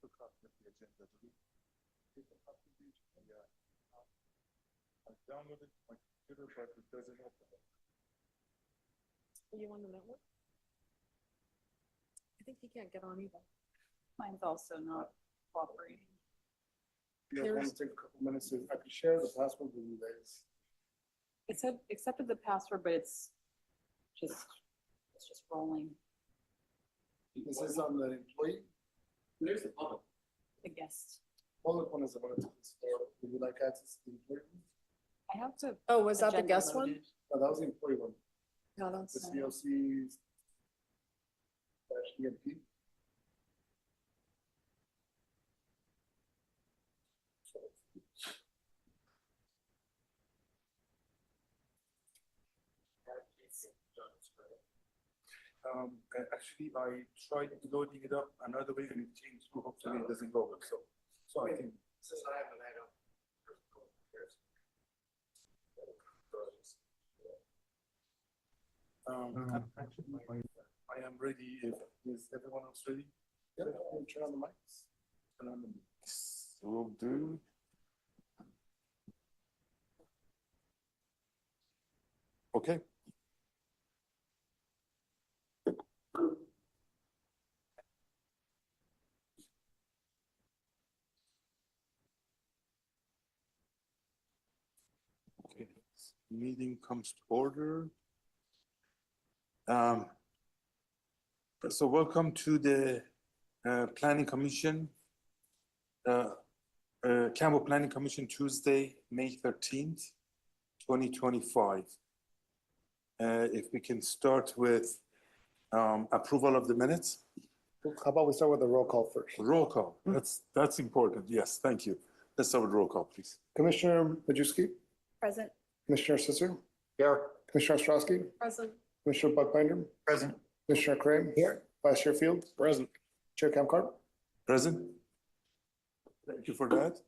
paper copy of the agenda. Do we? Paper copy of the agenda? Yeah. I downloaded my computer, but it doesn't open. Are you on the network? I think he can't get on either. Mine's also not cooperating. You guys want to take a couple minutes? I could share the password with you guys. It said accepted the password, but it's just rolling. This is on the employee. There's the public. The guest. Public one is the one to the store. Would you like access to the employee? I have to. Oh, was that the agenda guest one? loaded. No, that was the employee one. No, that's. The COC / EMP. Actually, I tried loading it up another way and it changed. Hopefully, it doesn't go. So I think. Since I have an item. Actually, I am ready. Is everyone else ready? Yeah, turn on the mics. Turn on the mics. Will do. Okay. Okay. Meeting comes to order. So welcome to the Planning Commission, Campbell Planning Commission, Tuesday, May 13th, 2025. If we can start with approval of the minutes. How about we start with the roll call first? Roll call, that's important, yes, thank you. Let's start with roll call, please. Commissioner Majewski, Present. Commissioner Sisser, Here. Commissioner Ostrowski, Present. Commissioner Buckbinder, Present. Commissioner Crane. Here. Vice Chair Fields. Present. Chair Camcart. Present? Thank you for that.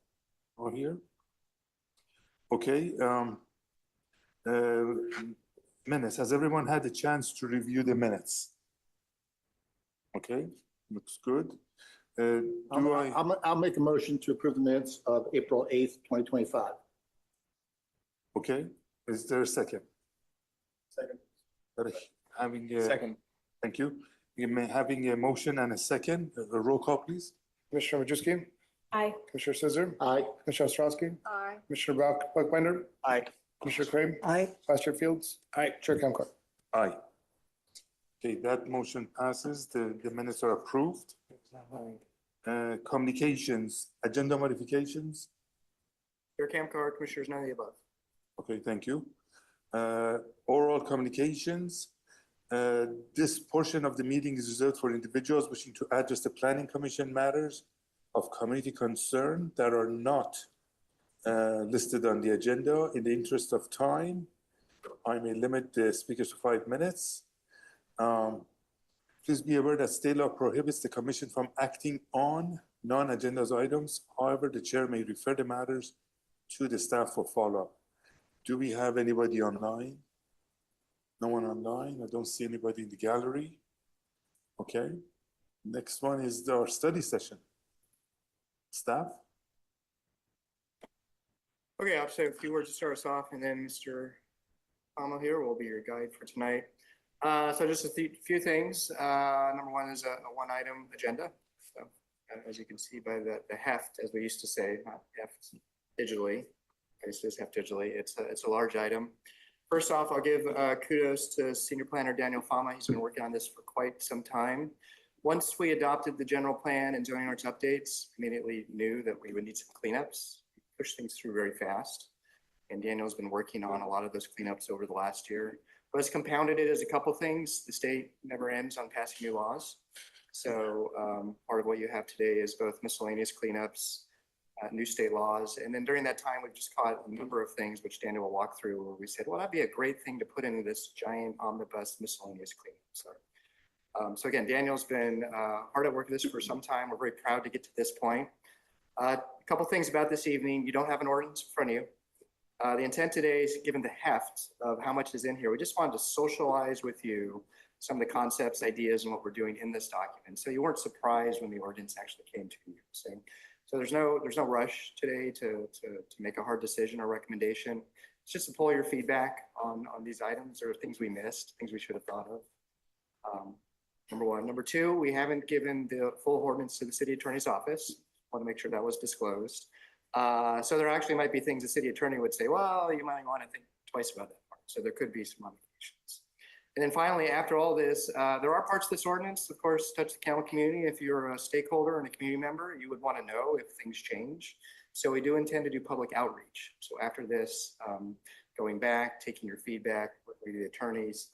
All here. Okay. Minutes. Has everyone had a chance to review the minutes? Okay, looks good. I'll make a motion to approve the minutes of April 8th, 2025. Okay, is there a second? Second. Having a. Second. Thank you. Having a motion and a second, a roll call, please. Commissioner Majewski, Aye. Commissioner Sisser, Aye. Commissioner Ostrowski, Aye. Commissioner Buckbinder, Aye. Commissioner Crane. Aye. Vice Chair Fields. Aye. Chair Camcart. Aye. Okay, that motion passes. The minutes are approved. Communications, agenda modifications. Chair Camcart, Commissioners, none of the above. Okay, thank you. Oral communications. This portion of the meeting is reserved for individuals wishing to address the Planning Commission matters of community concern that are not listed on the agenda. In the interest of time, I may limit the speakers to 5 minutes. Please be aware that state law prohibits the commission from acting on non-agenda items. However, the chair may refer the matters to the staff for follow-up. Do we have anybody online? No one online? I don't see anybody in the gallery. Okay. Next one is our study session. Staff? Okay, I'll say a few words to start us off, and then Mr. Palma here will be your guide for tonight. So just a few things. Number one is a one-item agenda. So as you can see by the heft, as we used to say, not heft digitally. It says heft digitally. It's a large item. First off, I'll give kudos to Senior Planner Daniel Fama. He's been working on this for quite some time. Once we adopted the general plan and zoning ordinance updates, immediately knew that we would need some cleanups, push things through very fast. And Daniel's been working on a lot of those cleanups over the last year. What's compounded it is a couple things. The state never ends on passing new laws. So part of what you have today is both miscellaneous cleanups, new state laws. And then during that time, we've just caught a number of things, which Daniel will walk through, where we said, well, that'd be a great thing to put into this giant omnibus miscellaneous cleanup. So again, Daniel's been hard at work at this for some time. We're very proud to get to this point. A couple things about this evening. You don't have an ordinance in front of you. The intent today is, given the heft of how much is in here, we just wanted to socialize with you some of the concepts, ideas, and what we're doing in this document. So you weren't surprised when the ordinance actually came to you. So there's no rush today to make a hard decision or recommendation. It's just to pull your feedback on these items. There are things we missed, things we should have thought of. Number one. Number two, we haven't given the full ordinance to the city attorney's office. Want to make sure that was disclosed. So there actually might be things the city attorney would say, well, you might want to think twice about that part. So there could be some modifications. And then finally, after all this, there are parts of this ordinance, of course, touch the Campbell community. If you're a stakeholder and a community member, you would want to know if things change. So we do intend to do public outreach. So after this, going back, taking your feedback, working with the attorneys,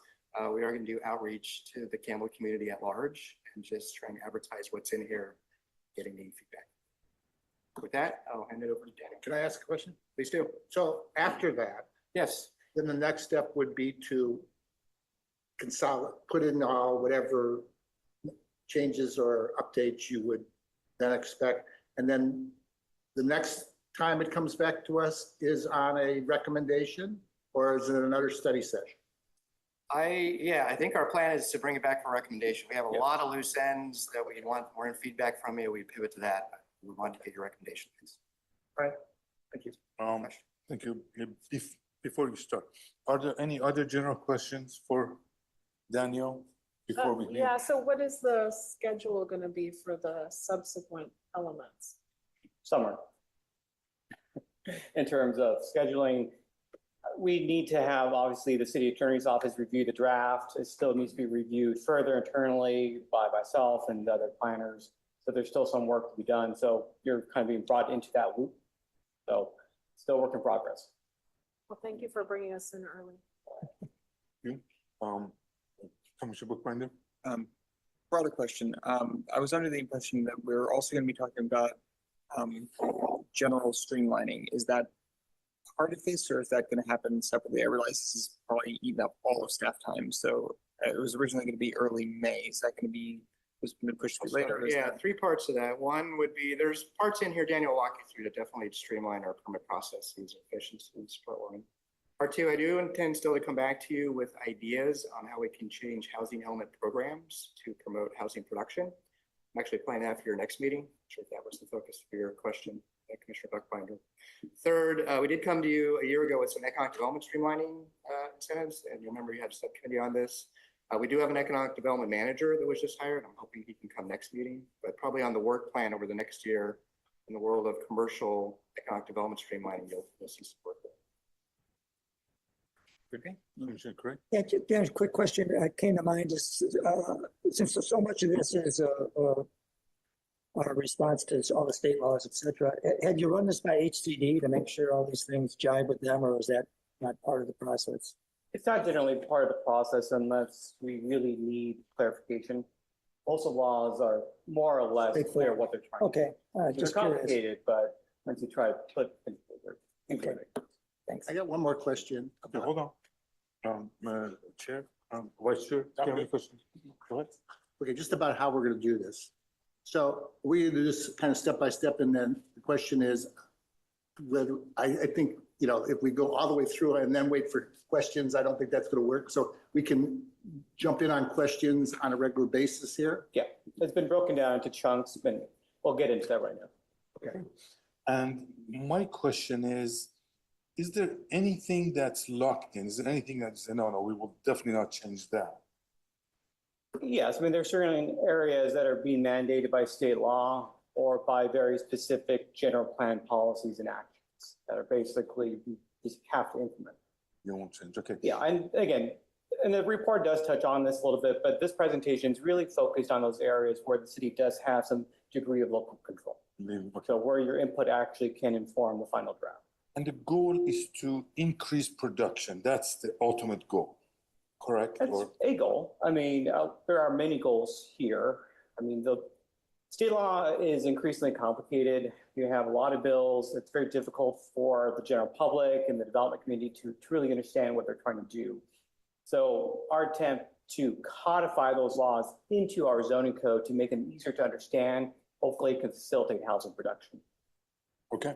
we are going to do outreach to the Campbell community at large and just trying to advertise what's in here, getting the feedback. With that, I'll hand it over to Danny. Can I ask a question? Please do. So after that, Yes. then the next step would be to consolidate, put in all whatever changes or updates you would then expect. And then the next time it comes back to us is on a recommendation, or is it another study session? I think our plan is to bring it back for recommendation. We have a lot of loose ends that we want more feedback from you. We pivot to that. We want to get your recommendation. Right. Thank you. Thank you. Before you start, are there any other general questions for Daniel before we leave? Yeah, so what is the schedule gonna be for the subsequent elements? Summer. In terms of scheduling, we need to have, obviously, the city attorney's office review the draft. It still needs to be reviewed further internally by myself and the other planners. So there's still some work to be done. So you're kind of being brought into that loop. So still work in progress. Well, thank you for bringing us in early. Commissioner Bookbinder? Broader question. I was under the impression that we're also going to be talking about general streamlining. Is that part of this, or is that going to happen separately? I realize this is probably eating up all of staff time. So it was originally going to be early May. Is that going to be pushed to later? Yeah, three parts to that. One would be, there's parts in here Daniel will walk you through to definitely streamline our permit processes, efficiencies, part one. Part two, I do intend still to come back to you with ideas on how we can change housing element programs to promote housing production. I'm actually planning that for your next meeting. I'm sure if that was the focus for your question, Commissioner Buckbinder. Third, we did come to you a year ago with some economic development streamlining incentives, and you remember you had a subcommittee on this. We do have an economic development manager that was just hired. I'm hoping he can come next meeting, but probably on the work plan over the next year in the world of commercial economic development streamlining, you'll see some work there. Okay. Commissioner Craig? Yeah, just a quick question that came to mind is, since so much of this is a response to all the state laws, et cetera, had you run this by HCD to make sure all these things jive with them, or is that not part of the process? It's not generally part of the process unless we really need clarification. Most of the laws are more or less clear what they're trying to do. Okay, They're just curious. complicated, but once you try to put things together. Okay. Thanks. I got one more question. Okay, hold on. Chair, Vice Chair, do you have any questions? Go ahead. Okay, just about how we're going to do this. So we do this kind of step by step, and then the question is whether, I think, you know, if we go all the way through and then wait for questions, I don't think that's going to work. So we can jump in on questions on a regular basis here. Yeah, it's been broken down into chunks, and we'll get into that right now. Okay. And my question is there anything that's locked in? Is there anything that's, no, we will definitely not change that? Yes, I mean, there are certain areas that are being mandated by state law or by very specific general plan policies and actions that are basically just have to implement. You won't change, okay. Yeah, and again, and the report does touch on this a little bit, but this presentation is really focused on those areas where the city does have some degree of local control. Okay. So where your input actually can inform the final draft. And the goal is to increase production. That's the ultimate goal, correct? That's a goal. I mean, there are many goals here. I mean, the state law is increasingly complicated. You have a lot of bills. It's very difficult for the general public and the development community to really understand what they're trying to do. So our attempt to codify those laws into our zoning code to make them easier to understand, hopefully can facilitate housing production. Okay.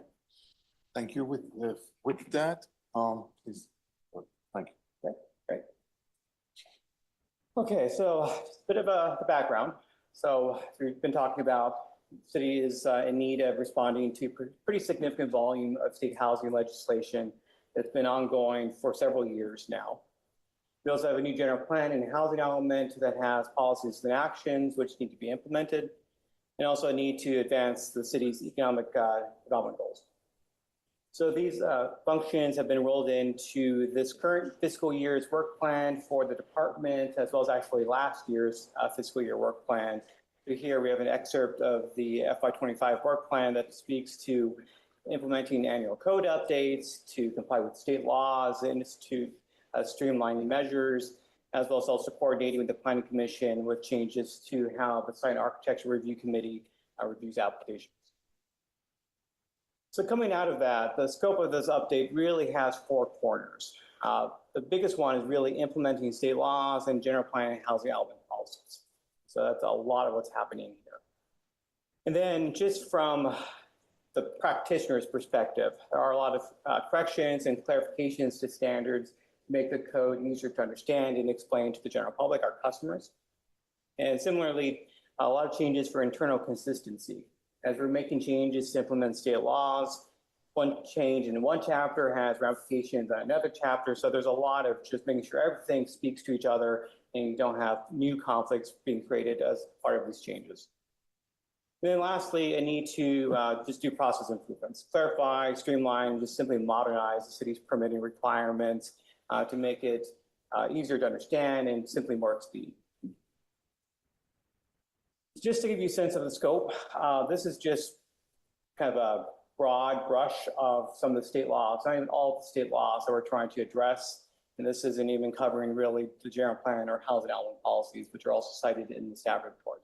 Thank you. With that, Please. Thank you. Great. Okay, so just a bit of a background. So we've been talking about the city is in need of responding to pretty significant volume of state housing legislation that's been ongoing for several years now. We also have a new general plan and housing element that has policies and actions which need to be implemented, and also a need to advance the city's economic development goals. So these functions have been rolled into this current fiscal year's work plan for the department, as well as actually last year's fiscal year work plan. So here we have an excerpt of the FY25 work plan that speaks to implementing annual code updates to comply with state laws and to streamlining measures, as well as also coordinating with the Planning Commission with changes to how the Site Architecture Review Committee reviews applications. So coming out of that, the scope of this update really has four corners. The biggest one is really implementing state laws and general plan and housing element policies. So that's a lot of what's happening here. And then just from the practitioner's perspective, there are a lot of corrections and clarifications to standards to make the code easier to understand and explain to the general public, our customers. And similarly, a lot of changes for internal consistency. As we're making changes to implement state laws, one change in one chapter has ramifications on another chapter. So there's a lot of just making sure everything speaks to each other and you don't have new conflicts being created as part of these changes. And then lastly, a need to just do process improvements, clarify, streamline, just simply modernize the city's permitting requirements to make it easier to understand and simply more expedient. Just to give you a sense of the scope, this is just kind of a broad brush of some of the state laws, not even all of the state laws that we're trying to address. And this isn't even covering really the general plan or housing element policies, which are also cited in the staff report.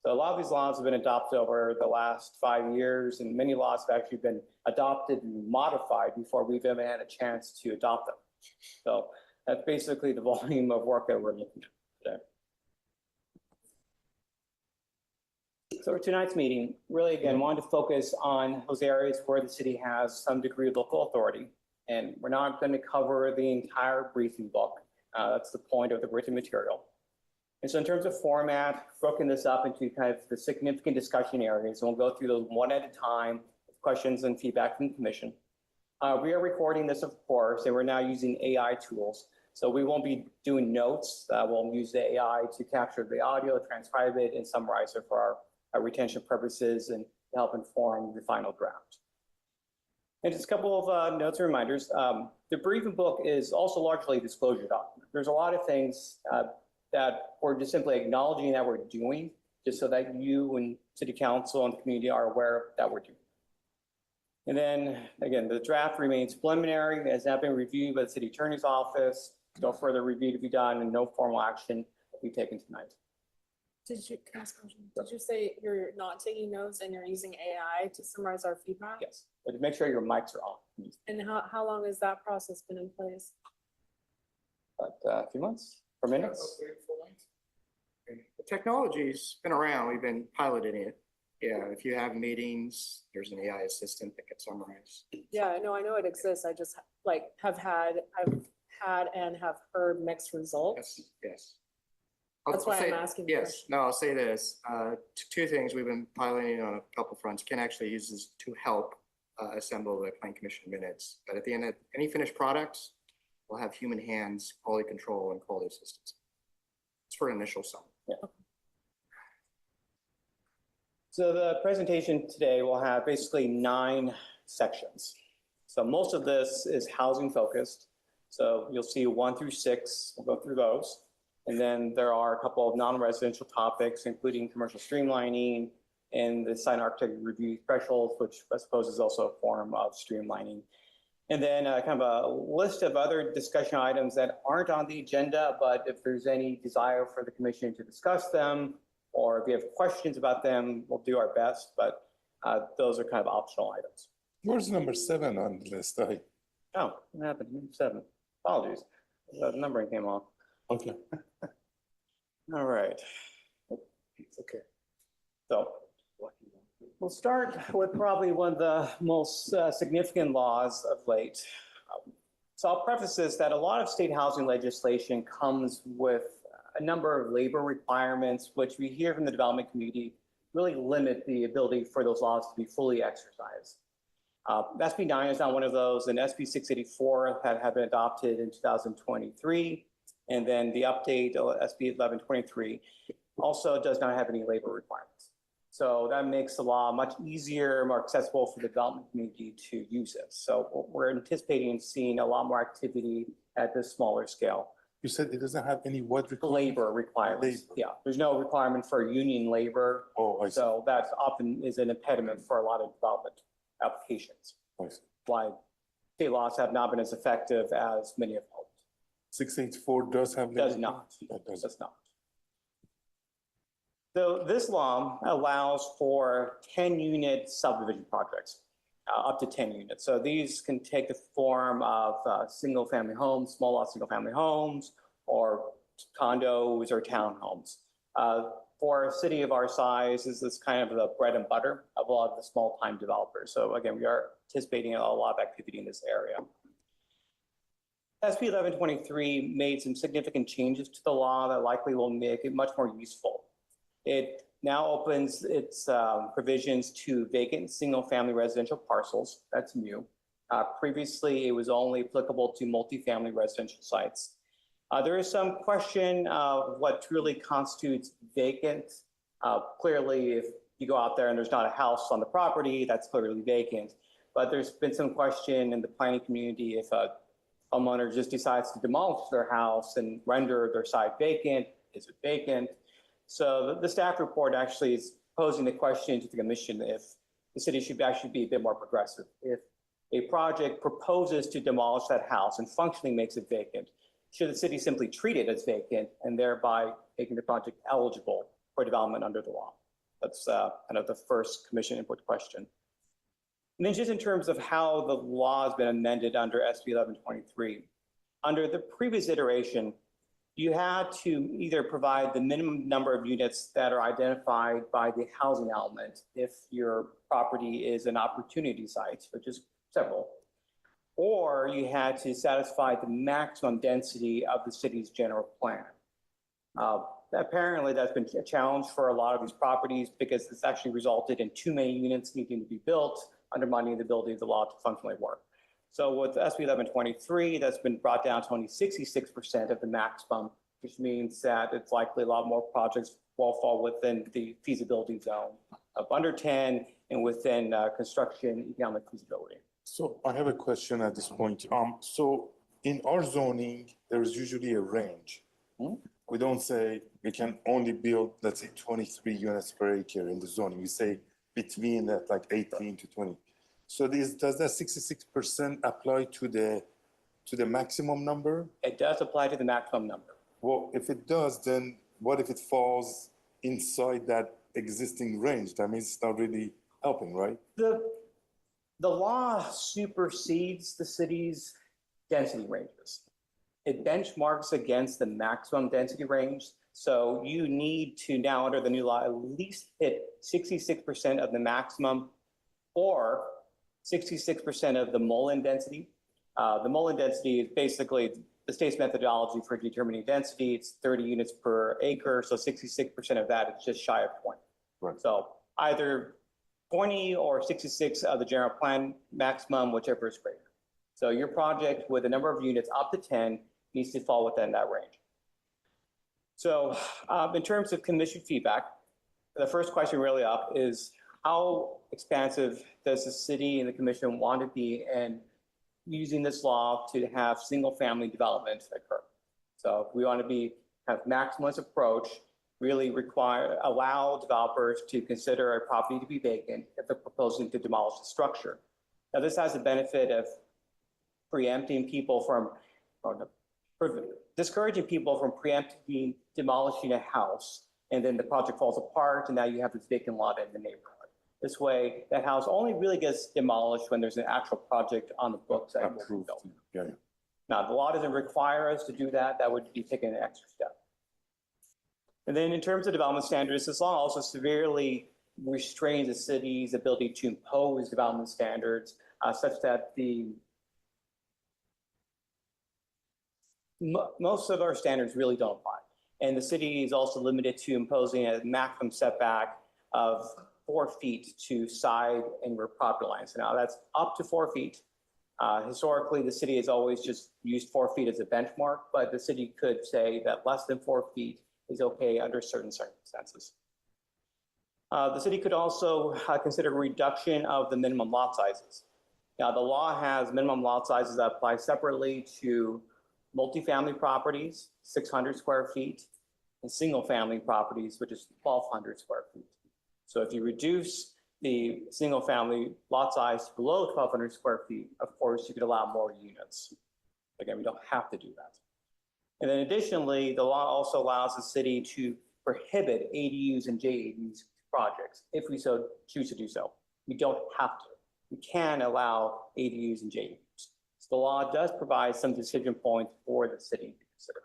So a lot of these laws have been adopted over the last 5 years, and many laws have actually been adopted and modified before we've even had a chance to adopt them. So that's basically the volume of work that we're looking at today. So for tonight's meeting, really, again, wanted to focus on those areas where the city has some degree of local authority. And we're not going to cover the entire briefing book. That's the point of the written material. And so in terms of format, broken this up into kind of the significant discussion areas, and we'll go through those one at a time, with questions and feedback from the commission. We are recording this, of course, and we're now using AI tools. So we won't be doing notes. We'll use the AI to capture the audio, transcribe it, and summarize it for our retention purposes and to help inform the final draft. And just a couple of notes and reminders. The briefing book is also largely a disclosure document. There's a lot of things that we're just simply acknowledging that we're doing, just so that you and City Council and the community are aware that we're doing. And then, again, the draft remains preliminary. It has not been reviewed by the City Attorney's Office. No further review to be done and no formal action will be taken tonight. Can I ask a question? Did you say you're not taking notes and you're using AI to summarize our feedback? Yes, but make sure your mics are on. And how long has that process been in place? But a few months or minutes. The technology's been around. We've been piloting it. Yeah, if you have meetings, there's an AI assistant that can summarize. Yeah, no, I know it exists. I just I've had and have heard mixed results. Yes, yes. That's why I'll say- I'm asking. Yes, no, I'll say this. Two things we've been piloting on a couple fronts. Ken actually uses to help assemble the Plan Commission minutes. But at the end of any finished products, we'll have human hands, quality control, and quality assistance. It's for initial sum. Yeah. So the presentation today will have basically 9 sections. So most of this is housing focused. So you'll see 1 through 6, we'll go through those. And then there are a couple of non-residential topics, including commercial streamlining and the site architect review thresholds, which I suppose is also a form of streamlining. And then kind of a list of other discussion items that aren't on the agenda, but if there's any desire for the commission to discuss them, or if you have questions about them, we'll do our best, but those are kind of optional items. Where's number 7 on the list? Oh, what happened? 7. Apologies. The numbering came off. Okay. All right. Okay. So we'll start with probably one of the most significant laws of late. So I'll preface this that a lot of state housing legislation comes with a number of labor requirements, which we hear from the development community really limit the ability for those laws to be fully exercised. SB 9 is not one of those, and SB 684 had been adopted in 2023. And then the update, SB 1123, also does not have any labor requirements. So that makes the law much easier, more accessible for the development community to use it. So we're anticipating seeing a lot more activity at this smaller scale. You said it doesn't have any what requirement? Labor requirements. Labor. Yeah, there's no requirement for union labor. Oh, I see. So that often is an impediment for a lot of development applications. I see. Why state laws have not been as effective as many have hoped. 684 does have. Does not. That does. Does not. So this law allows for 10-unit subdivision projects, up to 10 units. So these can take the form of single-family homes, small lot single-family homes, or condos or townhomes. For a city of our size, this is kind of the bread and butter of a lot of the small-time developers. So again, we are anticipating a lot of activity in this area. SB 1123 made some significant changes to the law that likely will make it much more useful. It now opens its provisions to vacant single-family residential parcels. That's new. Previously, it was only applicable to multifamily residential sites. There is some question of what truly constitutes vacant. Clearly, if you go out there and there's not a house on the property, that's clearly vacant. But there's been some question in the planning community if a homeowner just decides to demolish their house and render their site vacant, is it vacant? So the staff report actually is posing the question to the commission if the city should actually be a bit more progressive. If a project proposes to demolish that house and functionally makes it vacant, should the city simply treat it as vacant and thereby making the project eligible for development under the law? That's kind of the first commission input question. And then just in terms of how the law has been amended under SB 1123, under the previous iteration, you had to either provide the minimum number of units that are identified by the housing element if your property is an opportunity site, which is several, or you had to satisfy the maximum density of the city's general plan. Apparently, that's been a challenge for a lot of these properties because it's actually resulted in too many units needing to be built, undermining the ability of the law to functionally work. So with SB 1123, that's been brought down to only 66% of the maximum, which means that it's likely a lot more projects will fall within the feasibility zone of under 10 and within construction economic feasibility. So I have a question at this point. So in our zoning, there's usually a range. We don't say we can only build, let's say, 23 units per acre in the zoning. We say between that, like 18 to 20. So does that 66% apply to the maximum number? It does apply to the maximum number. Well, if it does, then what if it falls inside that existing range? That means it's not really helping, right? The law supersedes the city's density ranges. It benchmarks against the maximum density range. So you need to now, under the new law, at least hit 66% of the maximum or 66% of the Mullen density. The Mullen density is basically the state's methodology for determining density. It's 30 units per acre, so 66% of that is just shy of 20. Right. So either 20 or 66 of the general plan maximum, whichever is greater. So your project with a number of units up to 10 needs to fall within that range. So in terms of commission feedback, the first question really up is how expansive does the city and the commission want to be in using this law to have single family development occur? So if we want to be kind of maximalist approach, really allow developers to consider a property to be vacant if they're proposing to demolish the structure. Now this has the benefit of preempting people from, discouraging people from preempting demolishing a house, and then the project falls apart, and now you have this vacant lot in the neighborhood. This way, that house only really gets demolished when there's an actual project on the books that will be Approved. built. Yeah. Now, the law doesn't require us to do that. That would be taking an extra step. And then in terms of development standards, this law also severely restrains the city's ability to impose development standards such that the Most of our standards really don't apply. And the city is also limited to imposing a maximum setback of 4 feet to side and rear property lines. Now that's up to 4 feet. Historically, the city has always just used 4 feet as a benchmark, but the city could say that less than 4 feet is okay under certain circumstances. The city could also consider reduction of the minimum lot sizes. Now, the law has minimum lot sizes that apply separately to multifamily properties, 600 square feet, and single-family properties, which is 1,200 square feet. So if you reduce the single-family lot size to below 1,200 square feet, of course, you could allow more units. Again, we don't have to do that. And then additionally, the law also allows the city to prohibit ADUs and JADUs projects if we so choose to do so. We don't have to. We can allow ADUs and JADUs. So the law does provide some decision points for the city to consider.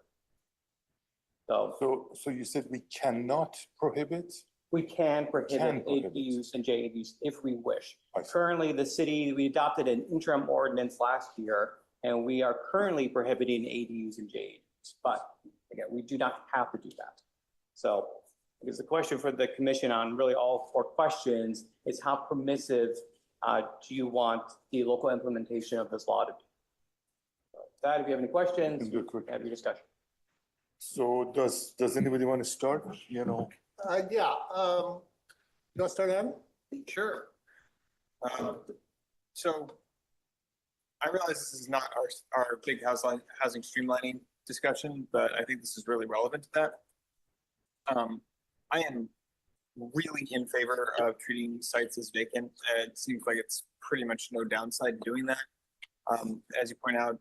So you said we cannot prohibit? We can prohibit prohibit. ADUs and JADUs if we wish. I see. Currently, the city, we adopted an interim ordinance last year, and we are currently prohibiting ADUs and JADUs. But again, we do not have to do that. So I guess the question for the commission on really all 4 questions is how permissive do you want the local implementation of this law to be? So with that, if you have any questions, Can do it quick. have your discussion. So does anybody want to start? You know, Yeah, you want to start, Adam? Sure. So I realize this is not our big housing streamlining discussion, but I think this is really relevant to that. I am really in favor of treating sites as vacant. It seems like it's pretty much no downside to doing that. As you point out,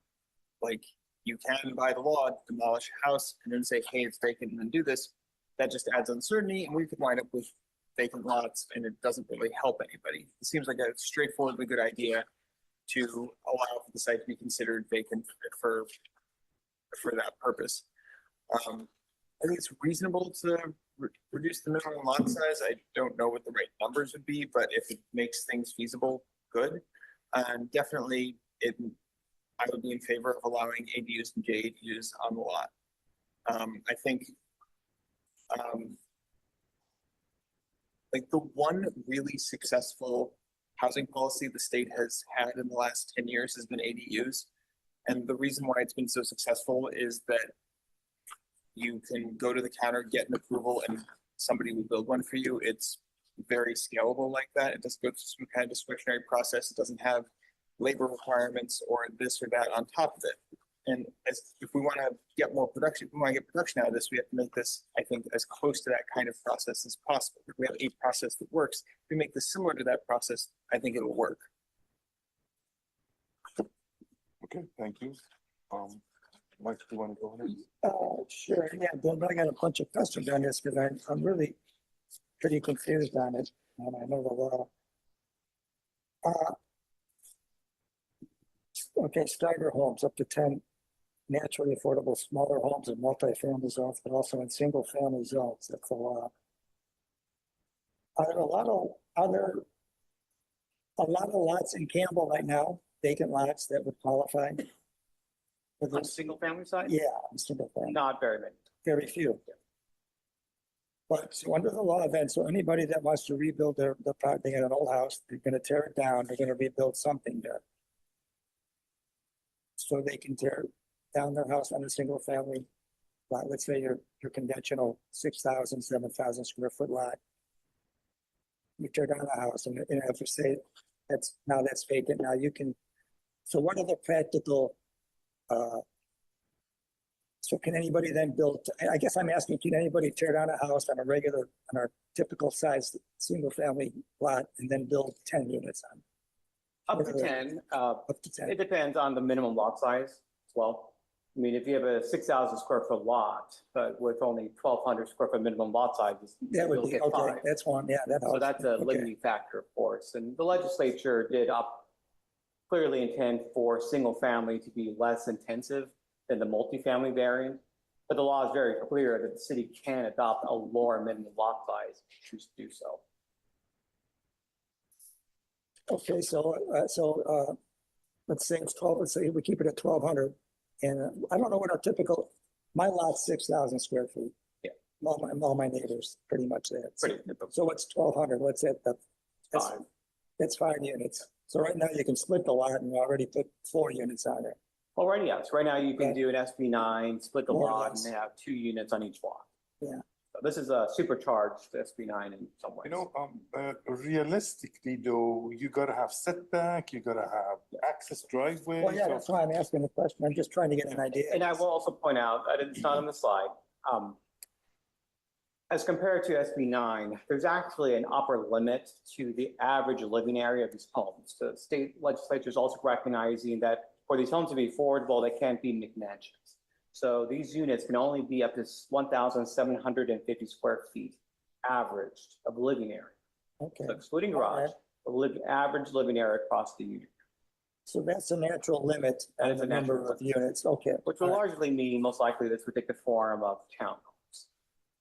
like you can, by the law, demolish a house and then say, hey, it's vacant, and then do this. That just adds uncertainty, and we could wind up with vacant lots, and it doesn't really help anybody. It seems like a straightforwardly good idea to allow for the site to be considered vacant for that purpose. I think it's reasonable to reduce the minimum lot size. I don't know what the right numbers would be, but if it makes things feasible, good. And definitely, I would be in favor of allowing ADUs and JADUs on the lot. I think like the one really successful housing policy the state has had in the last 10 years has been ADUs. And the reason why it's been so successful is that you can go to the counter, get an approval, and somebody will build one for you. It's very scalable like that. It doesn't go through some kind of discretionary process. It doesn't have labor requirements or this or that on top of it. And if we want to get more production, if we want to get production out of this, we have to make this, I think, as close to that kind of process as possible. If we have a process that works, if we make this similar to that process, I think it'll work. okay, thank you. Mike, do you want to go ahead? Sure, yeah, Bill, I got a bunch of questions on this because I'm really pretty confused on it, and I know the law. Okay, starter homes up to 10 naturally affordable smaller homes in multifamily zones, but also in single family zones. That's the law. Are there a lot of lots in Campbell right now, vacant lots that would qualify? For On the this? single family side? Yeah, single family. Not very many. Very few. But so under the law then, so anybody that wants to rebuild their property, they got an old house, they're gonna tear it down, they're gonna rebuild something there. So they can tear down their house on a single family lot. Let's say your conventional 6,000, 7,000 square foot lot. You tear down the house and if you say that's vacant, now you can, so what are the practical, so can anybody then build, I guess I'm asking, can anybody tear down a house on a typical size single family lot and then build 10 units on? Up to 10. Up to 10? It depends on the minimum lot size as well. I mean, if you have a 6,000 square foot lot, but with only 1,200 square foot minimum lot size, That would you'll be, get okay, 5. that's one, yeah, that helps. So that's a Okay. limiting factor, of course. And the legislature did clearly intend for single family to be less intensive than the multifamily variant. But the law is very clear that the city can adopt a lower minimum lot size if you choose to do so. Okay, so let's say it's 12, let's say we keep it at 1,200. And I don't know what our typical, my lot's 6,000 square feet. Yeah. All my neighbors, pretty much that. Pretty typical. So what's 1,200? What's that? That's Five. That's 5 units. So right now you can split the lot and you already put 4 units on there. Well, right, yes, right now you can Yeah. do an SB9, split the More or lot less. and have 2 units on each lot. Yeah. So this is a supercharged SB9 in some ways. You know, realistically though, you gotta have setback, you gotta have access driveway. Well, yeah, so- that's why I'm asking the question. I'm just trying to get an idea. And I will also point out, it's not on the slide, as compared to SB9, there's actually an upper limit to the average living area of these homes. The state legislature is also recognizing that for these homes to be affordable, they can't be McMansions. So these units can only be up to 1,750 square feet averaged of living area. Okay. So excluding garage, the average living area across the unit, So that's a natural limit That on is the a natural number of units. Okay. which will All right. largely mean most likely this would take the form of townhomes,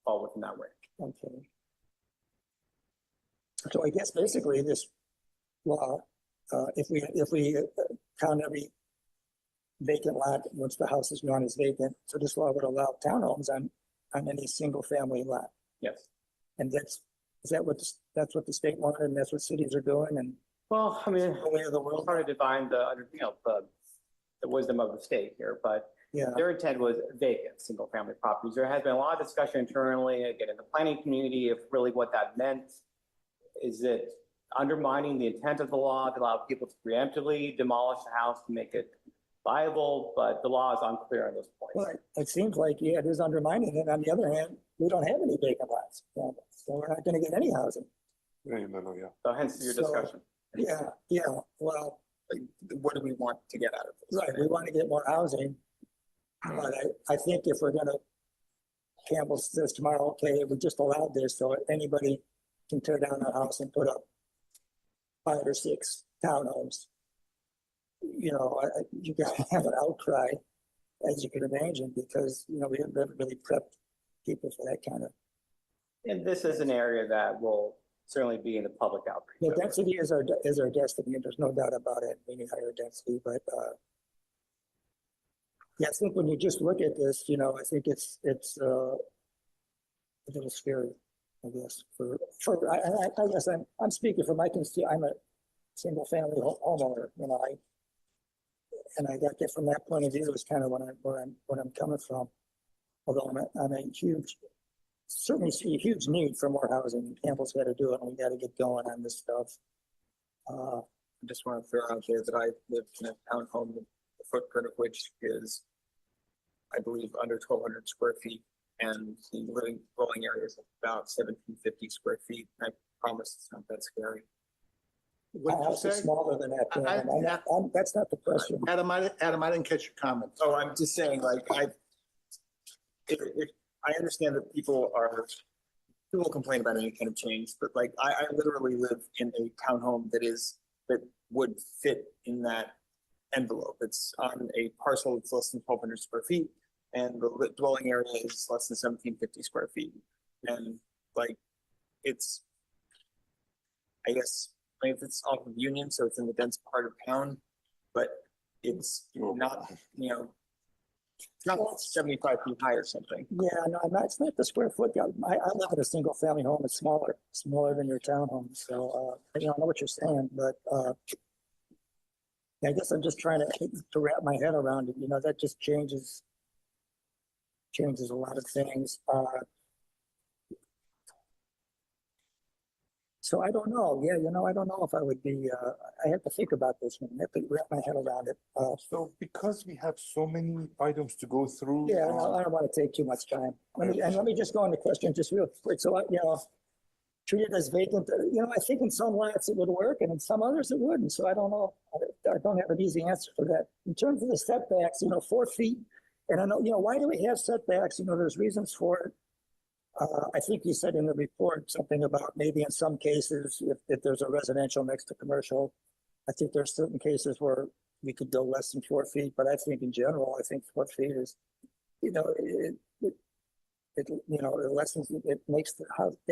fall within that range. Okay. So I guess basically this law, if we count every vacant lot, once the house is gone is vacant, so this law would allow townhomes on any single family lot. Yes. And that's what the state wanted and that's what cities are doing and Well, I mean, the way of the it's world. hard to define the wisdom of the state here, but Yeah. their intent was vacant, single-family properties. There has been a lot of discussion internally, again, in the planning community of really what that meant. Is it undermining the intent of the law to allow people to preemptively demolish the house to make it viable? But the law is unclear on those points. Well, it seems like, yeah, it is undermining it. On the other hand, we don't have any vacant lots. So we're not gonna get any housing. Very little, yeah. So hence your So- discussion. Yeah, well, What do we want to get out of this? right, we want to get more housing. But I think if we're gonna, Campbell says tomorrow, okay, we just allowed this, so anybody can tear down a house and put up 5 or 6 townhomes. You know, you gotta have an outcry, as you can imagine, because, you know, we haven't really prepped people for that kind of. And this is an area that will certainly be in the public outreach. The density is our destiny, and there's no doubt about it, we need higher density, but, yeah, I think when you just look at this, you know, I think it's a little scary, I guess, I guess I'm speaking from I'm a single family homeowner, you know, and I got that from that point of view is kind of where I'm coming from. Although I'm a certainly see a huge need for more housing. Campbell's got to do it, and we got to get going on this stuff. I just want to throw out there that I live in a townhome, the footprint of which is, I believe, under 1,200 square feet, and the living dwelling area is about 1,750 square feet. I promise it's not that scary. My What did you house is say? smaller than that. Dan, and that's not the question. Adam, I didn't catch your comments. Oh, I'm just saying, like, I understand that people complain about any kind of change, but like, I literally live in a townhome that would fit in that envelope. It's on a parcel that's less than 1,200 square feet, and the dwelling area is less than 1,750 square feet. And like, it's, I guess, if it's off of Union, so it's in the dense part of town, but it's not, you know, it's not 75 feet high or something. Yeah, no, it's not the square foot. I live in a single family home. It's smaller than your townhome. So, I know what you're saying, but, I guess I'm just trying to wrap my head around it. You know, that just changes a lot of things. So I don't know. Yeah, you know, I don't know if I would be, I have to think about this one. I have to wrap my head around it. So because we have so many items to go through. Yeah, I don't want to take too much time. Let me just go on the question just real quick. So, you know, treat it as vacant, you know, I think in some lots it would work and in some others it wouldn't. So I don't know. I don't have an easy answer for that. In terms of the setbacks, you know, 4 feet, and I know, you know, why do we have setbacks? You know, there's reasons for it. I think you said in the report something about maybe in some cases, if there's a residential next to commercial, I think there's certain cases where we could go less than 4 feet, but I think in general, I think 4 feet is, you know, it you know, it lessens, it makes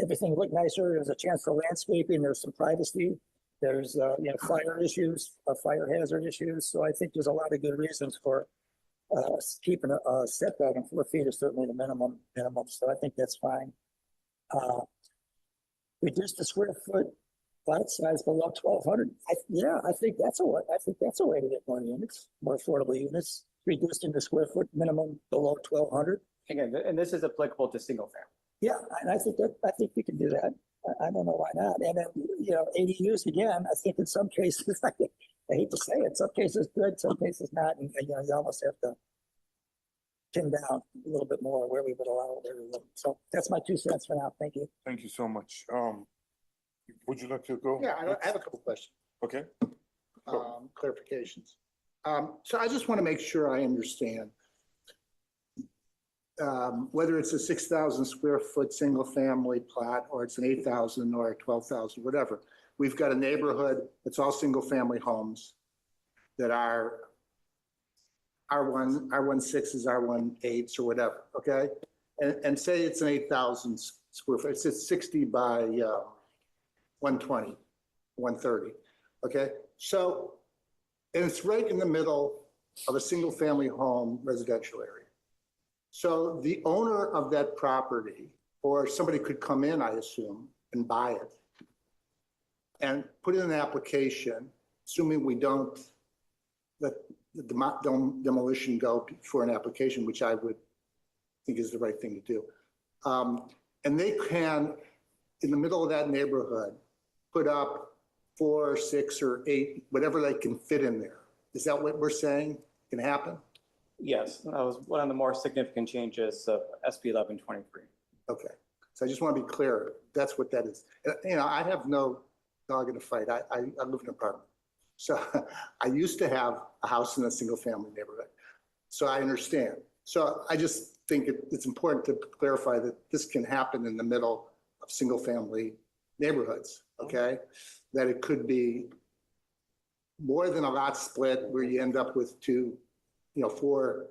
everything look nicer. There's a chance for landscaping. There's some privacy. There's, you know, fire issues, fire hazard issues. So I think there's a lot of good reasons for keeping a setback in 4 feet is certainly the minimum, so I think that's fine. Reduce the square foot lot size below 1,200. I think that's a way to get more units, more affordable units. Reducing the square foot minimum below 1,200. Again, and this is applicable to single family. Yeah, and I think we can do that. I don't know why not. And then, ADUs again, I think in some cases, I hate to say it, some cases good, some cases not. And, you almost have to pin down a little bit more where we would allow it. So that's my 2 cents for now. Thank you. Thank you so much. Would you like to go? Yeah, I have a couple questions. Okay, Clarifications. So I just want to make sure I understand. Whether it's a 6,000 square foot single family plat, or it's an 8,000 or a 12,000, whatever. We've got a neighborhood that's all single family homes that are R1, R16s, R18s or whatever, okay? And say it's an 8,000 square foot, it's 60 by 120, 130, okay? So, and it's right in the middle of a single family home residential area. So the owner of that property, or somebody could come in, I assume, and buy it and put in an application, assuming we don't let the demolition go for an application, which I would think is the right thing to do. And they can, in the middle of that neighborhood, put up 4, 6, or 8, whatever they can fit in there. Is that what we're saying can happen? Yes, that was one of the more significant changes of SB 1123. Okay, so I just want to be clear. That's what that is. I have no dog in the fight. I live in an apartment. So I used to have a house in a single family neighborhood. So I understand. So I just think it's important to clarify that this can happen in the middle of single family neighborhoods, okay? That it could be more than a lot split where you end up with 4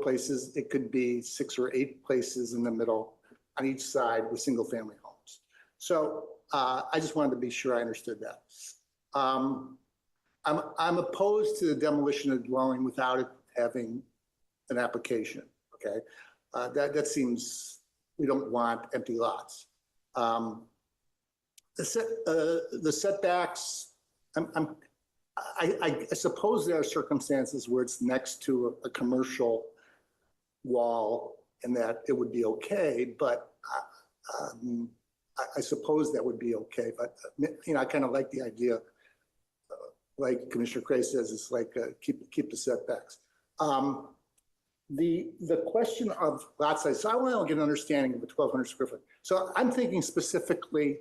places. It could be 6 or 8 places in the middle on each side with single family homes. So I just wanted to be sure I understood that. I'm opposed to the demolition of the dwelling without it having an application, okay? That seems, we don't want empty lots. The setbacks, I suppose there are circumstances where it's next to a commercial wall and that it would be okay, but I suppose that would be okay. But I kind of like the idea, like Commissioner Cray says, it's like keep the setbacks. The question of lot size. So I want to get an understanding of the 1,200 square foot. So I'm thinking specifically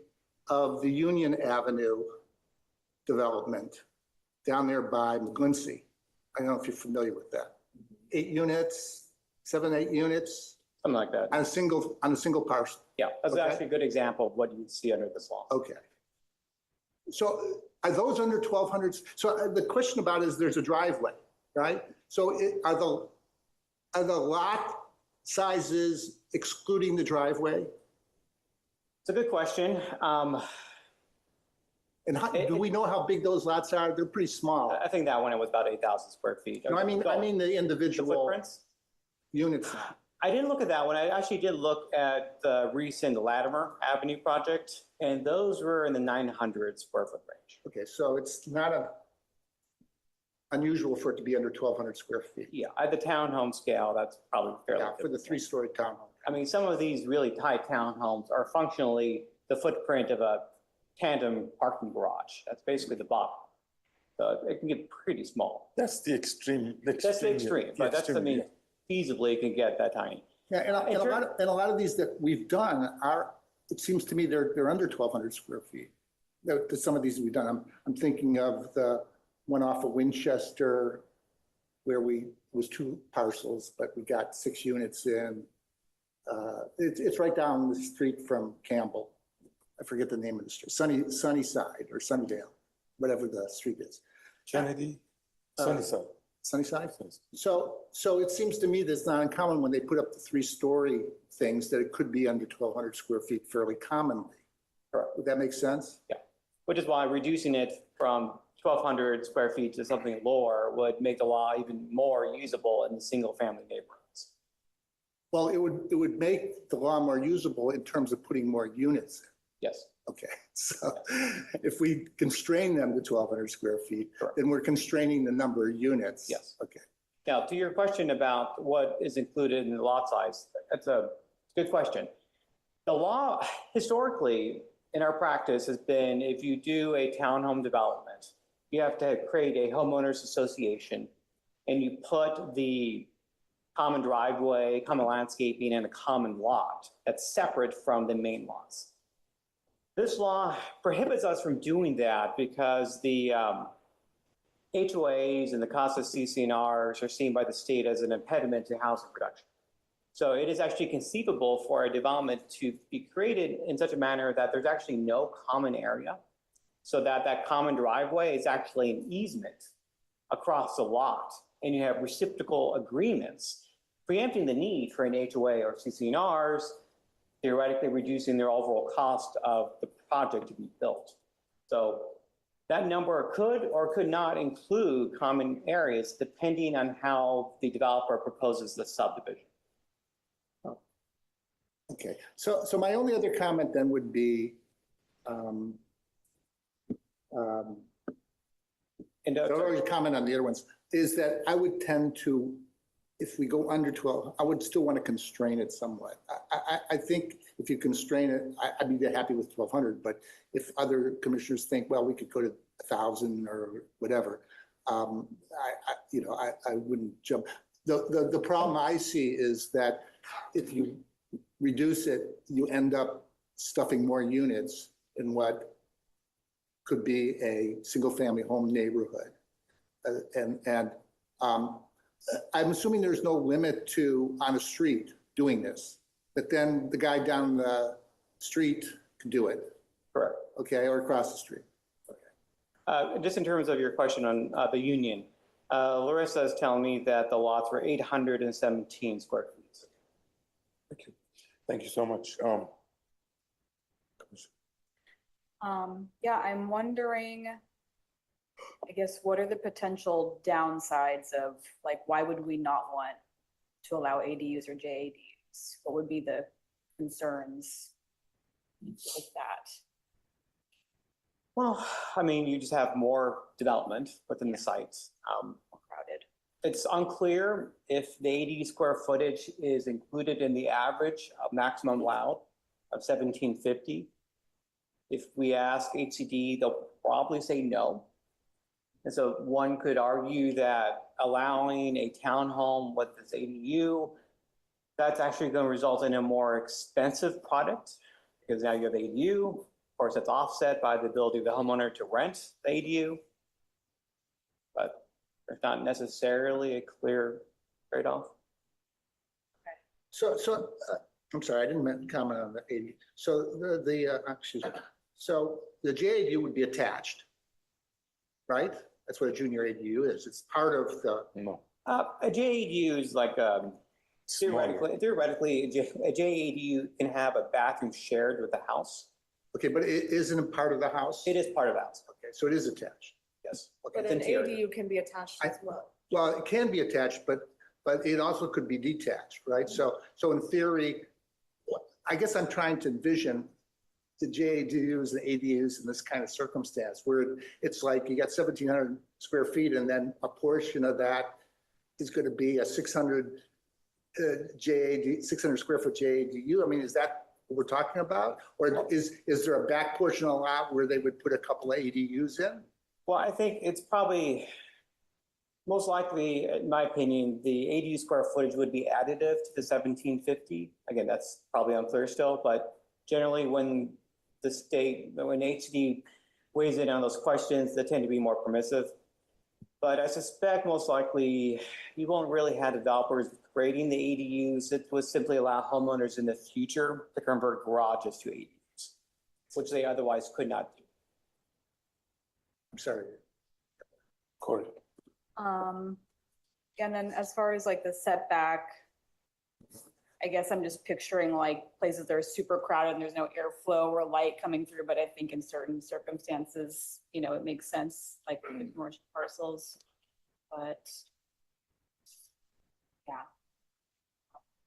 of the Union Avenue development down there by McGlincy. I don't know if you're familiar with that. 8 units, 7, 8 units. Something like that. On a single parcel. Yeah, that's Okay. actually a good example of what you'd see under this law. Okay. So are those under 1,200? So the question about is there's a driveway, right? So are the lot sizes excluding the driveway? It's a good question. And do we know how big those lots are? They're pretty small. I think that one was about 8,000 square feet. No, I mean the The individual footprints? units. I didn't look at that one. I actually did look at the recent Latimer Avenue project, and those were in the 900 square foot range. Okay, so it's not unusual for it to be under 1,200 square feet. Yeah, at the townhome scale, that's probably fairly. Yeah, for the typical. 3-story townhome. I mean, some of these really tight townhomes are functionally the footprint of a tandem parking garage. That's basically the bottom. So it can get pretty small. that's the extreme. That's the extreme, but that's, I extreme, mean, yeah. feasibly it can get that tiny. Yeah, and a lot of these that we've done are, it seems to me they're under 1,200 square feet. Some of these we've done. I'm thinking of the one off of Winchester where it was 2 parcels, but we got 6 units in. It's right down the street from Campbell. I forget the name of the street, Sunnyside or Sunnydale, whatever the street is. Kennedy, Sunnyside. Sunnyside? So it seems to me that's not uncommon when they put up the 3-story things that it could be under 1,200 square feet fairly commonly. Correct. Would that make sense? Which is why reducing it from 1,200 square feet to something lower would make the law even more usable in the single-family neighborhoods. Well, it would make the law more usable in terms of putting more units in. Yes. Okay, so if we constrain them to 1,200 square feet, Correct. then we're constraining the number of units. Yes. Okay. Now, to your question about what is included in the lot size, that's a good question. The law historically in our practice has been if you do a townhome development, you have to create a homeowners association and you put the common driveway, common landscaping, and a common lot that's separate from the main lots. This law prohibits us from doing that because the HOAs and the CASA CCNRs are seen by the state as an impediment to housing production. So it is actually conceivable for a development to be created in such a manner that there's actually no common area, so that that common driveway is actually an easement across the lot, and you have reciprocal agreements, preempting the need for an HOA or CCNRs, theoretically reducing their overall cost of the project to be built. So that number could or could not include common areas depending on how the developer proposes the subdivision. Okay, so my only other comment then would be, And I already comment on the other ones, is that I would tend to, if we go under 12, I would still want to constrain it somewhat. I think if you constrain it, I'd be happy with 1,200, but if other commissioners think, well, we could go to 1,000 or whatever, I wouldn't jump. The problem I see is that if you reduce it, you end up stuffing more units in what could be a single-family home neighborhood. I'm assuming there's no limit to, on a street, doing this, but then the guy down the street can do it. Correct. Okay, or across the street. Just in terms of your question on the union, Larissa is telling me that the lots were 817 square feet. Thank you. Thank you so much. Yeah, I'm wondering, I guess, what are the potential downsides of, like, why would we not want to allow ADUs or JADUs? What would be the concerns with that? Well, I mean, you just have more development within the sites. Crowded. It's unclear if the 80 square footage is included in the average of maximum allowed of 1750. If we ask HCD, they'll probably say no. And so one could argue that allowing a townhome with this ADU, that's actually going to result in a more expensive product because now you have ADU. Of course, it's offset by the ability of the homeowner to rent the ADU, but there's not necessarily a clear trade-off. So I'm sorry, I didn't meant to comment on the 80. So excuse me. So the JADU would be attached, right? That's what a junior ADU is. It's part of the. No. A JADU is like theoretically, a JADU can have a bathroom shared with the house. Okay, but it isn't part of the house? It is part of the house. Okay, so it is attached. Yes. Okay. But It's an interior. ADU can be attached as well. Well, it can be attached, but it also could be detached, right? So in theory, I guess I'm trying to envision the JADUs and ADUs in this kind of circumstance where it's like you got 1,700 square feet and then a portion of that is going to be a 600 square foot JADU. I mean, is that what we're talking about? Or is there a back portion of the lot where they would put a couple of ADUs in? Well, I think it's probably most likely, in my opinion, the ADU square footage would be additive to the 1750. Again, that's probably unclear still, but generally when HD weighs in on those questions, they tend to be more permissive. But I suspect most likely you won't really have developers creating the ADUs. It would simply allow homeowners in the future to convert garages to ADUs, which they otherwise could not do. I'm sorry. Corey. And then as far as like the setback I guess I'm just picturing like places that are super crowded and there's no airflow or light coming through, but I think in certain circumstances, you know, it makes sense, like with the commercial parcels. But yeah,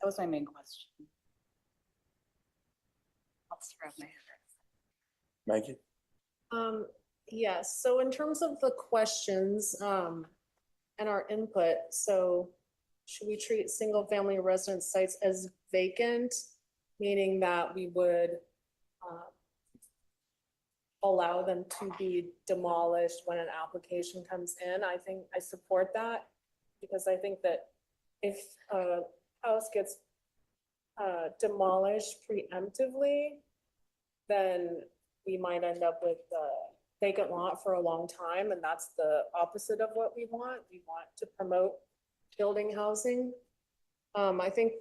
that was my main question. I'll scrub my head. Maggie? Yes, so in terms of the questions, and our input, so should we treat single-family residence sites as vacant? Meaning that we would, allow them to be demolished when an application comes in. I think I support that, because I think that if a house gets demolished preemptively, then we might end up with a vacant lot for a long time, and that's the opposite of what we want. We want to promote building housing. I think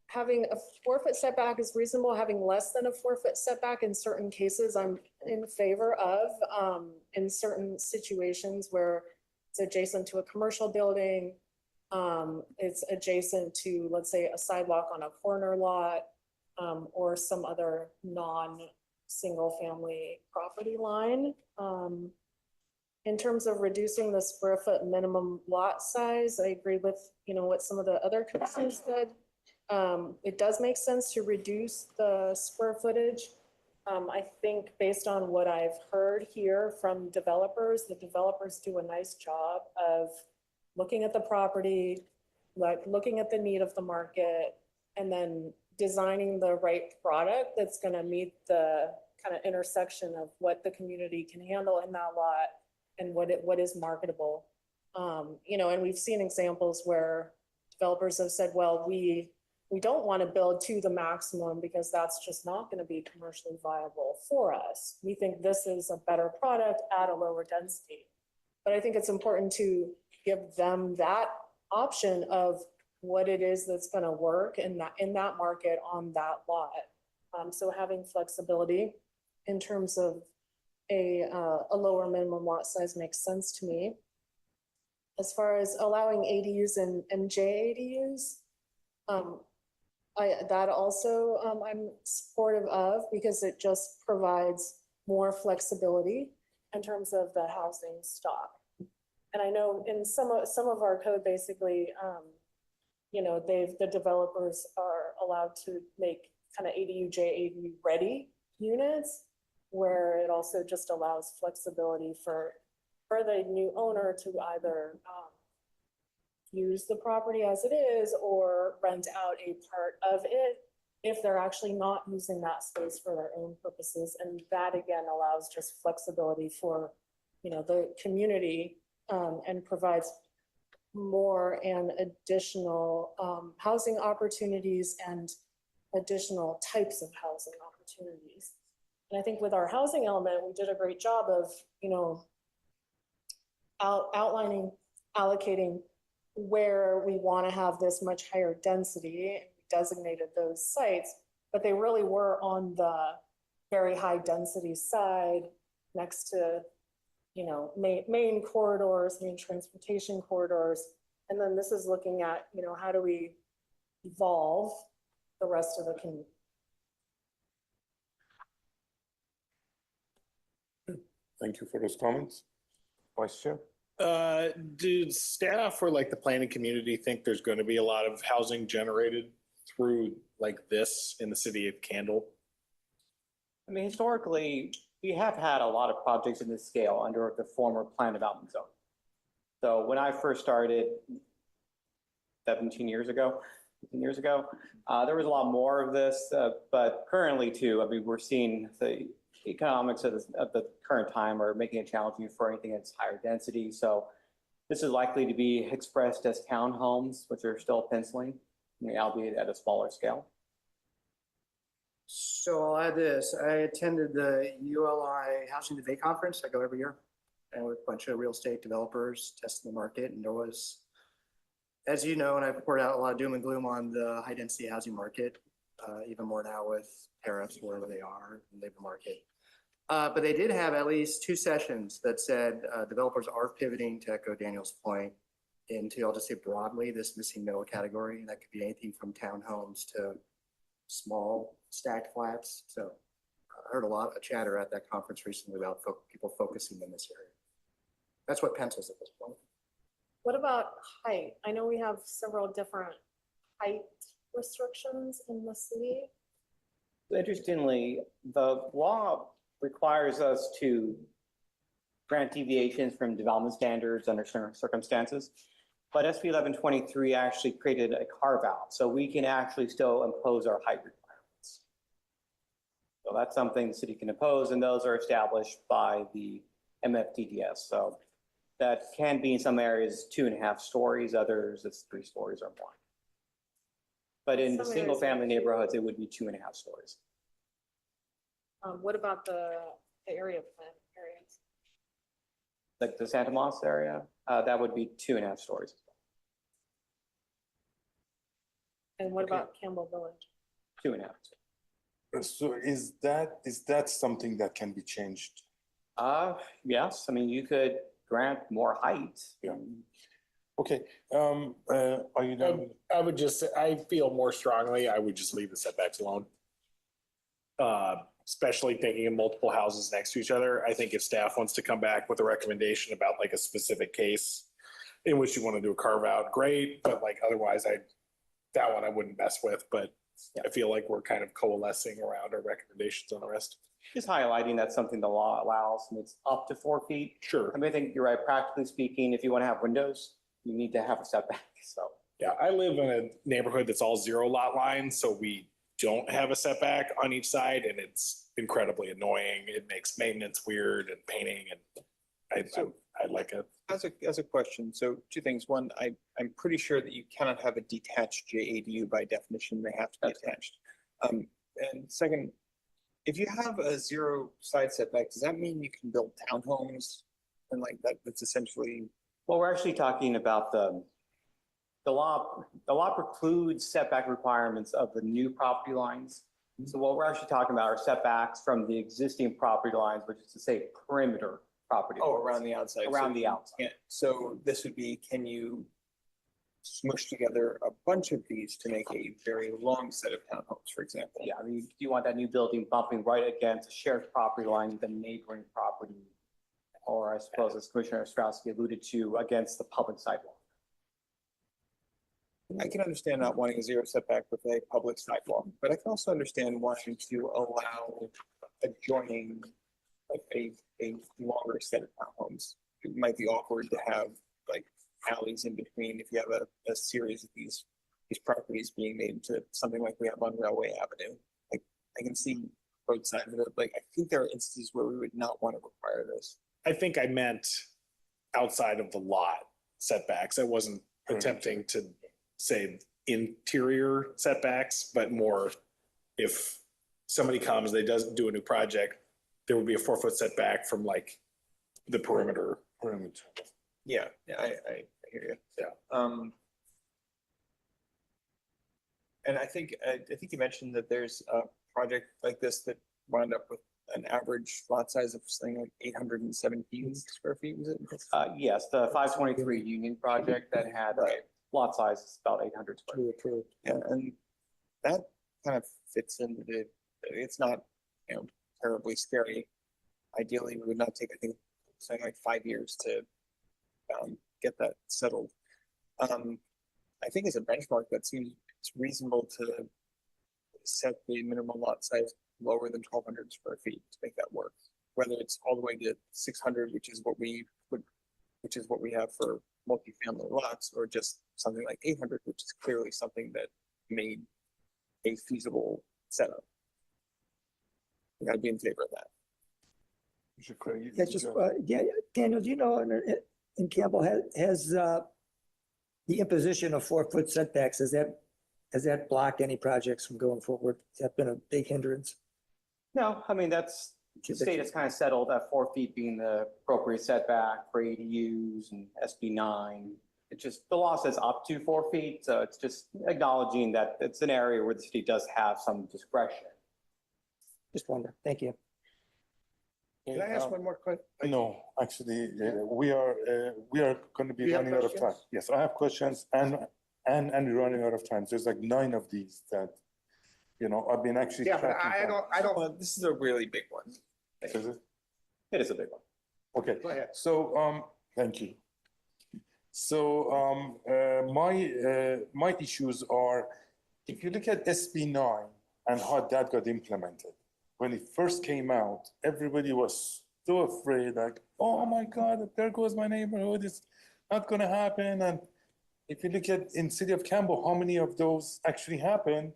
having a 4-foot setback is reasonable. Having less than a 4-foot setback in certain cases, I'm in favor of, in certain situations where it's adjacent to a commercial building, it's adjacent to, let's say, a sidewalk on a corner lot, or some other non-single family property line. In terms of reducing the square foot minimum lot size, I agree with, you know, what some of the other commissioners said. It does make sense to reduce the square footage. I think based on what I've heard here from developers, the developers do a nice job of looking at the property, like looking at the need of the market, and then designing the right product that's gonna meet the kind of intersection of what the community can handle in that lot and what is marketable. You know, and we've seen examples where developers have said, well, we don't want to build to the maximum because that's just not going to be commercially viable for us. We think this is a better product at a lower density. But I think it's important to give them that option of what it is that's going to work in that market on that lot. So having flexibility in terms of a lower minimum lot size makes sense to me. As far as allowing ADUs and JADUs, that also I'm supportive of, because it just provides more flexibility in terms of the housing stock. And I know in some of our code, basically, you know, the developers are allowed to make kind of ADU, JADU ready units, where it also just allows flexibility for the new owner to either use the property as it is or rent out a part of it if they're actually not using that space for their own purposes. And that again allows just flexibility for, you know, the community, and provides more and additional housing opportunities and additional types of housing opportunities. And I think with our housing element, we did a great job of, you know, outlining, allocating where we want to have this much higher density. We designated those sites, but they really were on the very high density side next to, you know, main corridors, main transportation corridors. And then this is looking at, you know, how do we evolve the rest of the community? Thank you for those comments. Vice Chair? Do staff or like the planning community think there's going to be a lot of housing generated through like this in the city of Candle? I mean, historically, we have had a lot of projects in this scale under the former plan development zone. So when I first started 17 years ago, there was a lot more of this, but currently too, I mean, we're seeing the economics of the current time are making it challenging for anything that's higher density. So this is likely to be expressed as townhomes, which are still penciling, albeit at a smaller scale. So I'll add this. I attended the ULI Housing Debate Conference. I go every year, and with a bunch of real estate developers testing the market. And there was, as you know, and I've reported out, a lot of doom and gloom on the high density housing market, even more now with tariffs wherever they are, in the labor market. But they did have at least 2 sessions that said developers are pivoting, to echo Daniel's point, into, I'll just say broadly, this missing middle category. And that could be anything from townhomes to small stacked flats. So I heard a lot of chatter at that conference recently about people focusing in this area. That's what pencils at this point. What about height? I know we have several different height restrictions in the city. Interestingly, the law requires us to grant deviations from development standards under certain circumstances. But SB 1123 actually created a carve out, so we can actually still impose our height requirements. So that's something the city can impose, and those are established by the MFTDS. So that can be in some areas 2.5 stories, others it's 3 stories or more. But in the Some areas single family are- neighborhoods, it would be 2.5 stories. What about the area plan areas? Like the Santa Monica area, that would be 2.5 stories. And what Okay. about Campbell Village? 2.5. So is that something that can be changed? Yes, I mean, you could grant more height. Yeah. Okay, are you done? I would just say, I feel more strongly, I would just leave the setbacks alone. Especially thinking of multiple houses next to each other. I think if staff wants to come back with a recommendation about like a specific case in which you want to do a carve out, great, but like otherwise that one I wouldn't mess with, but I feel like we're kind of coalescing around our recommendations on the rest. Just highlighting that's something the law allows, and it's up to 4 feet. Sure. I mean, I think you're right, practically speaking, if you want to have windows, you need to have a setback, so. Yeah, I live in a neighborhood that's all 0 lot lines, so we don't have a setback on each side, and it's incredibly annoying. It makes maintenance weird and painting, and I like it. As a question, so 2 things. One, I'm pretty sure that you cannot have a detached JADU by definition, they have to be That's attached. And second, if you have a 0 side setback, does that mean you can build townhomes? And like that's essentially, Well, we're actually talking about the law precludes setback requirements of the new property lines. So what we're actually talking about are setbacks from the existing property lines, which is to say perimeter property. oh, lines. around the outside. Around the outside. Yeah, so this would be, can you smush together a bunch of these to make a very long set of townhomes, for example? Yeah, I mean, do you want that new building bumping right against a shared property line with a neighboring property? Or I suppose as Commissioner Ostrowski alluded to, against the public sidewalk. I can understand not wanting a 0 setback with a public sidewalk, but I can also understand wanting to allow adjoining like a longer set of townhomes. It might be awkward to have like alleys in between if you have a series of these properties being made into something like we have on Railway Avenue. Like I can see both sides of it. Like I think there are instances where we would not want to require this. I think I meant outside of the lot setbacks. I wasn't attempting to say interior setbacks, but more if somebody comes, they doesn't do a new project, there would be a 4-foot setback from like the perimeter. Yeah, I hear you. Yeah. And I think you mentioned that there's a project like this that wound up with an average lot size of something like 817 square feet, was it? Yes, the 523 Union project that had Right. lot size is about 800 square. True, true. Yeah, and that kind of fits into it's not, terribly scary. Ideally, we would not take, I think, something like 5 years to get that settled. I think as a benchmark, that seems it's reasonable to set the minimum lot size lower than 1,200 square feet to make that work. Whether it's all the way to 600, which is what we have for multifamily lots, or just something like 800, which is clearly something that made a feasible setup. I'd be in favor of that. Yeah, just, yeah, Daniel, do you know, in Campbell, has the imposition of 4-foot setbacks, has that blocked any projects from going forward? Has that been a big hindrance? No, I mean, the state has kind of settled at 4 feet being the appropriate setback for ADUs and SB 9. It just, the law says up to 4 feet, so it's just acknowledging that it's an area where the city does have some discretion. Just wonder. Thank you. Can I ask one more question? No, actually, we are going to be Do you have running out of time. questions? Yes, I have questions and we're running out of time. There's like 9 of these that, I've been actually Yeah, but tracking down. I don't, Well, this is a really big one. Is it? It is a big one. Okay, go ahead. so, thank you. So, my issues are, if you look at SB 9 and how that got implemented, when it first came out, everybody was so afraid, like, oh my God, there goes my neighborhood, it's not gonna happen. And if you look at in city of Campbell, how many of those actually happen?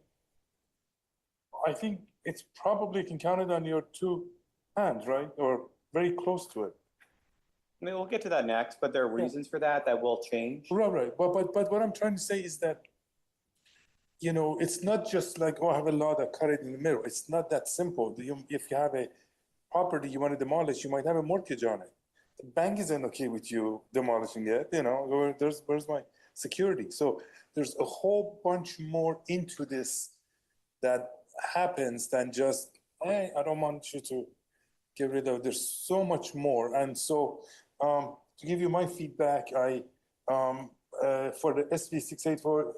I think it's probably can count it on your 2 hands, right? Or very close to it. I mean, we'll get to that next, but there are reasons for that will change. Right. But what I'm trying to say is that, it's not just like, oh, I have a law that cut it in the middle. It's not that simple. If you have a property you want to demolish, you might have a mortgage on it. The bank isn't okay with you demolishing it, where's my security? So there's a whole bunch more into this that happens than just, hey, I don't want you to get rid of. There's so much more. And so to give you my feedback, I for the SB 684,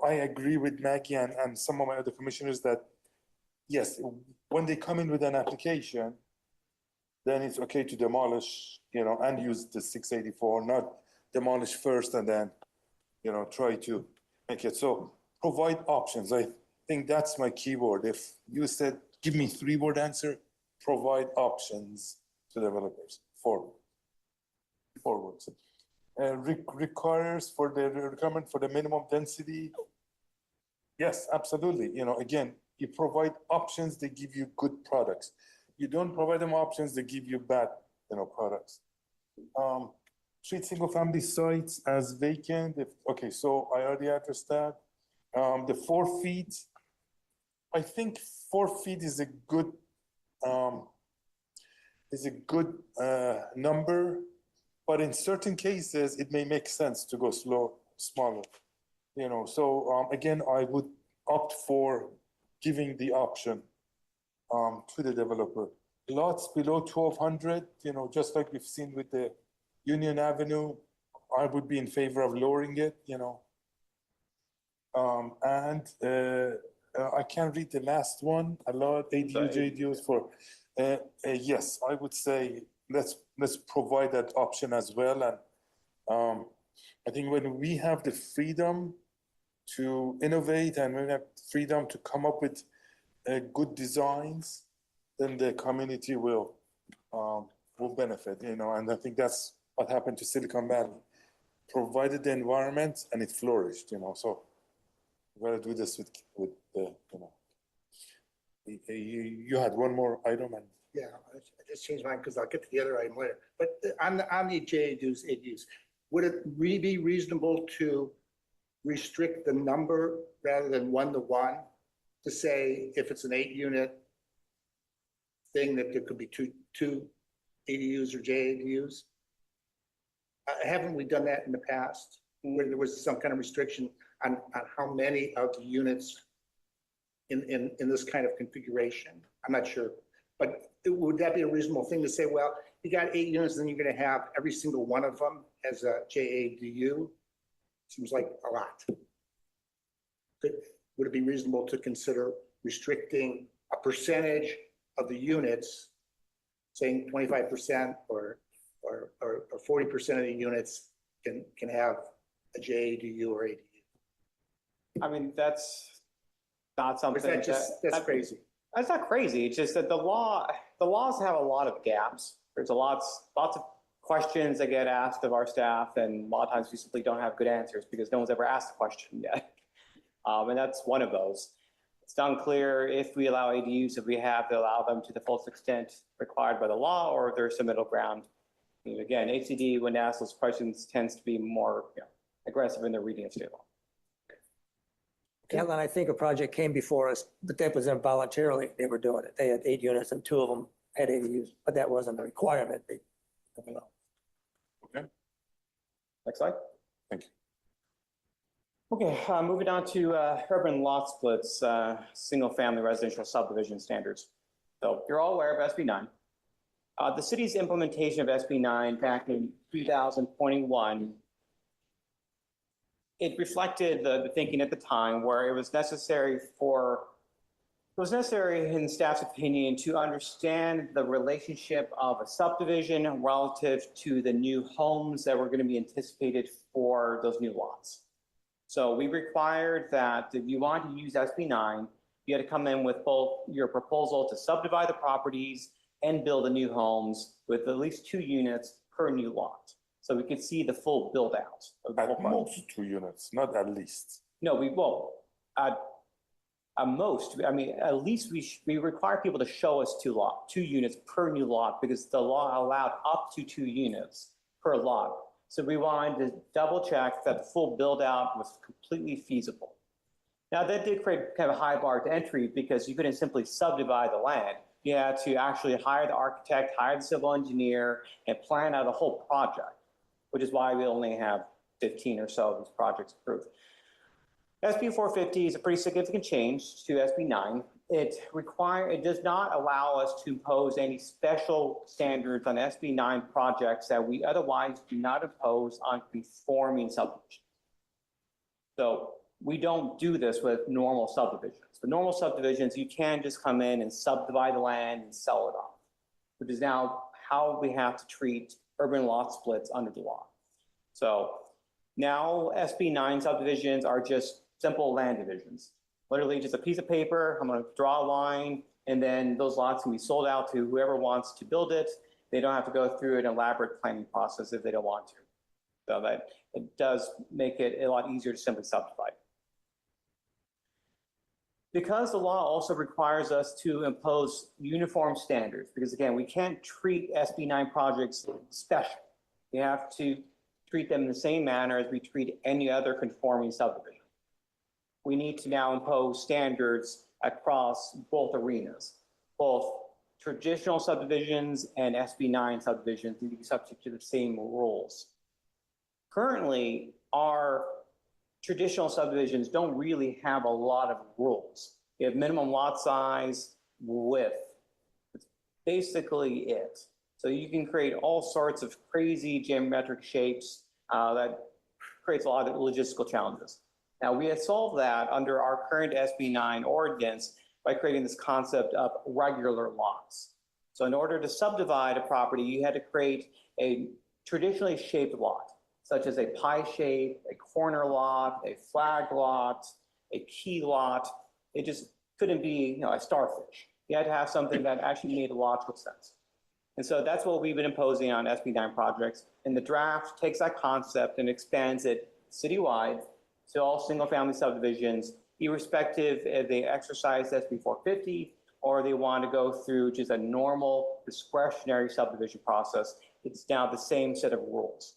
I agree with Maggie and some of my other commissioners that yes, when they come in with an application, then it's okay to demolish, and use the 684, not demolish first and then, try to make it. So provide options. I think that's my keyword. If you said, give me 3-word answer, provide options to developers. 4 words. Requires for the requirement for the minimum density. Yes, absolutely. Again, you provide options, they give you good products. You don't provide them options, they give you bad, products. Treat single family sites as vacant. Okay, so I already addressed that. The 4 feet, I think 4 feet is a good number, but in certain cases, it may make sense to go smaller. So again, I would opt for giving the option to the developer. Lots below 1,200, just like we've seen with the Union Avenue, I would be in favor of lowering it, and I can't read the last one. Allow ADU, JDUs for, yes, I would say let's provide that option as well. And I think when we have the freedom to innovate and when we have freedom to come up with good designs, then the community will benefit, and I think that's what happened to Silicon Valley. Provided the environment and it flourished, so we're gonna do this with the, you had one more item and. yeah, I just changed mine because I'll get to the other item later. But on the JADUs, would it really be reasonable to restrict the number rather than 1-to-1? To say if it's an 8-unit thing that there could be two ADUs or JADUs? Haven't we done that in the past where there was some kind of restriction on how many of the units in this kind of configuration? I'm not sure, but would that be a reasonable thing to say, well, you got 8 units, then you're going to have every single one of them as a JADU? Seems like a lot. Would it be reasonable to consider restricting a percentage of the units, saying 25% or 40% of the units can have a JADU or ADU? I mean, that's not Or something is that's crazy? That's not crazy. It's just that the laws have a lot of gaps. There's lots of questions that get asked of our staff, and a lot of times we simply don't have good answers because no one's ever asked a question yet. And that's one of those. It's unclear if we allow ADUs, if we have to allow them to the fullest extent required by the law, or if there's some middle ground. I mean, again, HCD, when asked those questions, tends to be more aggressive in their reading of state law. Alan, I think a project came before us, but that was involuntarily, they were doing it. They had 8 units and 2 of them had ADUs, but that wasn't a requirement. Next slide. Thank you. Okay, moving on to urban lot splits, single-family residential subdivision standards. So you're all aware of SB 9. The city's implementation of SB 9 back in 2021, it reflected the thinking at the time where it was necessary in staff's opinion to understand the relationship of a subdivision relative to the new homes that were going to be anticipated for those new lots. So we required that if you want to use SB 9, you had to come in with both your proposal to subdivide the properties and build the new homes with at least 2 units per new lot. So we could see the full build out of the whole At project. most 2 units, not at least. No, we will. At most, I mean, at least we require people to show us 2 units per new lot because the law allowed up to 2 units per lot. So we wanted to double check that the full build out was completely feasible. Now that did create kind of a high bar to entry because you couldn't simply subdivide the land. You had to actually hire the architect, hire the civil engineer, and plan out a whole project, which is why we only have 15 or so of these projects approved. SB 450 is a pretty significant change to SB 9. It does not allow us to impose any special standards on SB 9 projects that we otherwise do not impose on conforming subdivisions. So we don't do this with normal subdivisions. The normal subdivisions, you can just come in and subdivide the land and sell it off, which is now how we have to treat urban lot splits under the law. So now SB 9 subdivisions are just simple land divisions. Literally just a piece of paper, I'm gonna draw a line, and then those lots can be sold out to whoever wants to build it. They don't have to go through an elaborate planning process if they don't want to. So that it does make it a lot easier to simply subdivide. Because the law also requires us to impose uniform standards, because again, we can't treat SB 9 projects special. We have to treat them in the same manner as we treat any other conforming subdivision. We need to now impose standards across both arenas. Both traditional subdivisions and SB 9 subdivisions need to be subject to the same rules. Currently, our traditional subdivisions don't really have a lot of rules. You have minimum lot size, width. It's basically it. So you can create all sorts of crazy geometric shapes that creates a lot of logistical challenges. Now, we have solved that under our current SB 9 ordinance by creating this concept of regular lots. So in order to subdivide a property, you had to create a traditionally shaped lot, such as a pie shape, a corner lot, a flag lot, a key lot. It just couldn't be, a starfish. You had to have something that actually made logical sense. And so that's what we've been imposing on SB 9 projects. And the draft takes that concept and expands it citywide to all single-family subdivisions, irrespective if they exercise SB 450 or they want to go through just a normal discretionary subdivision process. It's now the same set of rules.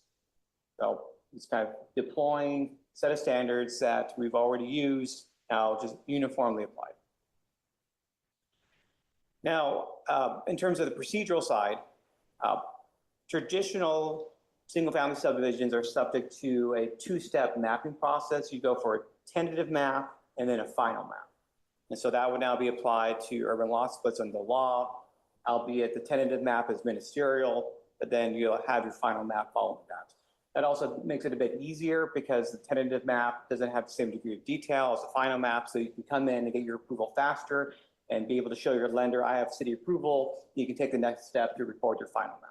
So it's kind of deploying a set of standards that we've already used, now just uniformly applied. Now, in terms of the procedural side, traditional single-family subdivisions are subject to a 2-step mapping process. You go for a tentative map and then a final map. And so that would now be applied to urban lot splits under the law, albeit the tentative map is ministerial, but then you'll have your final map following that. That also makes it a bit easier because the tentative map doesn't have the same degree of detail as the final map, so you can come in and get your approval faster and be able to show your lender, I have city approval. You can take the next step to record your final map.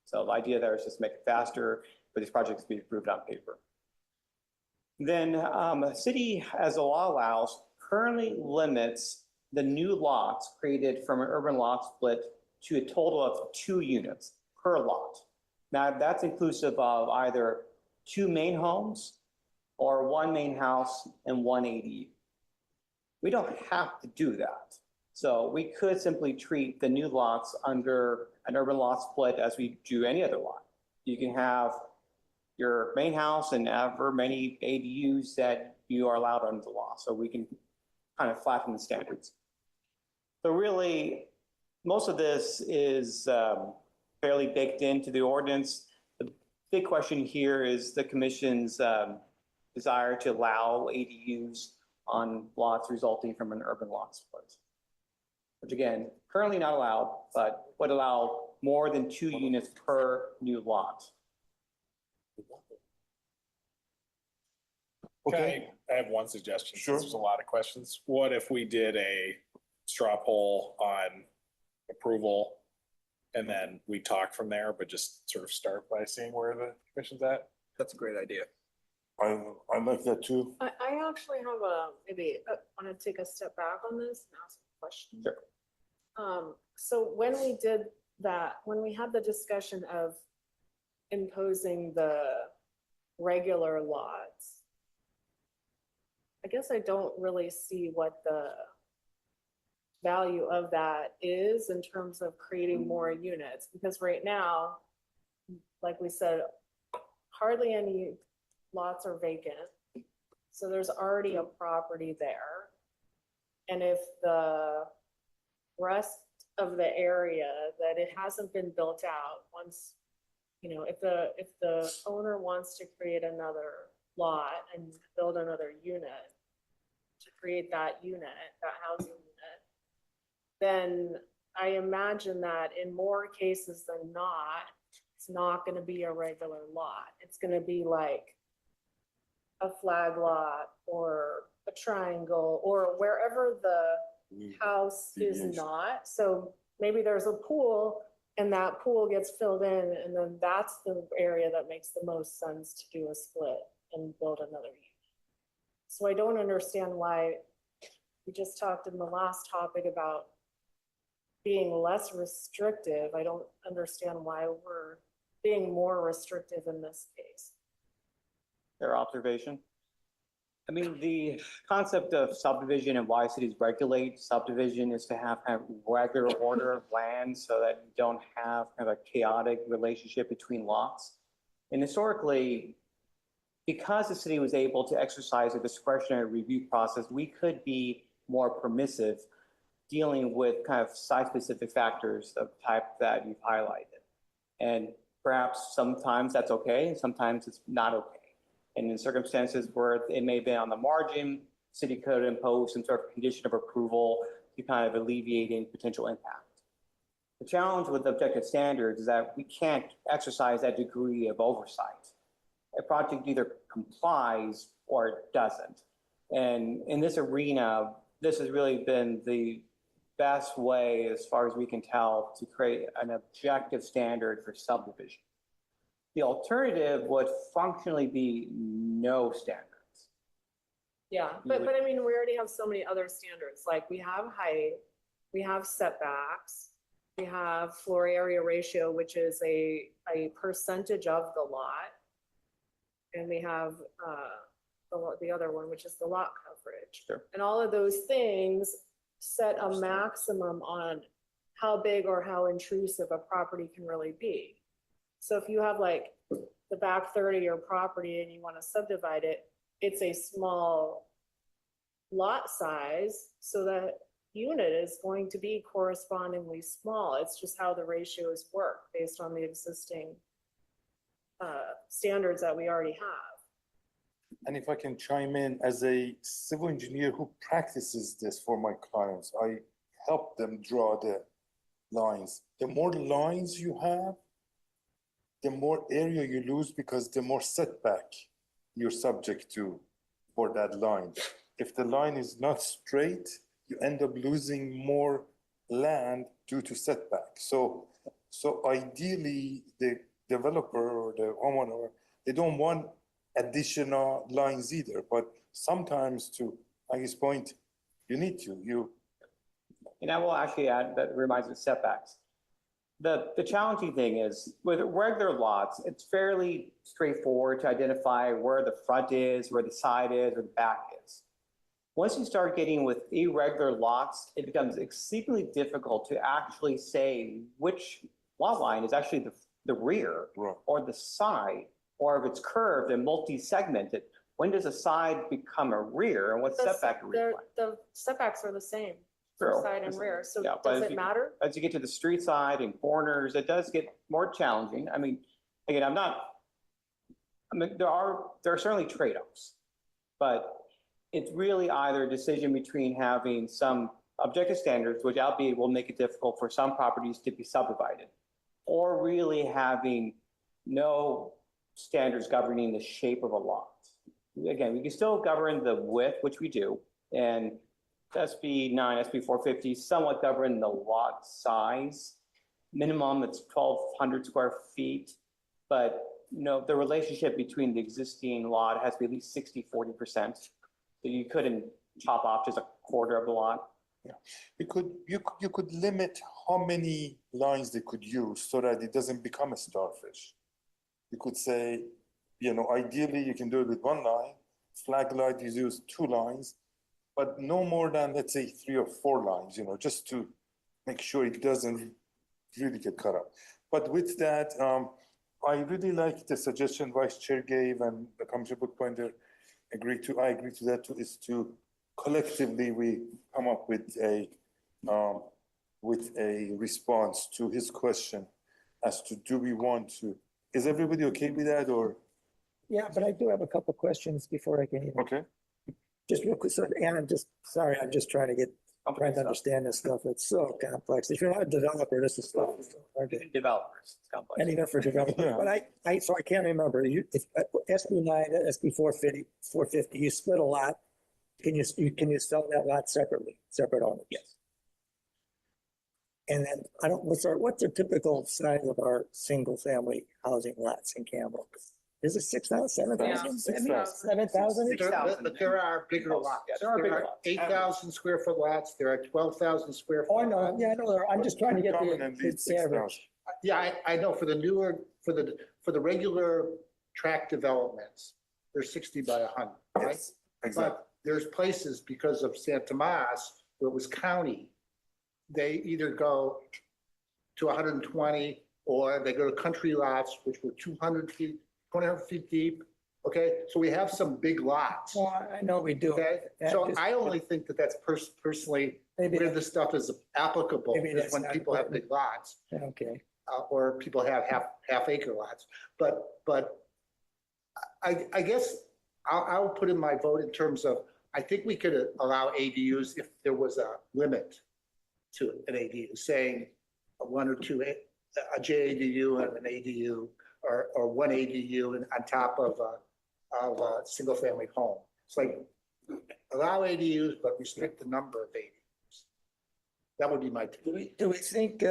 So the idea there is just to make it faster for these projects to be approved on paper. Then the city, as the law allows, currently limits the new lots created from an urban lot split to a total of 2 units per lot. Now that's inclusive of either 2 main homes or 1 main house and 1 ADU. We don't have to do that. So we could simply treat the new lots under an urban lot split as we do any other lot. You can have your main house and however many ADUs that you are allowed under the law. So we can kind of flatten the standards. So really, most of this is fairly baked into the ordinance. The big question here is the commission's desire to allow ADUs on lots resulting from an urban lot split. which again, currently not allowed, but would allow more than 2 units per new lot. Okay, I have one suggestion. since Sure. There's a lot of questions. What if we did a straw poll on approval? And then we talk from there, but just sort of start by seeing where the commission's at? That's a great idea. I like that too. I actually have maybe want to take a step back on this and ask a question. Sure. So when we did that, when we had the discussion of imposing the regular lots, I guess I don't really see what the value of that is in terms of creating more units, because right now, like we said, hardly any lots are vacant. So there's already a property there. And if the rest of the area that it hasn't been built out, once, you know, if the owner wants to create another lot and build another unit to create that unit, that housing unit, then I imagine that in more cases than not, it's not gonna be a regular lot. It's gonna be like a flag lot or a triangle or wherever the house is Deviation. not. So maybe there's a pool and that pool gets filled in, and then that's the area that makes the most sense to do a split and build another unit. So I don't understand why, we just talked in the last topic about being less restrictive. I don't understand why we're being more restrictive in this case. Their observation? I mean, the concept of subdivision and why cities regulate subdivision is to have kind of regular order of land so that you don't have kind of a chaotic relationship between lots. And historically, because the city was able to exercise a discretionary review process, we could be more permissive dealing with kind of site-specific factors of type that you've highlighted. And perhaps sometimes that's okay, and sometimes it's not okay. And in circumstances where it may be on the margin, city could impose some sort of condition of approval to kind of alleviate any potential impact. The challenge with objective standards is that we can't exercise that degree of oversight. A project either complies or it doesn't. And in this arena, this has really been the best way, as far as we can tell, to create an objective standard for subdivision. The alternative would functionally be no standards. Yeah, but I mean, we already have so many other standards, like we have height, we have setbacks, we have floor area ratio, which is a percentage of the lot. And we have the other one, which is the lot coverage. Sure. And all of those things set a maximum on how big or how intrusive a property can really be. So if you have like the back third of your property and you want to subdivide it, it's a small lot size, so that unit is going to be correspondingly small. It's just how the ratios work based on the existing standards that we already have. And if I can chime in, as a civil engineer who practices this for my clients, I help them draw the lines. The more lines you have, the more area you lose, because the more setback you're subject to for that line. If the line is not straight, you end up losing more land due to setback. So ideally, the developer or the homeowner, they don't want additional lines either, but sometimes, to Maggie's point, you need to. And I will actually add, that reminds me of setbacks. The challenging thing is, with regular lots, it's fairly straightforward to identify where the front is, where the side is, or the back is. Once you start getting with irregular lots, it becomes exceedingly difficult to actually say which lot line is actually the rear, Right. or the side, or if it's curved and multi-segmented. When does a side become a rear, and what setback are we applying? The setbacks are the same, for True. side and rear, so Yeah, but does if it you- matter? As you get to the street side and corners, it does get more challenging. I mean, again, there are certainly trade-offs, but it's really either a decision between having some objective standards, which albeit will make it difficult for some properties to be subdivided, or really having no standards governing the shape of a lot. Again, we can still govern the width, which we do, and SB 9, SB 450 somewhat govern the lot size. Minimum, it's 1,200 square feet, but the relationship between the existing lot has to be at least 60-40%. So you couldn't chop off just a quarter of the lot. You could limit how many lines they could use so that it doesn't become a starfish. You could say, ideally you can do it with one line, flag light you use 2 lines, but no more than, let's say, 3 or 4 lines, just to make sure it doesn't really get cut up. But with that, I really like the suggestion Vice Chair gave and the Commissioner Bookbinder agreed to. I agree to that too, is to collectively we come up with a response to his question as to do we want to, is everybody okay with that or? Yeah, but I do have a couple questions before I can even, Okay. just real quick, so, and I'm just trying to understand this stuff. It's so complex. If you're not a developer, this is stuff. is so hard to- Developers, it's complex. And even for developers, Yeah. but so I can't remember, if SB 9, SB 450, you split a lot. Can you sell that lot separately, separate owners? Yes. And then what's the typical size of our single family housing lots in Campbell? Is it 6,000, 7,000? 6,000. 7,000? But there are bigger lots. Yeah, there are bigger lots. 8,000 square foot lots, there are 12,000 square. Oh, I foot know, lots. yeah, I know, I'm just trying to get Predominantly it's the 6,000. average. Yeah, I know, for the regular tract developments, they're 60 by 100, right? Yes, exactly. But there's places, because of San Tomas, where it was county, they either go to 120 or they go to country lots, which were 200 feet, 200 feet deep. Okay, so we have some big lots. Well, I know we do. Okay, That so just- I only think that that's personally Maybe, where this stuff is applicable, Maybe is that's when not people have important. big lots. okay. Or people have half acre lots. But I guess I'll put in my vote in terms of, I think we could allow ADUs if there was a limit to an ADU, saying 1 or 2, a JADU and an ADU, or 1 ADU and on top of a single family home. It's like, allow ADUs, but restrict the number of ADUs. That would be my. Do we think,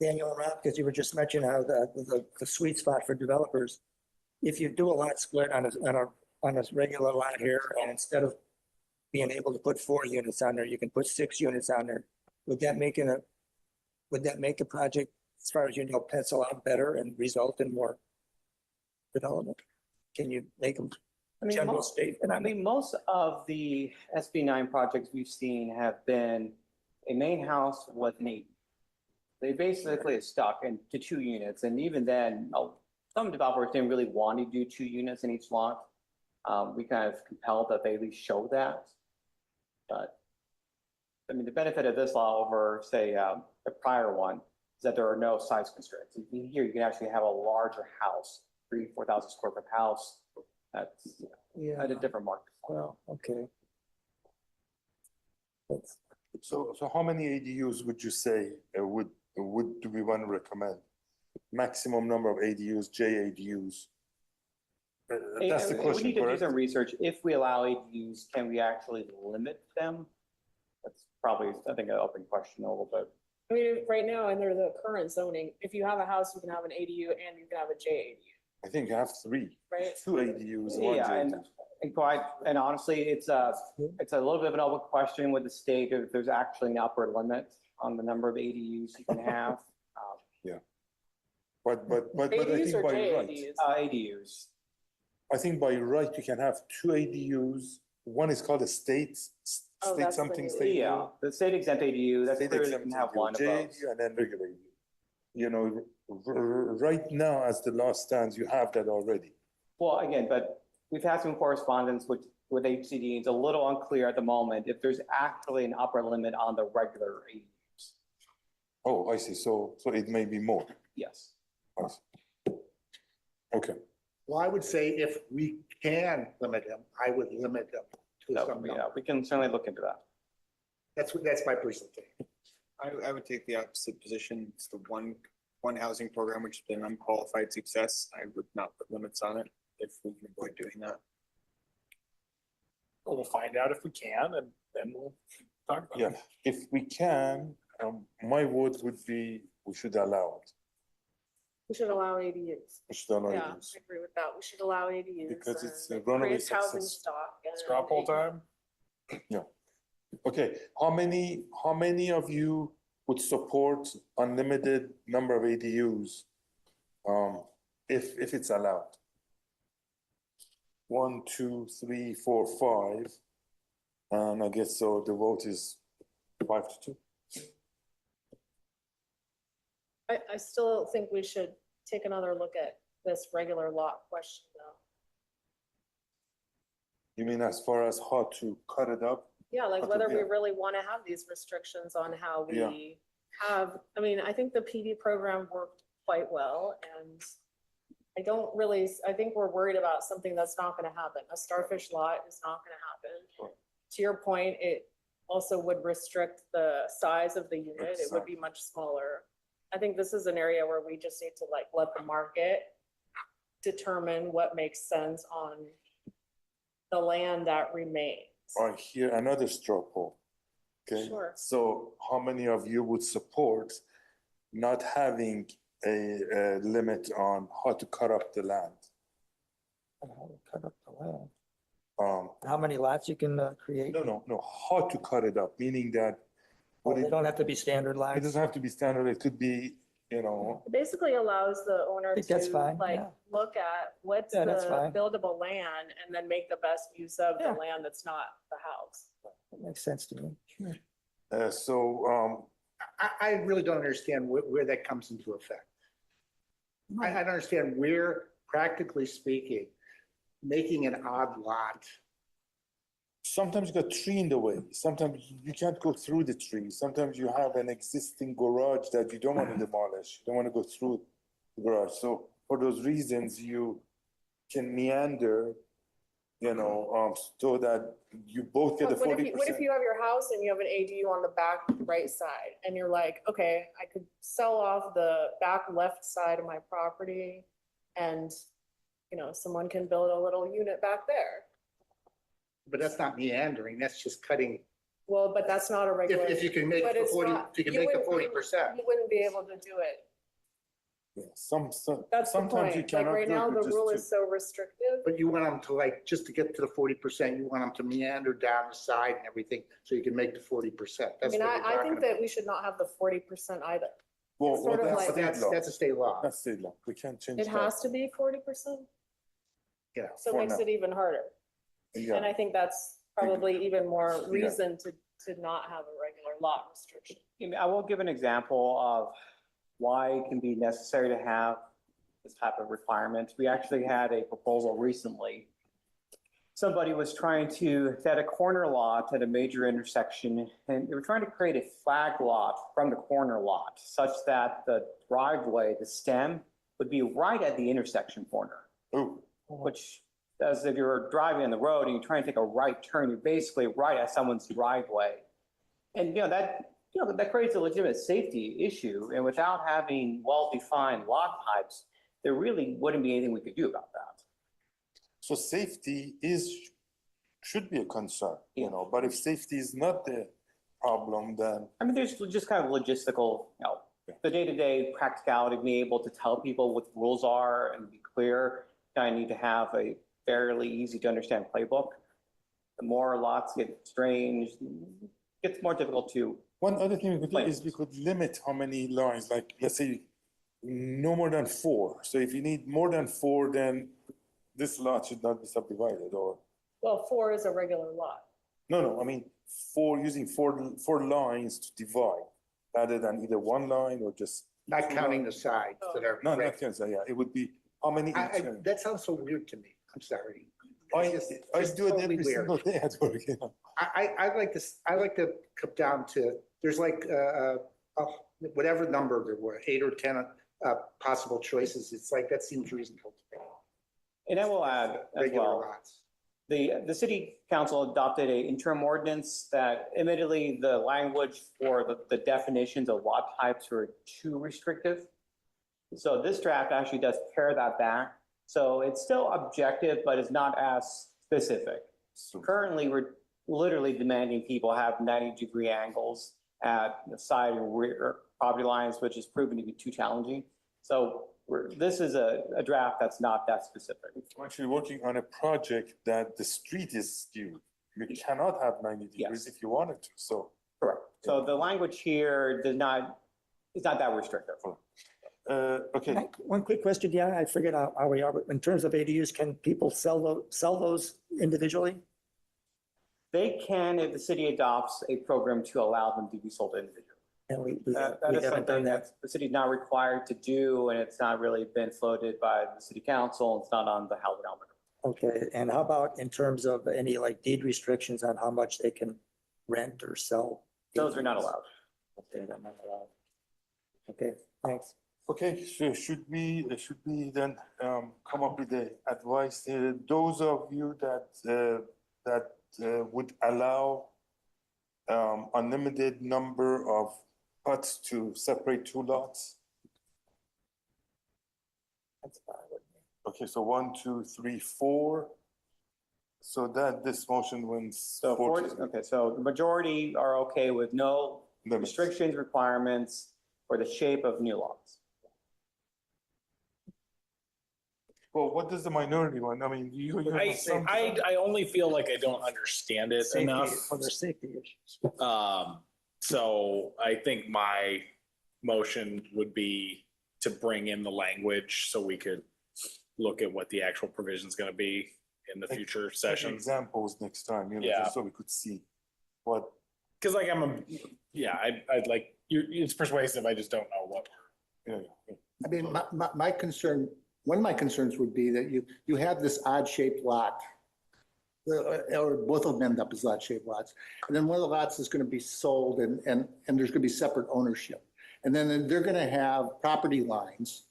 Daniel and Rob, because you were just mentioning how the sweet spot for developers, if you do a lot split on a regular lot here, and instead of being able to put 4 units on there, you can put 6 units on there, would that make a project, as far as pencil out better and result in more development? Can you make them general statement? I mean, most of the SB 9 projects we've seen have been a main house with an ADU. They basically are stuck into 2 units, and even then, some developers didn't really want to do 2 units in each lot. We kind of compelled that they at least show that. But, I mean, the benefit of this law over, say, the prior one is that there are no size constraints. Here, you can actually have a larger house, 3,000-4,000 square foot house. That's Yeah, at a different market. well, okay. So how many ADUs would you say do we want to recommend? Maximum number of ADUs, JADUs? That's the We question, need to do correct? some research. If we allow ADUs, can we actually limit them? That's probably, I think, an open question a little bit. I mean, right now, under the current zoning, if you have a house, you can have an ADU and you can have a JADU, I think you have 3, right? 2 ADUs, 1 Yeah, JADU. and honestly, it's a little bit of an open question with the state if there's actually an upper limit on the number of ADUs you can have. But I ADUs think or by right, JADUs? ADUs. I think by right, you can have 2 ADUs. One is called a state Oh, that's the something new- state. Yeah, the state exempt ADU, that's State clear you exempt can have ADU, one of those. JADU and then regular ADU. Right now, as the law stands, you have that already. Well, again, but we've had some correspondence with HCD. It's a little unclear at the moment if there's actually an upper limit on the regular ADUs. Oh, I see. So it may be more. Yes. I see. Okay. Well, I would say if we can limit them, I would limit them to So, some yeah, number. we can certainly look into that. That's my personal thing. I would take the opposite position. It's the one housing program which has been unqualified success. I would not put limits on it if we can avoid doing that. We'll find out if we can, and then we'll talk about Yeah, it. if we can, my vote would be, we should allow it. We should allow ADUs. We should allow Yeah, I it. agree with that. We should allow ADUs. Because it's and a runaway creates housing success. stock. and Straw poll time? Okay, how many of you would support unlimited number of ADUs? If it's allowed? 1, 2, 3, 4, 5. And I guess so the vote is 5-2. I still think we should take another look at this regular lot question though. You mean as far as how to cut it up? Yeah, like Okay, whether we yeah. really want to have these restrictions on how Yeah. we have, I mean, I think the PD program worked quite well and I don't really, I think we're worried about something that's not going to happen. A starfish lot is not going to happen. Sure. To your point, it also would restrict the size of the unit. It would be much smaller. I think this is an area where we just need to like let the market determine what makes sense on the land that remains. I hear another straw poll. Okay, Sure. so how many of you would support not having a limit on how to cut up the land? Cut up the land. Um, How many lots you can create? no, how to cut it up, meaning that Oh, would they it, don't have to be standard it lots. doesn't have to be standard, it could be, you know, It basically allows the owner think that's to fine, like yeah. look at what's Yeah, that's the fine. buildable land and then make the best use of the Yeah. land that's not the house. That makes sense to me. so, I really don't understand where that comes into effect. I don't understand where, practically speaking, making an odd lot. sometimes you got tree in the way, sometimes you can't go through the tree, sometimes you have an existing garage that you don't want to demolish, you don't want to go through the garage, so for those reasons, you can meander, you know, so that you both get the What if 40%. you, what if you have your house and you have an ADU on the back right side and you're like, okay, I could sell off the back left side of my property and, you know, someone can build a little unit back there. But that's not meandering, that's just cutting, Well, but that's not a regular. if you can make but the it's 40, not- if you can you make the wouldn't- 40%. You wouldn't be able to do it. Yeah, That's the sometimes you point. Like cannot right do it, now, but the just rule to- is so restrictive. But you want them to like, just to get to the 40%, you want them to meander down the side and everything, so you can make the 40%. I That's mean, what we're I talking think that we should not have the 40% either. Well, it's sort of that's like- But state law. that's a state law. That's state law, we can't change It that. has to be 40%, You know, so it For makes now. it even harder. And Yeah, I think that's probably even more reason to not have a regular lot restriction. I will give an example of why it can be necessary to have this type of requirement. We actually had a proposal recently. Somebody was trying to, they had a corner lot at a major intersection, and they were trying to create a flag lot from the corner lot such that the driveway, the stem, would be right at the intersection corner, oh, which, as if you're driving on the road and you try and take a right turn, you're basically right at someone's driveway. And, that creates a legitimate safety issue. And without having well-defined lot types, there really wouldn't be anything we could do about that. so safety should be a concern, you know, but if safety is not the problem, then I mean, there's just kind of logistical, the day-to-day practicality of being able to tell people what the rules are and be clear. I need to have a fairly easy to understand playbook. The more lots get strange, it gets more difficult to. one other thing we could do Plans. is we could limit how many lines, like, let's say, no more than 4. So if you need more than 4, then this lot should not be subdivided, or, Well, 4 is a regular lot. no, I mean, using four lines to divide, rather than either one line or just. not counting the sides that are. No, not Kansas, yeah, it would be, how many each? That sounds so weird to me. I'm sorry. I It's just do it totally every weird. single day at work, you know. I like to come down to, there's like, whatever number there were, 8 or 10 possible choices. It's like, that seems reasonable to me. And I will add as Regular well, lots. The city council adopted a interim ordinance that admittedly the language for the definitions of lot types were too restrictive. So this draft actually does pare that back. So it's still objective, but it's not as specific. So, Currently, we're literally demanding people have 90-degree angles at the side and rear property lines, which is proven to be too challenging. So this is a draft that's not that specific. I'm actually working on a project that the street is skewed. You cannot have 90 degrees Yes. if you wanted to, so. Correct. So the language here is not that restrictive. Okay, One quick question, yeah, I figured out how we are, but in terms of ADUs, can people sell those individually? They can, if the city adopts a program to allow them to be sold individually. And we That we is haven't done something that. that the city's not required to do, and it's not really been floated by the city council. It's not on the housing element. Okay, and how about in terms of any like deed restrictions on how much they can rent or sell? Those are not allowed. Okay, they're not allowed. Okay, thanks. okay, so should we then come up with the advice? Those of you that would allow unlimited number of plots to separate two lots? That's fine with me. Okay, so 1, 2, 3, 4. So that this motion wins. So, 4 to okay, so the majority are okay with no limits. restrictions, requirements, or the shape of new lots. Well, what does the minority want? I mean, you have some. I only feel like I don't understand it Safety, enough. well, there's safety issues. So I think my motion would be to bring in the language so we could look at what the actual provision is going to be in the Like, future Take sessions. examples next time, Yeah. just so we could see what. Because like I'd like, it's persuasive. I just don't know what. Yeah. I mean, my concern, one of my concerns would be that you have this odd shaped lot. Or both of them end up as odd shaped lots. And then one of the lots is going to be sold and there's going to be separate ownership. And then they're going to have property lines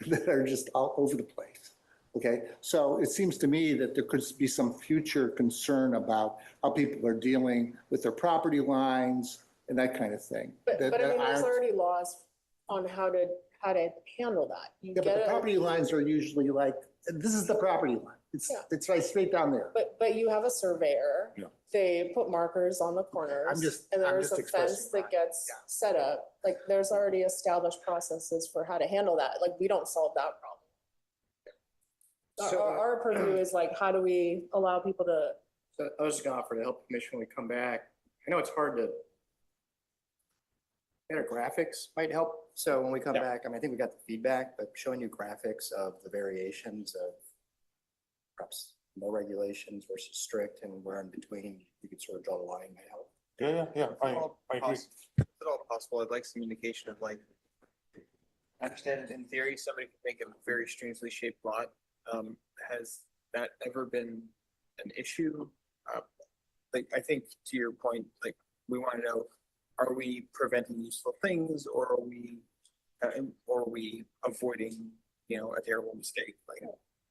that are just all over the place. Okay, so it seems to me that there could be some future concern about how people are dealing with their property lines and that kind of thing. But that I mean, there's aren't- already laws on how to handle that. You Yeah, but get the a, property lines are usually like, this is the property line. Yeah. It's right straight down there. but you have a surveyor. Yeah. They put markers on the corners. I'm just And there's a expressing fence that my- gets yeah. set up. Like, there's already established processes for how to handle that. Like, we don't solve that problem. So- Our purview is like, how do we allow people to, So I was just gonna offer to help the commission when we come back. I know it's hard to. Better graphics might help. So when we come Yeah. back, I mean, I think we got the feedback, but showing you graphics of the variations of perhaps no regulations versus strict and where in between, you could sort of draw the line might help. Yeah, I agree. Is it all possible? I'd like some indication of like, I understand that in theory, somebody could make a very strangely shaped lot. Has that ever been an issue? Like, I think to your point, like, we want to know, are we preventing useful things or are we avoiding, a terrible mistake? Like,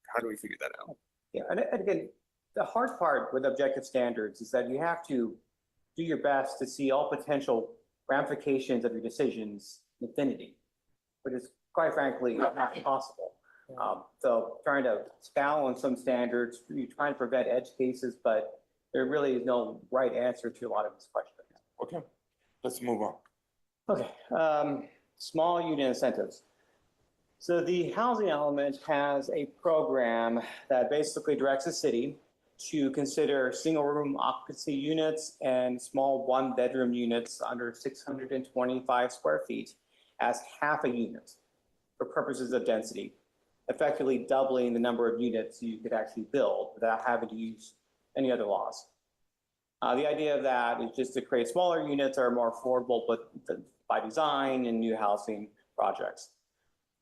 how do we figure that out? Yeah, and again, the hard part with objective standards is that you have to do your best to see all potential ramifications of your decisions in infinity, which is quite frankly not possible. So trying to balance some standards, you're trying to prevent edge cases, but there really is no right answer to a lot of these questions. Okay, let's move on. Okay, small unit incentives. So the housing element has a program that basically directs the city to consider single room occupancy units and small one-bedroom units under 625 square feet as half a unit for purposes of density, effectively doubling the number of units you could actually build without having to use any other laws. The idea of that is just to create smaller units that are more affordable, but by design in new housing projects.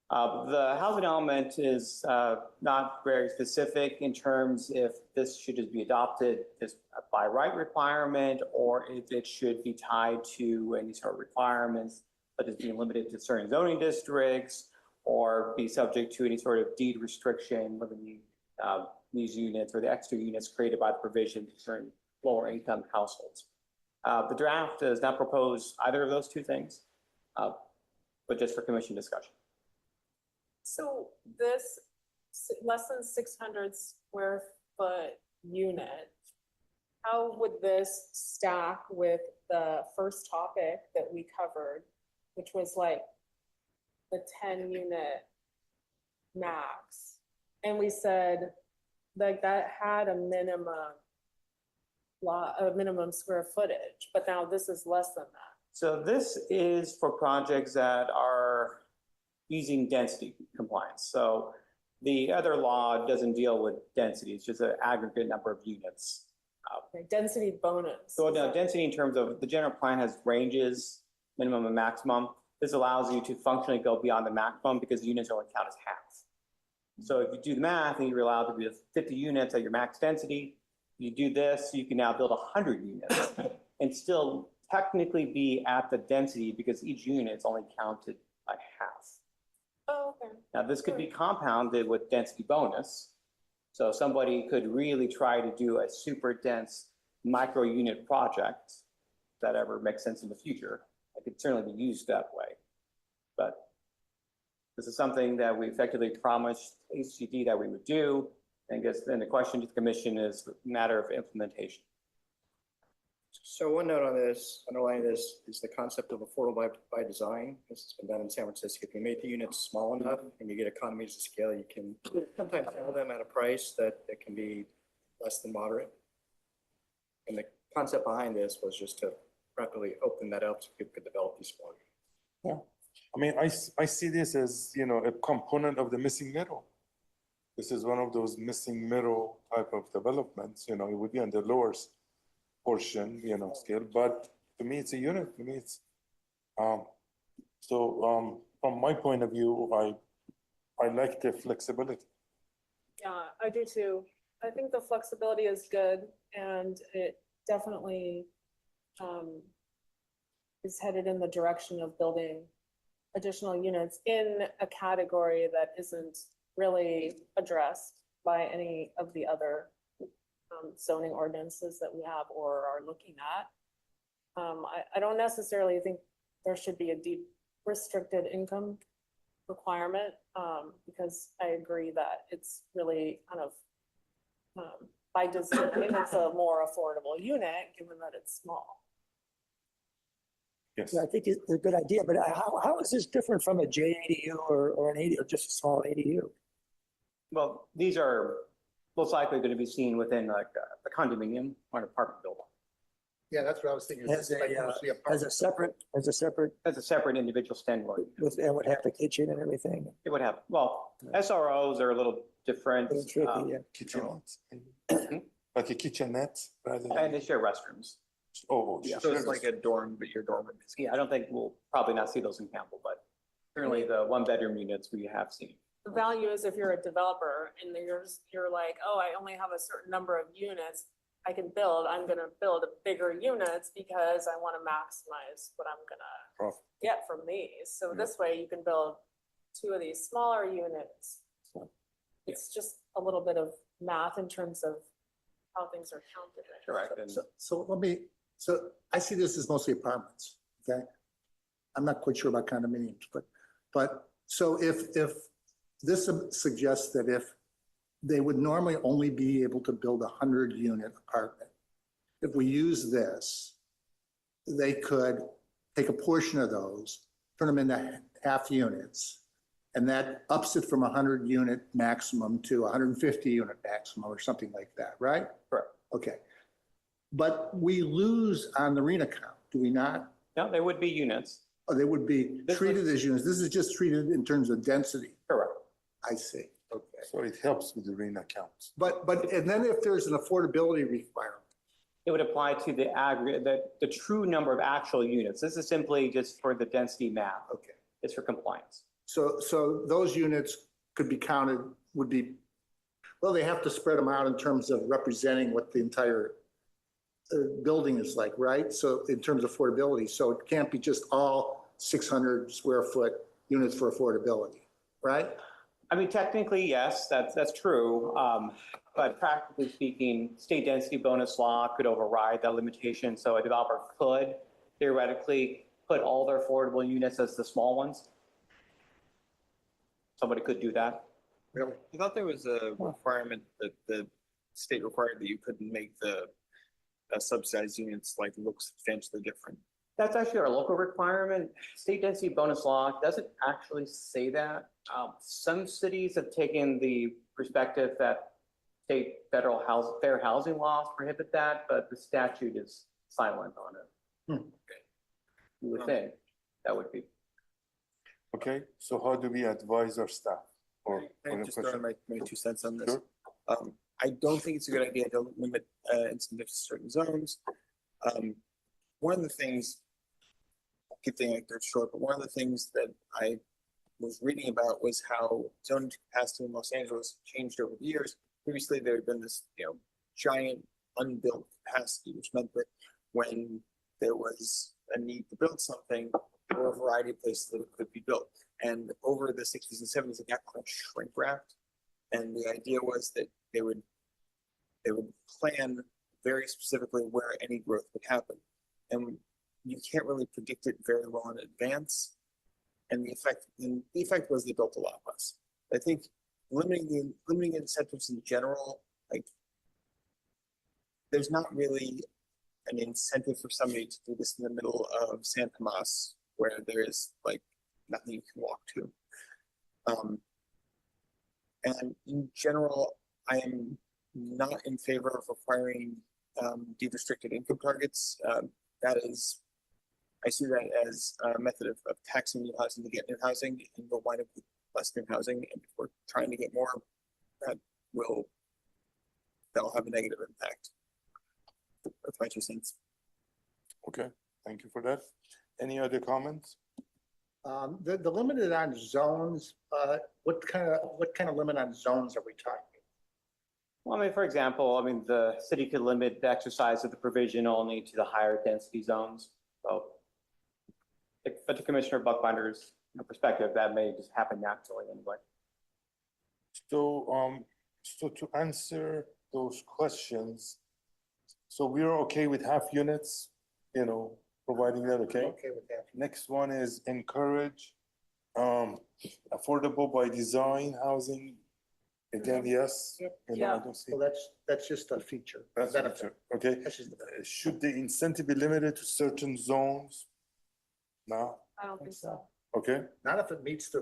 The housing element is not very specific in terms if this should just be adopted as a by right requirement or if it should be tied to any sort of requirements, such as being limited to certain zoning districts or be subject to any sort of deed restriction limiting these units or the extra units created by the provision concerning lower income households. The draft does not propose either of those two things, but just for commission discussion. So this less than 600 square foot unit, how would this stack with the first topic that we covered, which was like the 10 unit max? And we said like that had a minimum square footage, but now this is less than that. So this is for projects that are using density compliance. So the other law doesn't deal with density, it's just an aggregate number of units. Okay, density bonus. So no, density in terms of the general plan has ranges, minimum and maximum. This allows you to functionally go beyond the maximum because the units only count as half. So if you do the math and you're allowed to be 50 units at your max density, you do this, you can now build 100 units and still technically be at the density because each unit is only counted by half. Oh, okay. Now, this could be compounded with density bonus. So somebody could really try to do a super dense micro unit project if that ever makes sense in the future. It could certainly be used that way. But this is something that we effectively promised HCD that we would do. And I guess then the question to the commission is a matter of implementation. So one note on this, underlying this, is the concept of affordable by design. This has been done in San Francisco. If you make the units small enough and you get economies of scale, you can sometimes sell them at a price that can be less than moderate. And the concept behind this was just to rapidly open that up so people could develop these smaller. I mean, I see this as, you know, a component of the missing middle. This is one of those missing middle type of developments, you know, it would be on the lower portion, you know, scale, but to me, it's a unit. To me, it's, from my point of view, I like the flexibility. Yeah, I do too. I think the flexibility is good and it definitely is headed in the direction of building additional units in a category that isn't really addressed by any of the other zoning ordinances that we have or are looking at. I don't necessarily think there should be a deep restricted income requirement because I agree that it's really kind of by design, it's a more affordable unit given that it's small. Yes. Yeah, I think it's a good idea, but how is this different from a JADU or an ADU, or just a small ADU? Well, these are most likely going to be seen within like a condominium or an apartment building. Yeah, that's what I was thinking. As a separate Individual standalone. with, and would have the kitchen and everything. It would have, well, SROs are a little different. A little tricky, yeah. Kitchenette, like a kitchenette rather than, And they share restrooms. oh, Yeah. So it's like a dorm, but your dorm is. Yeah, I don't think we'll probably not see those in Campbell, but certainly the one bedroom units we have seen. The value is if you're a developer and you're like, oh, I only have a certain number of units I can build, I'm gonna build bigger units because I wanna maximize what I'm gonna Profit. get from these. So this way you can build 2 of these smaller units. It's just a little bit of math in terms of how things are counted. Correct. And So I see this as mostly apartments, okay? I'm not quite sure about condominiums, but so if this suggests that if they would normally only be able to build 100-unit apartment, if we use this, they could take a portion of those, turn them into half units, and that ups it from 100-unit maximum to 150-unit maximum or something like that, right? Correct. Okay. But we lose on the RENA count, do we not? no, they would be units. Or they would be This treated as units. This is just treated in terms of density. Correct. I see. Okay. so it helps with the RENA counts. But, and then if there's an affordability requirement, It would apply to the aggregate, the true number of actual units. This is simply just for the density math. okay. It's for compliance. So those units could be counted, would be, well, they have to spread them out in terms of representing what the entire building is like, right? So in terms of affordability, so it can't be just all 600 square foot units for affordability, right? I mean, technically, yes, that's true. but practically speaking, state density bonus law could override that limitation. So a developer could theoretically put all their affordable units as the small ones. Somebody could do that. Really? I thought there was a requirement that the state required that you couldn't make the subsidized units like look substantially different. That's actually our local requirement. State density bonus law doesn't actually say that. Some cities have taken the perspective that state federal fair housing laws prohibit that, but the statute is silent on it. You would think that would be. Okay, so how do we advise our staff? Or Can I just throw in my 2 cents on this? Sure. I don't think it's a good idea to limit incentives to certain zones. One of the things, I'll keep the anecdote short, but one of the things that I was reading about was how zoning capacity in Los Angeles changed over the years. Previously, there had been this, giant unbuilt capacity, which meant that when there was a need to build something, there were a variety of places that it could be built. And over the 60s and 70s, it got kind of shrink wrapped. And the idea was that they would plan very specifically where any growth would happen. And you can't really predict it very well in advance. And the effect was they built a lot less. I think limiting incentives in general, like there's not really an incentive for somebody to do this in the middle of San Tomas where there is like nothing you can walk to. And in general, I am not in favor of requiring deed restricted income targets. That is, I see that as a method of taxing new housing to get new housing, and we'll wind up with less new housing. And if we're trying to get more, that'll have a negative impact. That's my 2 cents. Okay, thank you for that. Any other comments? The limited on zones, what kind of limit on zones are we talking? Well, I mean, for example, the city could limit the exercise of the provision only to the higher density zones. So, but to Commissioner Buckbinder's perspective, that may just happen naturally anyway. So to answer those questions, so we're okay with half units, providing that, okay? Okay with that. Next one is encourage affordable by design housing. Again, yes. Yep. I Yeah. don't see. Well, that's just a feature. That's benefit. okay. That's just the benefit. Should the incentive be limited to certain zones? No, I don't think so. okay, Not if it meets the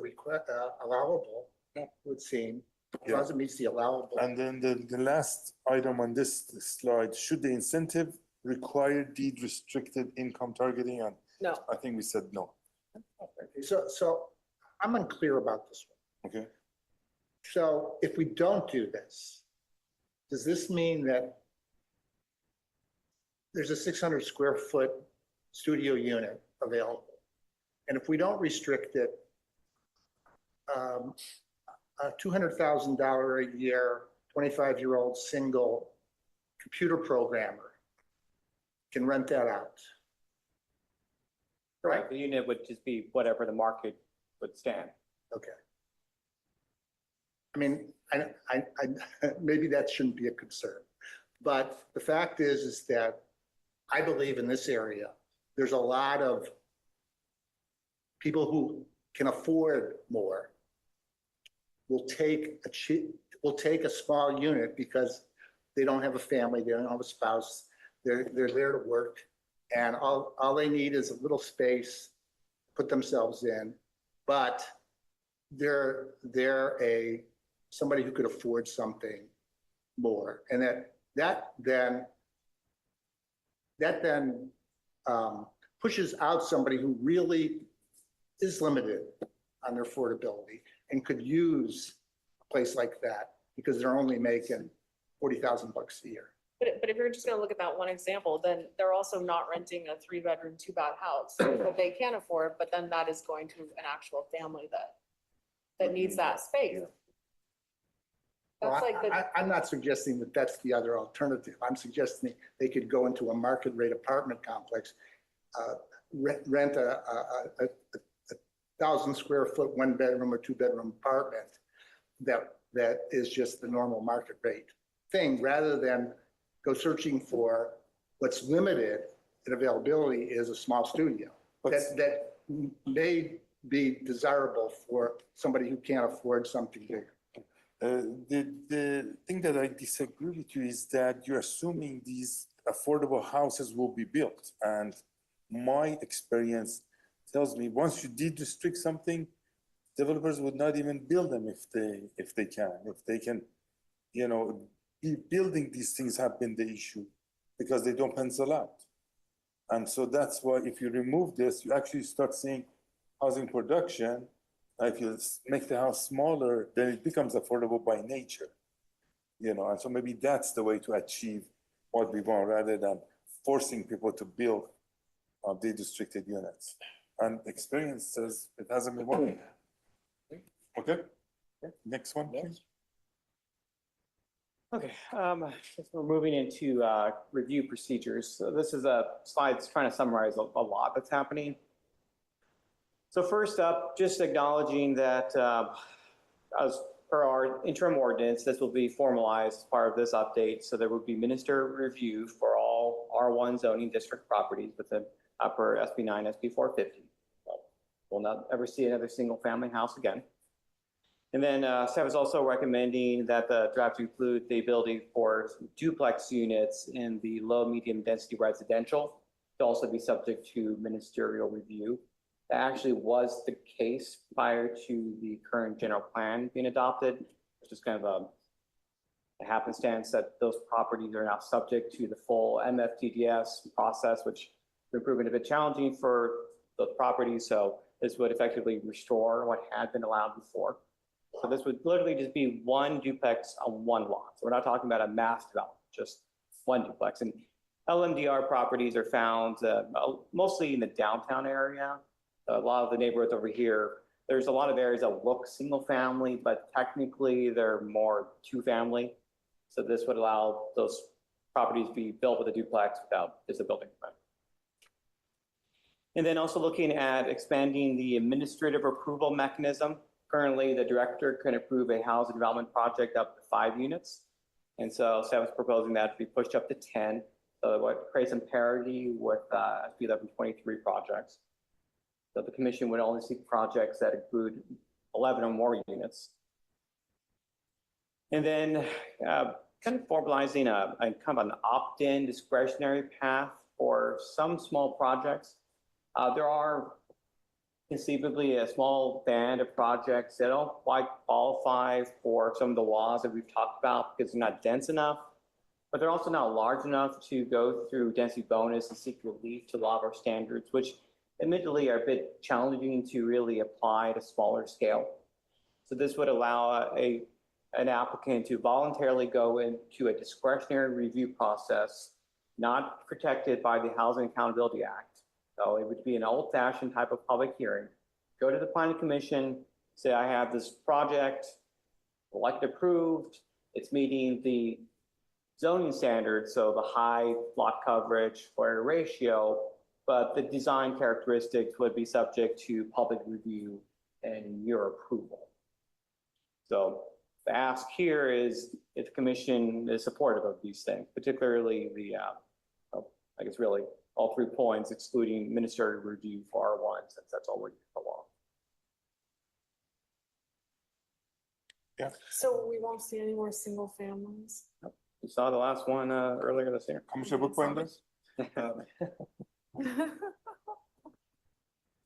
allowable, it would seem. As long as it meets the allowable. and then the last item on this slide, should the incentive require deed restricted income targeting? And No, I think we said no, So I'm unclear about this one. okay? So if we don't do this, does this mean that there's a 600 square foot studio unit available? And if we don't restrict it, a $200,000 a year, 25-year-old single computer programmer can rent that out? Right? The unit would just be whatever the market would stand. Okay. I mean, I maybe that shouldn't be a concern, but the fact is that I believe in this area, there's a lot of people who can afford more will take a small unit because they don't have a family, they don't have a spouse, they're there to work, and all they need is a little space, put themselves in, but they're somebody who could afford something more, and that then pushes out somebody who really is limited on their affordability and could use a place like that because they're only making $40,000 a year. but if you're just gonna look at that one example, then they're also not renting a 3-bedroom, 2-bath house that they can't afford, but then that is going to an actual family that needs that space. Well, That's like the, I'm not suggesting that that's the other alternative. I'm suggesting they could go into a market rate apartment complex, rent a 1,000 square foot 1-bedroom or 2-bedroom apartment that is just the normal market rate. thing rather than go searching for what's limited in availability is a small studio. That may be desirable for somebody who can't afford something bigger. The thing that I disagree with you is that you're assuming these affordable houses will be built. And my experience tells me once you did restrict something, developers would not even build them if they can, you know, be building these things have been the issue because they don't pencil out. And so that's why if you remove this, you actually start seeing housing production. If you make the house smaller, then it becomes affordable by nature, you know. And so maybe that's the way to achieve what we want rather than forcing people to build deed restricted units. And experience says it hasn't been working. Okay, next one, please. Okay, so we're moving into review procedures. So this is a slide that's trying to summarize a lot that's happening. So first up, just acknowledging that as per our interim ordinance, this will be formalized as part of this update. So there would be minister review for all R1 zoning district properties with the upper SB 9, SB 450. We'll not ever see another single family house again. And then staff is also recommending that the draft include the ability for duplex units in the low medium density residential to also be subject to ministerial review. That actually was the case prior to the current general plan being adopted. It's just kind of a happenstance that those properties are now subject to the full MFTDS process, which has proven a bit challenging for those properties. So this would effectively restore what had been allowed before. So this would literally just be one duplex on one lot. So we're not talking about a mass development, just one duplex. And LMDR properties are found mostly in the downtown area. A lot of the neighborhoods over here, there's a lot of areas that look single family, but technically they're more two family. So this would allow those properties to be built with a duplex without just a building permit. And then also looking at expanding the administrative approval mechanism. Currently, the director can approve a housing development project up to 5 units. And so staff is proposing that to be pushed up to 10. So it would create some parity with SB 1123 projects. So the commission would only seek projects that include 11 or more units. And then kind of formalizing a kind of an opt-in discretionary path for some small projects. There are conceivably a small band of projects that don't quite qualify for some of the laws that we've talked about because they're not dense enough, but they're also not large enough to go through density bonus and seek relief to law of our standards, which admittedly are a bit challenging to really apply at a smaller scale. So this would allow an applicant to voluntarily go into a discretionary review process, not protected by the Housing Accountability Act. So it would be an old-fashioned type of public hearing. Go to the planning commission, say I have this project, elected approved, it's meeting the zoning standards, so the high lot coverage, floor ratio, but the design characteristics would be subject to public review and your approval. So the ask here is if the commission is supportive of these things, particularly the, I guess really all 3 points, excluding ministerial review for R1, since that's already the law. Yeah. So we won't see any more single families? You saw the last one earlier this year. Commissioner Bookbinder?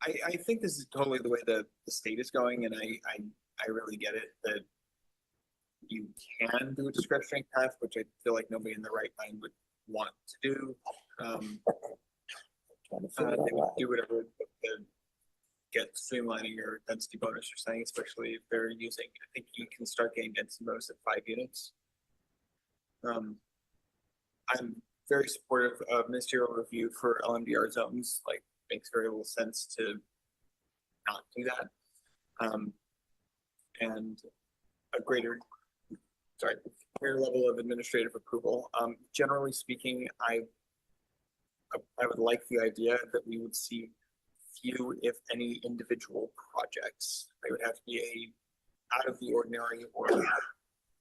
I think this is totally the way the state is going, and I really get it that you can do a discretionary path, which I feel like nobody in their right mind would want to do. They would do whatever to get streamlining or density bonus you're saying, especially if they're using, I think you can start getting density bonus at 5 units. I'm very supportive of ministerial review for LMDR zones, like makes very little sense to not do that. And a greater level of administrative approval. Generally speaking, I would like the idea that we would see few, if any, individual projects. They would have to be a out of the ordinary or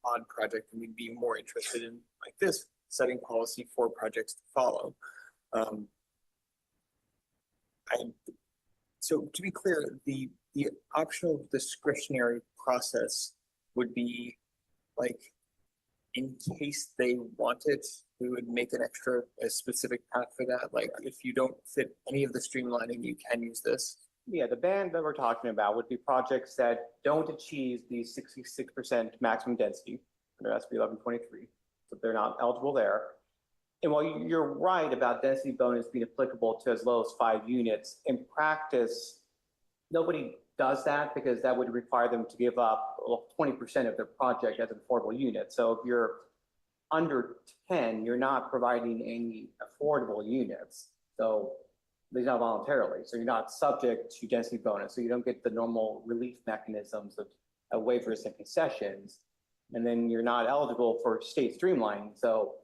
odd project, and we'd be more interested in like this, setting policy for projects to follow. So to be clear, the optional discretionary process would be like, in case they want it, we would make a specific path for that. Like if you don't fit any of the streamlining, you can use this. Yeah, the band that we're talking about would be projects that don't achieve the 66% maximum density under SB 1123. So they're not eligible there. And while you're right about density bonus being applicable to as low as 5 units, in practice, nobody does that because that would require them to give up 20% of their project as an affordable unit. So if you're under 10, you're not providing any affordable units. So they're not voluntarily. So you're not subject to density bonus. So you don't get the normal relief mechanisms of waivers and concessions. And then you're not eligible for state streamlining. So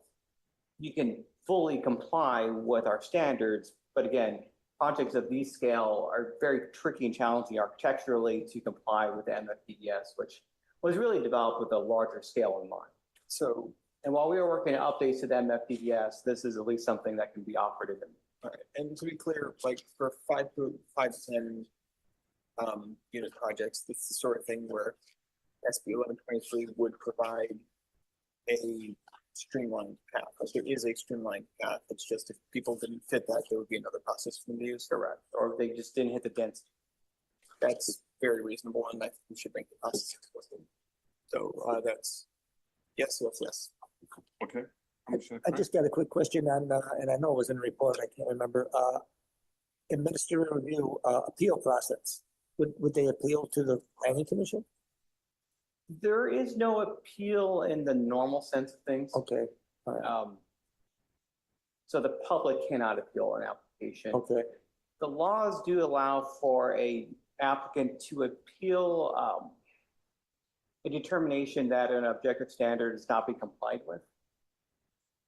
you can fully comply with our standards. But again, projects of these scale are very tricky and challenging architecturally to comply with the MFPDS, which was really developed with a larger scale in mind. So, And while we are working on updates to the MFPDS, this is at least something that can be operative in. all right, and to be clear, like for 5 to 10 unit projects, this is the sort of thing where SB 1123 would provide a streamlined path. Like there is a streamlined path. It's just if people didn't fit that, there would be another process for them to use. Correct. Or they just didn't hit the density. That's very reasonable, and I think we should make the process explicit. So that's yes. Okay. I just got a quick question on, and I know it was in the report, I can't remember, in ministerial review, appeal process. Would they appeal to the planning commission? There is no appeal in the normal sense of things. Okay, all right, So the public cannot appeal an application. okay, The laws do allow for a applicant to appeal a determination that an objective standard is not being complied with.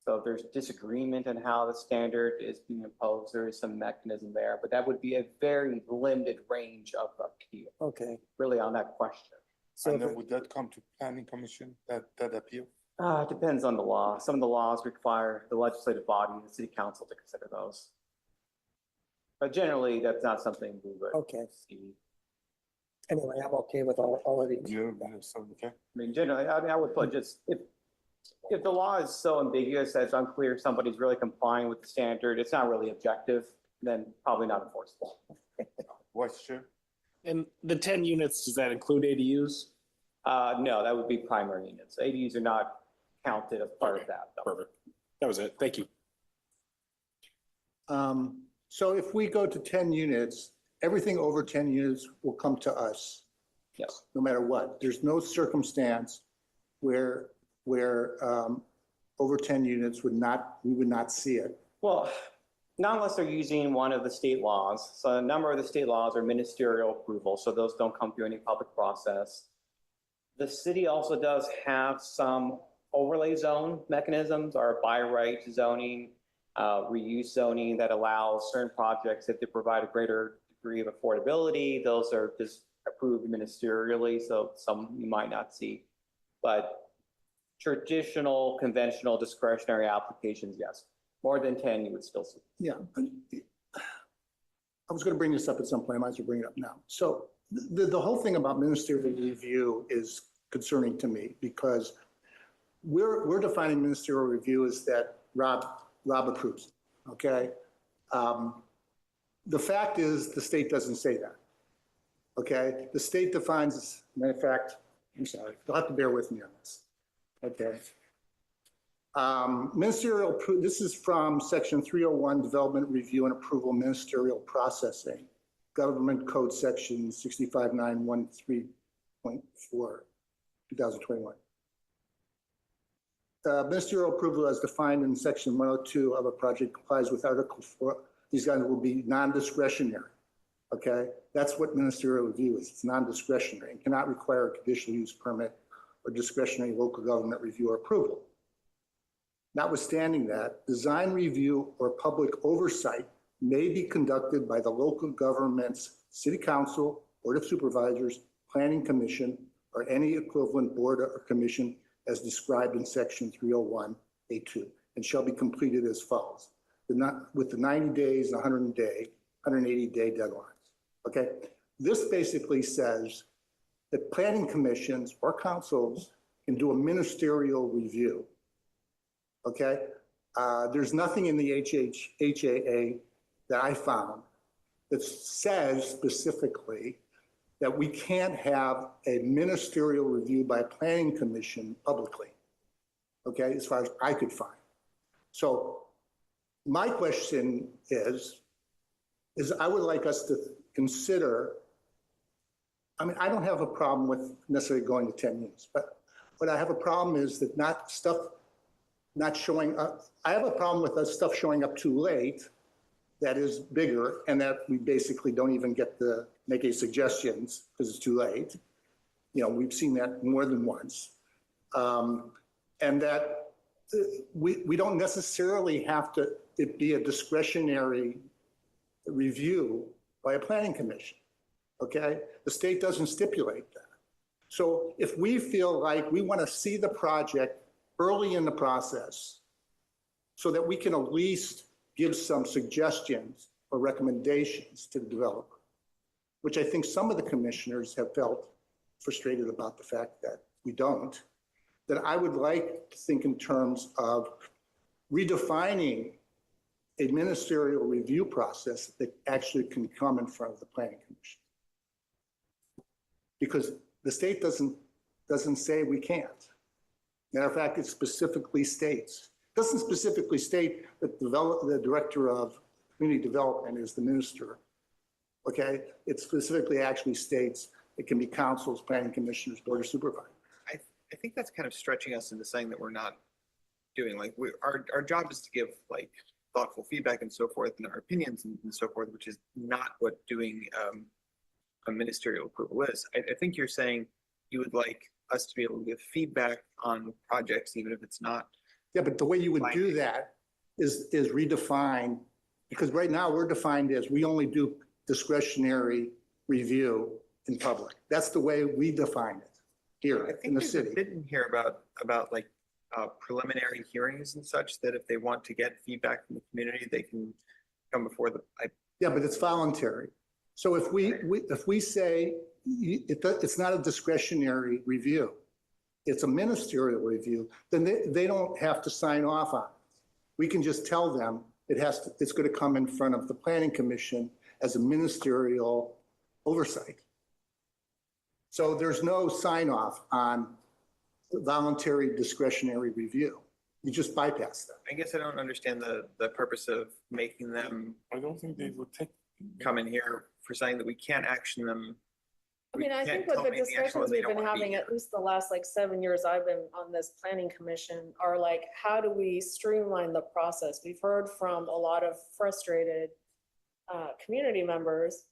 So if there's disagreement on how the standard is being imposed, there is some mechanism there, but that would be a very limited range of appeal, okay. really on that question. So, And then would that come to planning commission, that appeal? It depends on the law. Some of the laws require the legislative body, the city council to consider those. But generally, that's not something we would okay, see. anyway, I'm okay with all of these. Yeah, so, okay. I mean, generally, I would put just, if the law is so ambiguous that it's unclear if somebody's really complying with the standard, it's not really objective, then probably not enforceable. Vice Chair? And the 10 units, does that include ADUs? No, that would be primary units. ADUs are not counted as part of that. though. Perfect. That was it. Thank you. So if we go to 10 units, everything over 10 units will come to us, Yes. no matter what. There's no circumstance where over 10 units we would not see it. Well, not unless they're using one of the state laws. So a number of the state laws are ministerial approval, so those don't come through any public process. The city also does have some overlay zone mechanisms or by right zoning, reuse zoning that allows certain projects if they provide a greater degree of affordability. Those are just approved ministerially, so some you might not see. But traditional, conventional, discretionary applications, yes. More than 10, you would still see. Yeah. I was going to bring this up at some point. I might as well bring it up now. So the whole thing about ministerial review is concerning to me because we're defining ministerial review as that Rob approves, okay? The fact is the state doesn't say that, okay? The state defines, matter of fact, I'm sorry, you'll have to bear with me on this, okay? This is from section 301, development review and approval ministerial processing, government code section 65913.4, 2021. Ministerial approval as defined in section 102 of a project complies with article 4. These guys will be non-discretionary, okay? That's what ministerial review is. It's non-discretionary and cannot require a conditional use permit or discretionary local government review or approval. Notwithstanding that, design review or public oversight may be conducted by the local government's city council, board of supervisors, planning commission, or any equivalent board or commission as described in section 301A2 and shall be completed as follows. With the 90 days, 180-day deadlines. Okay? This basically says that planning commissions or councils can do a ministerial review. Okay? There's nothing in the HAA that I found that says specifically that we can't have a ministerial review by a planning commission publicly. Okay, as far as I could find. So my question is I would like us to consider, I mean, I don't have a problem with necessarily going to 10 units, but what I have a problem is that not showing up. I have a problem with stuff showing up too late that is bigger and that we basically don't even get to make any suggestions because it's too late. You know, we've seen that more than once. And that we don't necessarily have to it be a discretionary review by a planning commission, okay? The state doesn't stipulate that. So if we feel like we want to see the project early in the process so that we can at least give some suggestions or recommendations to the developer, which I think some of the commissioners have felt frustrated about the fact that we don't, that I would like to think in terms of redefining a ministerial review process that actually can come in front of the planning commission. Because the state doesn't say we can't. Matter of fact, it specifically states, doesn't specifically state that the director of community development is the minister, okay? It specifically actually states it can be councils, planning commissioners, board of supervisors. I think that's kind of stretching us into saying that we're not doing, like, our job is to give like thoughtful feedback and so forth and our opinions and so forth, which is not what doing a ministerial approval is. I think you're saying you would like us to be able to give feedback on projects, even if it's not. Yeah, but the way you would do that is redefine, because right now we're defined as we only do discretionary review in public. That's the way we define it here in the city. I didn't hear about like preliminary hearings and such, that if they want to get feedback from the community, they can come before the. Yeah, but it's voluntary. So if we say it's not a discretionary review, it's a ministerial review, then they don't have to sign off on it. We can just tell them it's going to come in front of the planning commission as a ministerial oversight. So there's no sign off on voluntary discretionary review. You just bypass that. I guess I don't understand the purpose of making them I don't think they would take. come in here for saying that we can't action them. I mean, I think with the discussions we've been having, at least the last like 7 years I've been on this planning commission, are like, how do we streamline the process? We've heard from a lot of frustrated community members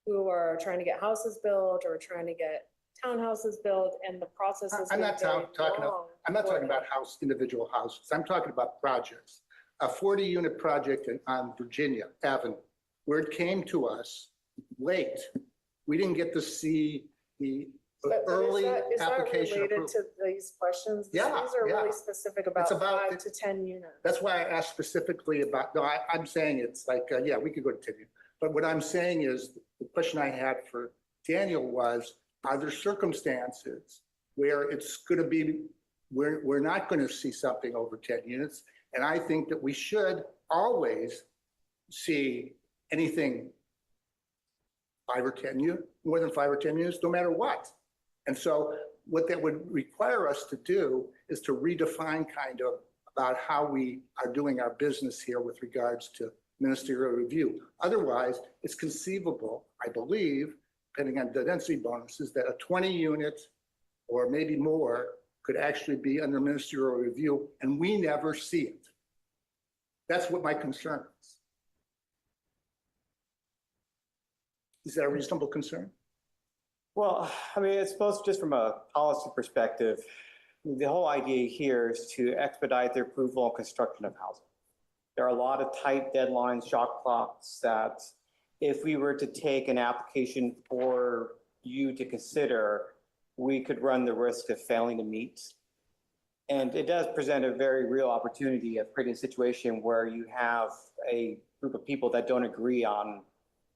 who are trying to get houses built or trying to get townhouses built, and the process is I'm not talking about individual houses. I'm talking about projects. A 40-unit project on Virginia Avenue, where it came to us late. We didn't get to see the early application. Is that related to these questions? Yeah, These are really specific about 5 to 10 units. That's why I asked specifically about, no, I'm saying it's like, yeah, we could go to 10 units. But what I'm saying is, the question I had for Daniel was, are there circumstances where it's going to be, we're not going to see something over 10 units? And I think that we should always see anything 5 or 10 units, more than 5 or 10 units, no matter what. And so what that would require us to do is to redefine kind of about how we are doing our business here with regards to ministerial review. Otherwise, it's conceivable, I believe, depending on the density bonuses, that a 20-unit or maybe more could actually be under ministerial review, and we never see it. That's what my concern is. Is that a reasonable concern? Well, I mean, it's both just from a policy perspective. The whole idea here is to expedite the approval and construction of housing. There are a lot of tight deadlines, shot clocks, that if we were to take an application for you to consider, we could run the risk of failing to meet. And it does present a very real opportunity of creating a situation where you have a group of people that don't agree on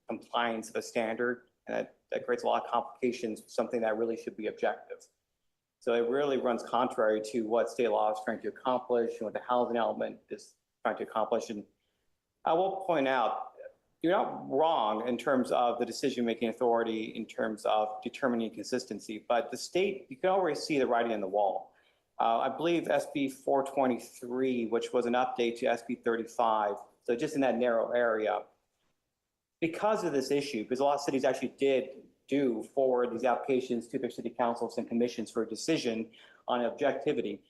compliance of a standard. And that creates a lot of complications, something that really should be objective. So it really runs contrary to what state law is trying to accomplish and what the housing element is trying to accomplish. And I will point out, you're not wrong in terms of the decision-making authority, in terms of determining consistency, but the state, you can already see the writing on the wall. I believe SB 423, which was an update to SB 35, so just in that narrow area, because of this issue, because a lot of cities actually did do forward these applications to their city councils and commissions for a decision on objectivity,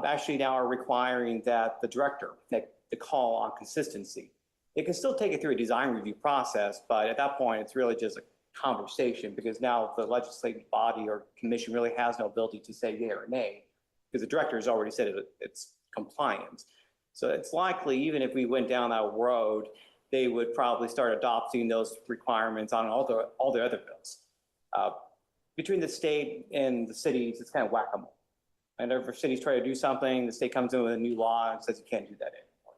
actually now are requiring that the director make the call on consistency. They can still take it through a design review process, but at that point, it's really just a conversation because now the legislative body or commission really has no ability to say yay or nay because the director has already said it's compliant. So it's likely, even if we went down that road, they would probably start adopting those requirements on all the other bills. Between the state and the cities, it's kind of whack-a-mole. And if cities try to do something, the state comes in with a new law and says you can't do that anymore.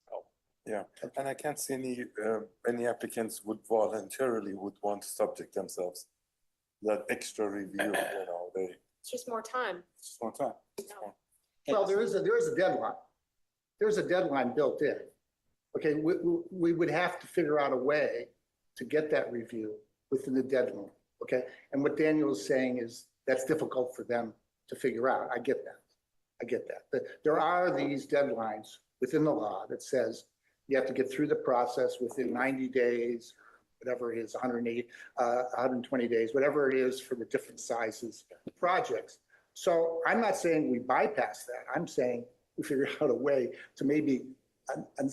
So, Yeah, and I can't see any applicants would voluntarily would want to subject themselves that extra review, It's just more time. it's more time. No. Well, there is a deadline. There's a deadline built in. Okay, we would have to figure out a way to get that review within the deadline, okay? And what Daniel is saying is that's difficult for them to figure out. I get that. I get that. But there are these deadlines within the law that says you have to get through the process within 90 days, whatever it is, 180, 120 days, whatever it is for the different sizes of projects. So I'm not saying we bypass that. I'm saying we figure out a way to maybe on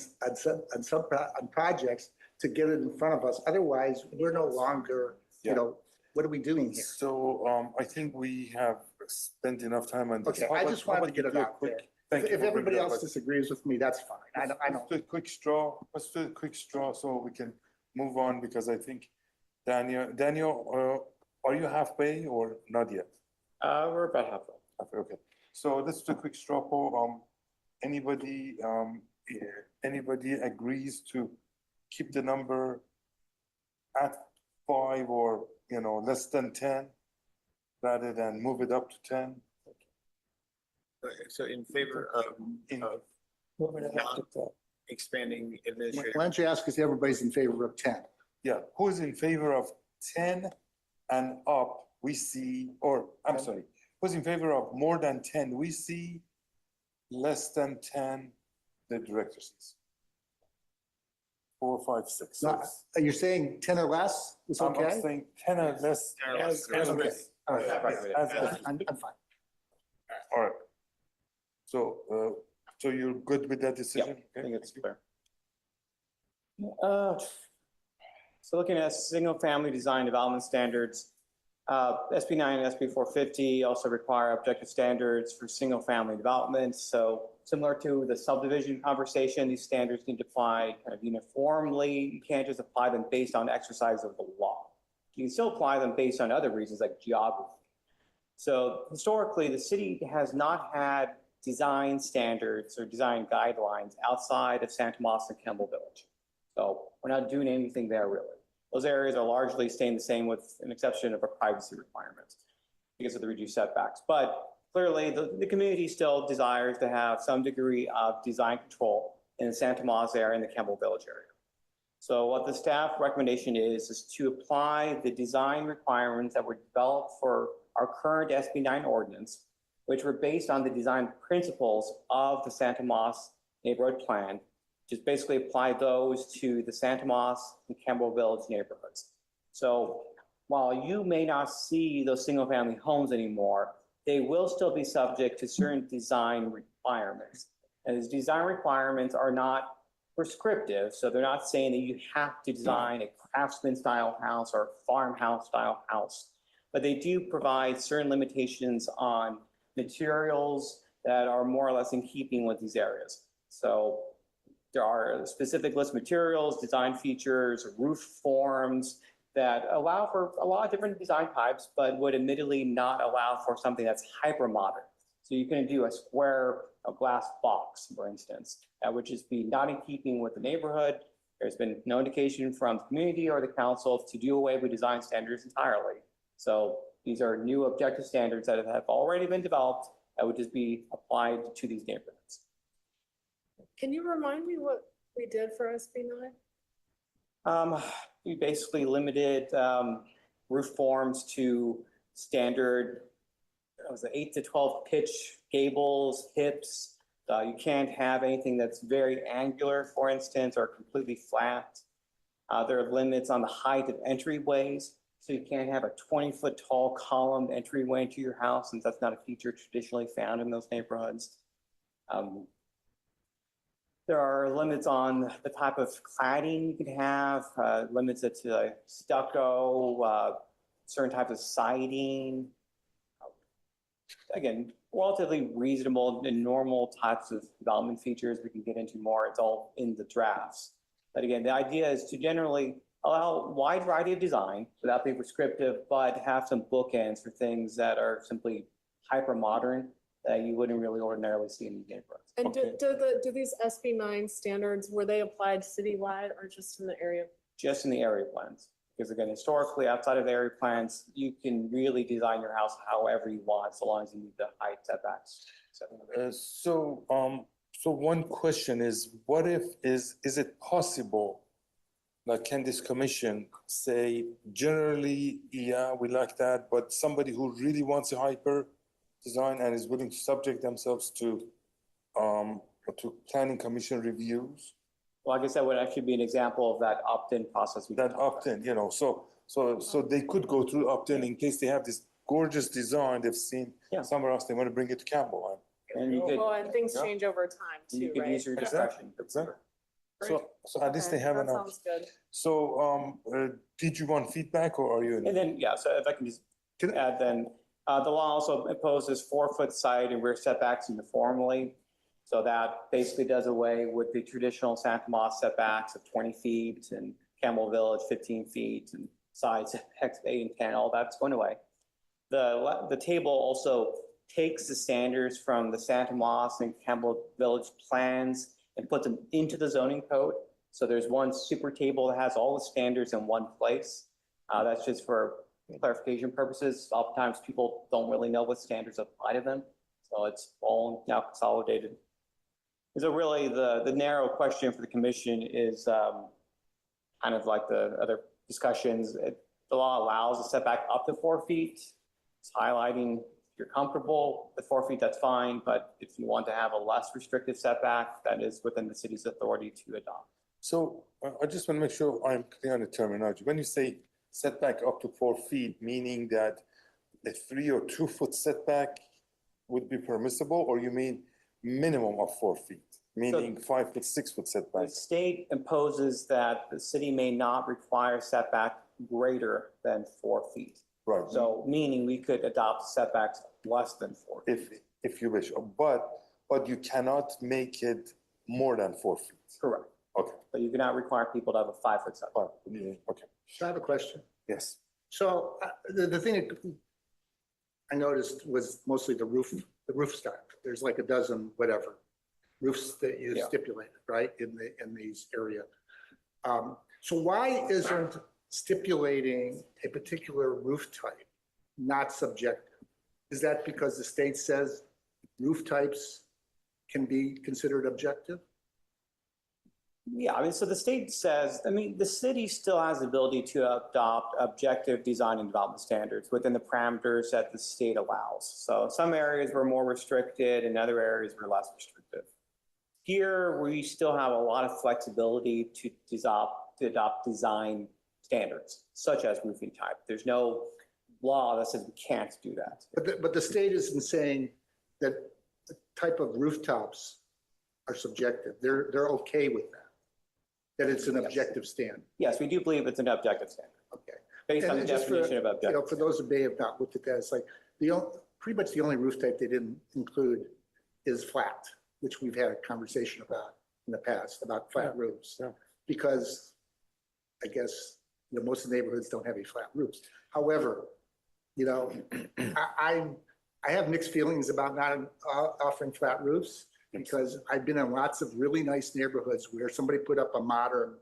projects to get it in front of us. Otherwise, we're no longer, what are we doing here? So I think we have spent enough time on this. Okay, I just wanted to get it out there. Thank you. If everybody else disagrees with me, that's fine. I don't. Let's do a quick straw. Let's do a quick straw so we can move on because I think Daniel, are you halfway or not yet? we're about halfway. Okay, so let's do a quick straw poll. Anybody agrees to keep the number at 5 or, less than 10 rather than move it up to 10? So in favor of Moving it up to expanding Why administrative. don't you ask if everybody's in favor of 10? Yeah, who's in favor of 10 and up, we see, or I'm sorry, who's in favor of more than 10, we see, less than 10, the director sees. 4, 5, 6. No, you're saying 10 or less is I'm okay? saying 10 or less. Yes, as okay. less. All right. As- I'm fine. All right. So, so you're good with that decision? I Okay, think it's thank you. fair. So looking at single-family design development standards, SB 9 and SB 450 also require objective standards for single-family development. So similar to the subdivision conversation, these standards need to apply kind of uniformly. You can't just apply them based on exercise of the law. You can still apply them based on other reasons like geography. So historically, the city has not had design standards or design guidelines outside of Santa Monica and Campbell Village. So we're not doing anything there really. Those areas are largely staying the same with an exception of a privacy requirements because of the reduced setbacks. But clearly the community still desires to have some degree of design control in the Santa Monica area and the Campbell Village area. So what the staff recommendation is to apply the design requirements that were developed for our current SB 9 ordinance, which were based on the design principles of the Santa Monica neighborhood plan. Just basically apply those to the Santa Monica and Campbell Village neighborhoods. So while you may not see those single family homes anymore, they will still be subject to certain design requirements. And these design requirements are not prescriptive. So they're not saying that you have to design a craftsman style house or a farmhouse style house, but they do provide certain limitations on materials that are more or less in keeping with these areas. So there are specific list materials, design features, roof forms that allow for a lot of different design types, but would admittedly not allow for something that's hyper modern. So you can do a glass box, for instance, that would just be not in keeping with the neighborhood. There's been no indication from the community or the council to do away with design standards entirely. So these are new objective standards that have already been developed that would just be applied to these neighborhoods. Can you remind me what we did for SB9? We basically limited roof forms to standard, it was 8 to 12 pitch gables, hips. You can't have anything that's very angular, for instance, or completely flat. There are limits on the height of entryways. So you can't have a 20-foot tall columned entryway into your house, since that's not a feature traditionally found in those neighborhoods. There are limits on the type of cladding you can have, limits to stucco, certain types of siding. Again, relatively reasonable and normal types of development features we can get into more. It's all in the drafts. But again, the idea is to generally allow a wide variety of design without being prescriptive, but have some bookends for things that are simply hyper modern that you wouldn't really ordinarily see in these neighborhoods. And do these SB9 standards, were they applied citywide or just in the area? Just in the area plans. Because again, historically, outside of the area plans, you can really design your house however you want, so long as you meet the height setbacks. So one question is, what if, is it possible, like, can this commission say, generally, yeah, we like that, but somebody who really wants a hyper design and is willing to subject themselves to planning commission reviews? Well, I guess that would actually be an example of that opt-in process. That opt-in, so they could go through opt-in in case they have this gorgeous design they've seen Yeah. somewhere else, they want to bring it to Campbell. And you could, Well, and things Yeah. change over time you too, could right? use your discretion. Exactly. So at least Okay, they have that an option. sounds good. So, did you want feedback or are you? And then, yeah, so if I can just add then, the law also imposes 4-foot side and rear setbacks uniformly. So that basically does away with the traditional Santa Moss setbacks of 20 feet and Campbell Village 15 feet and side setbacks 8 and 10, all that's going away. The table also takes the standards from the Santa Moss and Campbell Village plans and puts them into the zoning code. So there's one super table that has all the standards in one place. That's just for clarification purposes. Oftentimes people don't really know what standards apply to them. So it's all now consolidated. So really the narrow question for the commission is kind of like the other discussions. The law allows a setback up to 4 feet. It's highlighting if you're comfortable with 4 feet, that's fine. But if you want to have a less restrictive setback, that is within the city's authority to adopt. So I just want to make sure I'm clear on the terminology. When you say setback up to 4 feet, meaning that a 3 or 2 foot setback would be permissible, or you mean minimum of 4 feet, meaning 5 foot, 6 foot The setback? state imposes that the city may not require setback greater than 4 feet. Right. So meaning we could adopt setbacks less than 4 feet. If you wish, but you cannot make it more than 4 feet. Correct. Okay. But you cannot require people to have a 5-foot setback. Fine. Yeah, okay. So I have a question. Yes. So the thing I noticed was mostly the roof style. There's like a dozen, whatever, roofs that you Yeah. stipulated, right, in these area. So why isn't stipulating a particular roof type not subjective? Is that because the state says roof types can be considered objective? Yeah, I mean, so the state says, I mean, the city still has the ability to adopt objective design and development standards within the parameters that the state allows. So some areas were more restricted and other areas were less restrictive. Here, we still have a lot of flexibility to adopt design standards, such as roofing type. There's no law that says we can't do that. But the state isn't saying that the type of rooftops are subjective. They're okay with that it's an objective standard. Yes, we do believe it's an objective standard, Okay. based on the And just for, definition of You objective. know, for those who may have not looked at that, it's like pretty much the only roof type they didn't include is flat, which we've had a conversation about in the past, about flat roofs. Yeah. Because I guess, most of the neighborhoods don't have any flat roofs. However, I I have mixed feelings about not offering flat roofs because I've been in lots of really nice neighborhoods where somebody put up a modern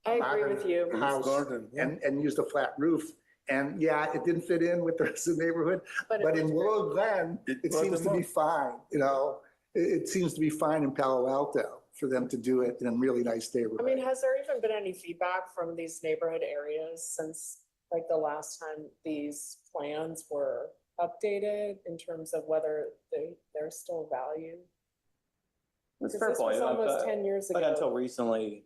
I agree with you. house Garden, yeah. and used a flat roof. And yeah, it didn't fit in with the rest of the neighborhood, But it but was in great. Willow Glen, It it brought seems them to be up. fine, you know? It seems to be fine in Palo Alto for them to do it in a really nice I neighborhood. mean, has there even been any feedback from these neighborhood areas since like the last time these plans were updated in terms of whether they're still valued? It's a Because fair this was point, almost 10 years but until ago. recently,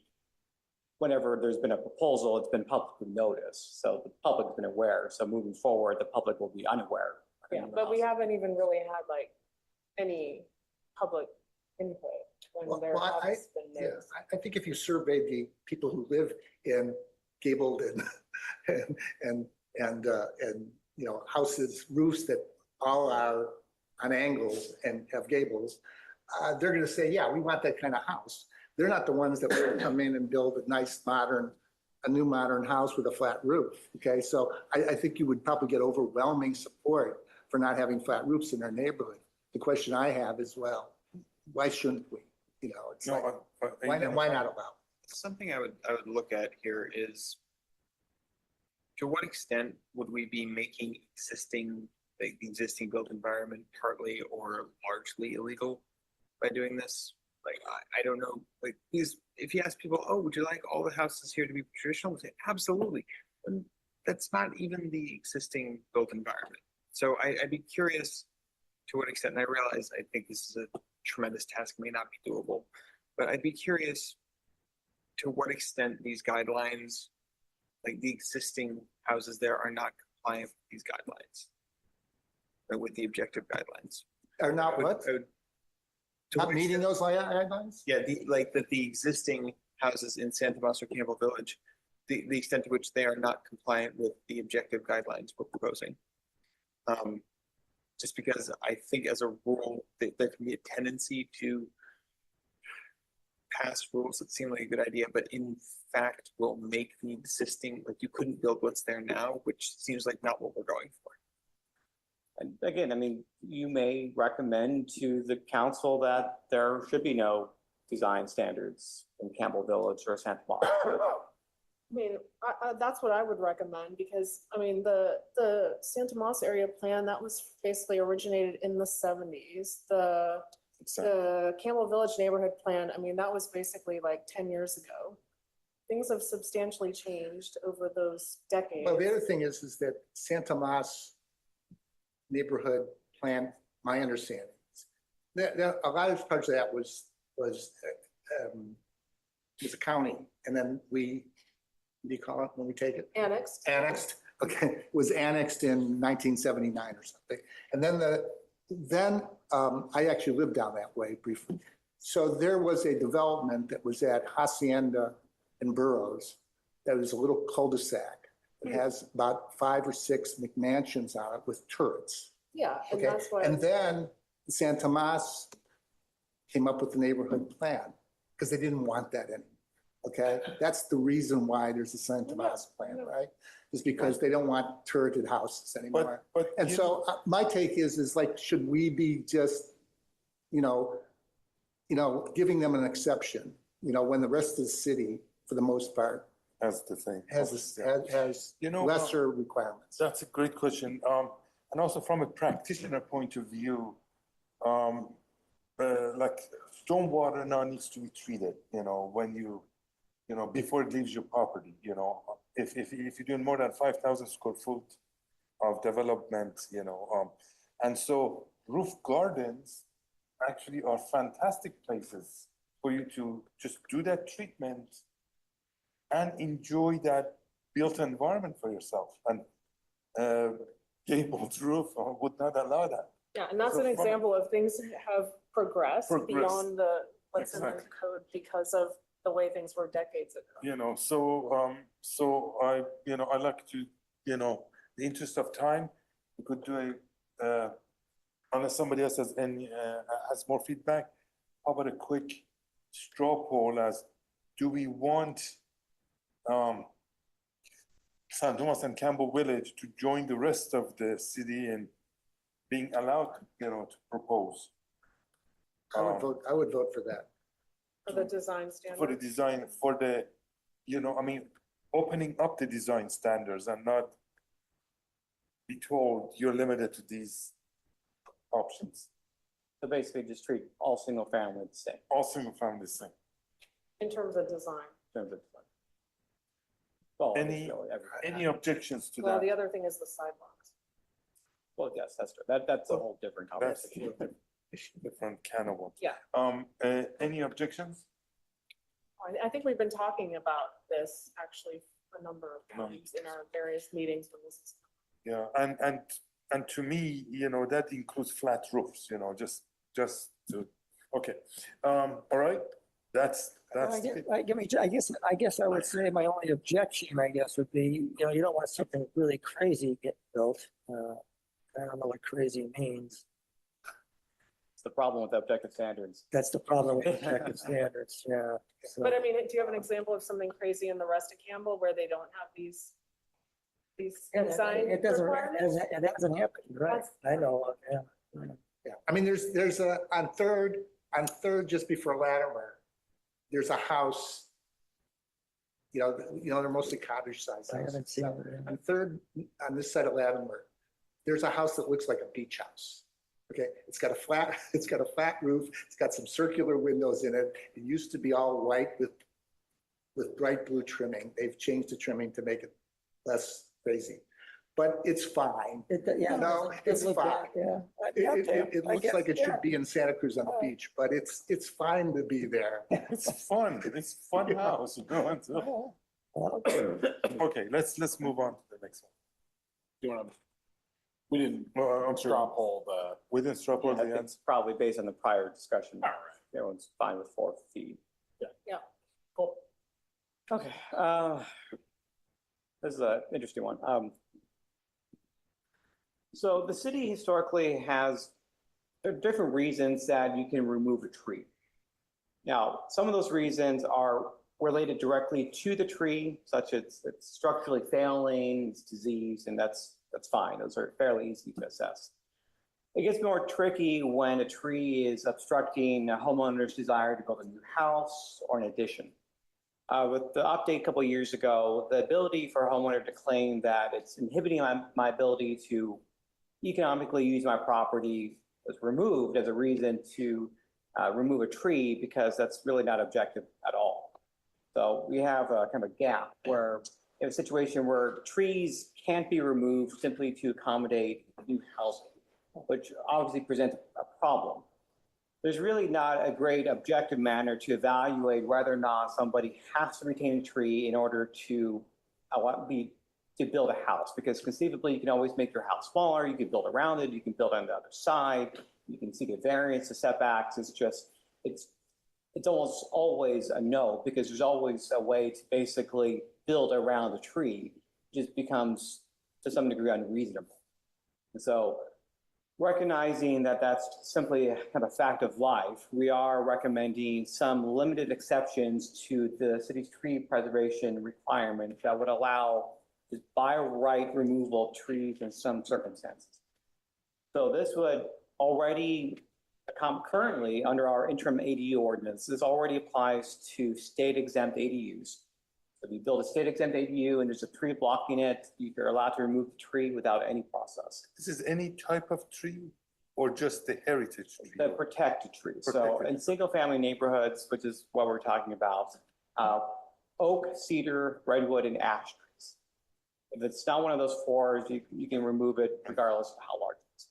whenever there's been a proposal, it's been publicly noticed, so the public's been aware, so moving forward, the public will be unaware. Yeah, but we haven't even really had like any public input when there Well, has been Yeah, those. I think if you surveyed the people who live in gabled and, you know, houses, roofs that all are on angles and have gables, they're gonna say, yeah, we want that kind of house. They're not the ones that will come in and build a nice a new modern house with a flat roof, okay? So I think you would probably get overwhelming support for not having flat roofs in their neighborhood. The question I have is, well, why shouldn't we? You know, it's like, why not allow? Something I would look at here is to what extent would we be making the existing built environment partly or largely illegal by doing this? Like, I don't know, like these, if you ask people, oh, would you like all the houses here to be traditional? They say, absolutely. And that's not even the existing built environment. So I'd be curious to what extent, and I realize I think this is a tremendous task, may not be doable, but I'd be curious to what extent these guidelines, like the existing houses there, are not compliant with these guidelines, or with the objective guidelines. Or not what? To Not what meeting extent- those guidelines? Yeah, like that the existing houses in Santa Monica or Campbell Village, the extent to which they are not compliant with the objective guidelines we're proposing. Just because I think as a rule, there can be a tendency to pass rules that seem like a good idea, but in fact will make the existing, like you couldn't build what's there now, which seems like not what we're going for. And again, I mean, you may recommend to the council that there should be no design standards in Campbell Village or Santa Monica. I mean, that's what I would recommend because, I mean, the Santa Monica area plan, that was basically originated in the 70s. The Campbell Village neighborhood plan, I mean, that was basically like 10 years ago. Things have substantially changed over those decades. Well, the other thing is that Santa Mas neighborhood plan, my understanding, that a lot of parts of that was a county, and then what do you call it when we take it? Annexed. Annexed, okay, was annexed in 1979 or something. And then I actually lived down that way briefly. So there was a development that was at Hacienda in Burroughs that was a little cul-de-sac. It has about 5 or 6 McMansions on it with turrets. Yeah, and Okay, that's why. and then Santa Mas came up with the neighborhood plan because they didn't want that anymore. Okay, that's the reason why there's a Santa Mas plan, right? Is because they don't want turreted houses anymore. But And you so my take is like, should we be just, giving them an exception, when the rest of the city, for the most part, That's the thing. has You know, lesser requirements. That's a great question. And also from a practitioner point of view, like stormwater now needs to be treated, when before it leaves your property, if you're doing more than 5,000 square foot of development, and so roof gardens actually are fantastic places for you to just do that treatment and enjoy that built environment for yourself. And gabled roof would not allow that. Yeah, and that's So an from- example of things that have progressed Progressed. beyond what's in the Exactly. code because of the way things were decades ago. So I like to, the interest of time, we could do unless somebody else has more feedback, how about a quick straw poll as, do we want San Tomas and Campbell Village to join the rest of the city in being allowed, to propose. I would vote for that. For the design For the standards. design, for the, opening up the design standards and not be told you're limited to these options. So basically just treat all single family the same All single family same. In terms of design. in terms of. Well, I guess Any- really everything. Any objections to Well, the that? other thing is the sidewalks. Well, yes, that's true. That's a whole different That's conversation. different can of worms. Yeah. Any objections? I think we've been talking about this actually a number of No. times in our various meetings when this is. Yeah, and to me, that includes flat roofs, just to, okay. All right, that's I guess I would say my only objection, I guess, would be, you don't want something really crazy get built. I don't know what crazy means. It's the problem with objective standards. That's the problem with objective standards, yeah. So- But I mean, do you have an example of something crazy in the rest of Campbell where they don't have these Yeah, design it doesn't, requirements? it hasn't happened, right? I know, of, yeah. Yeah, I mean, there's on third, just before Latimer, there's a house. They're mostly cottage size I houses. haven't seen it. On third, on this side of Latimer, there's a house that looks like a beach house. Okay, it's got a flat roof, it's got some circular windows in it. It used to be all white with bright blue trimming. They've changed the trimming to make it less crazy, but it's fine. Yeah. No, it's fine. Yeah. It looks like it should be in Santa Cruz on the beach, but it's fine to be there. It's fun, it's fun house, and so- Okay, let's move on to the next one. You want to, we didn't Well, I'm straw sure, poll the, we didn't straw poll I the think ends. it's probably based on the prior discussion. all right. Everyone's fine with 4 feet. Yeah. Cool. Okay, this is an interesting one. So the city historically has, there are different reasons that you can remove a tree. Now, some of those reasons are related directly to the tree, such as it's structurally failing, it's disease, and that's fine. Those are fairly easy to assess. It gets more tricky when a tree is obstructing a homeowner's desire to build a new house or an addition. With the update a couple of years ago, the ability for a homeowner to claim that it's inhibiting my ability to economically use my property was removed as a reason to remove a tree, because that's really not objective at all. So we have a kind of a gap where in a situation where trees can't be removed simply to accommodate new housing, which obviously presents a problem. There's really not a great objective manner to evaluate whether or not somebody has to retain a tree in order to build a house, because conceivably you can always make your house smaller, you can build around it, you can build on the other side, you can seek a variance to setbacks. It's almost always a no, because there's always a way to basically build around the tree. It just becomes to some degree unreasonable. And so recognizing that that's simply a kind of fact of life, we are recommending some limited exceptions to the city's tree preservation requirement that would allow just by right removal of trees in some circumstances. So this would already currently under our interim ADU ordinance, this already applies to state exempt ADUs. So if you build a state exempt ADU and there's a tree blocking it, you're allowed to remove the tree without any process. This is any type of tree or just the heritage tree? The protected trees. So Protected. in single family neighborhoods, which is what we're talking about, oak, cedar, redwood, and ash trees. If it's not one of those 4, you can remove it regardless of how large it is.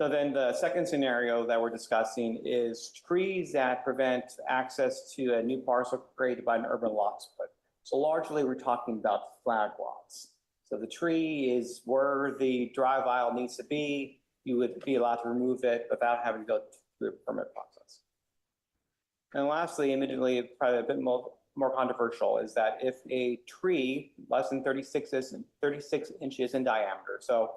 So then the second scenario that we're discussing is trees that prevent access to a new parcel created by an urban lot split. So largely we're talking about flag lots. So the tree is where the drive aisle needs to be. You would be allowed to remove it without having to go through a permit process. And lastly, admittedly, probably a bit more controversial, is that if a tree less than 36 inches in diameter, so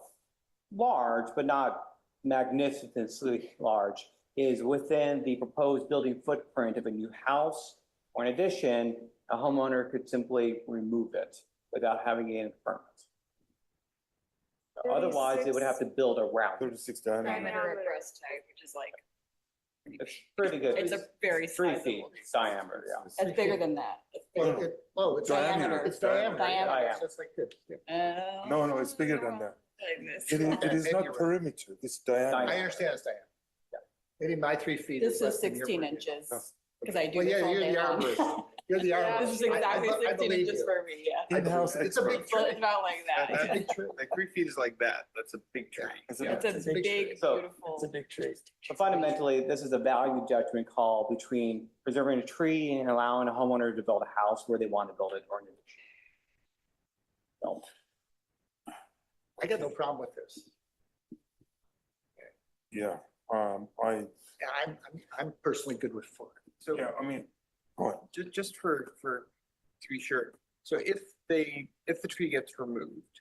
large but not magnificently large, is within the proposed building footprint of a new house or an addition, a homeowner could simply remove it without having any permits. Otherwise, they would have to build around. 36 diameter. Diameter across type, which is like, It's pretty good. it's a very 3 feet sizable. diameter, yeah. It's bigger than that. It's Well, bigger. it's Diameter. It's diameter. Diameter. Yeah, so it's like this. Yeah. No, it's bigger than that. Like this. It is Maybe not you're right. perimeter, it's diameter. I understand it's diameter. Maybe my 3 feet. This is less than your 16 feet. inches, No. because I do Well, this yeah, all you're day the long. arborist. You're the Yeah, arborist. This is exactly I 16 believe inches you. for me, yeah. In-house It's a big expert. But it's not like That's a that. big tree. Like 3 feet is like that. That's a big tree. It's a Yeah. big It's a It's a big big, tree. So, beautiful. It's a big tree. So fundamentally, this is a value judgment call between preserving a tree and allowing a homeowner to build a house where they want to build it or an addition. So, I got no problem with this. Yeah, Yeah, I'm personally good with 4. So yeah, I mean, go on. just to be sure, so if the tree gets removed,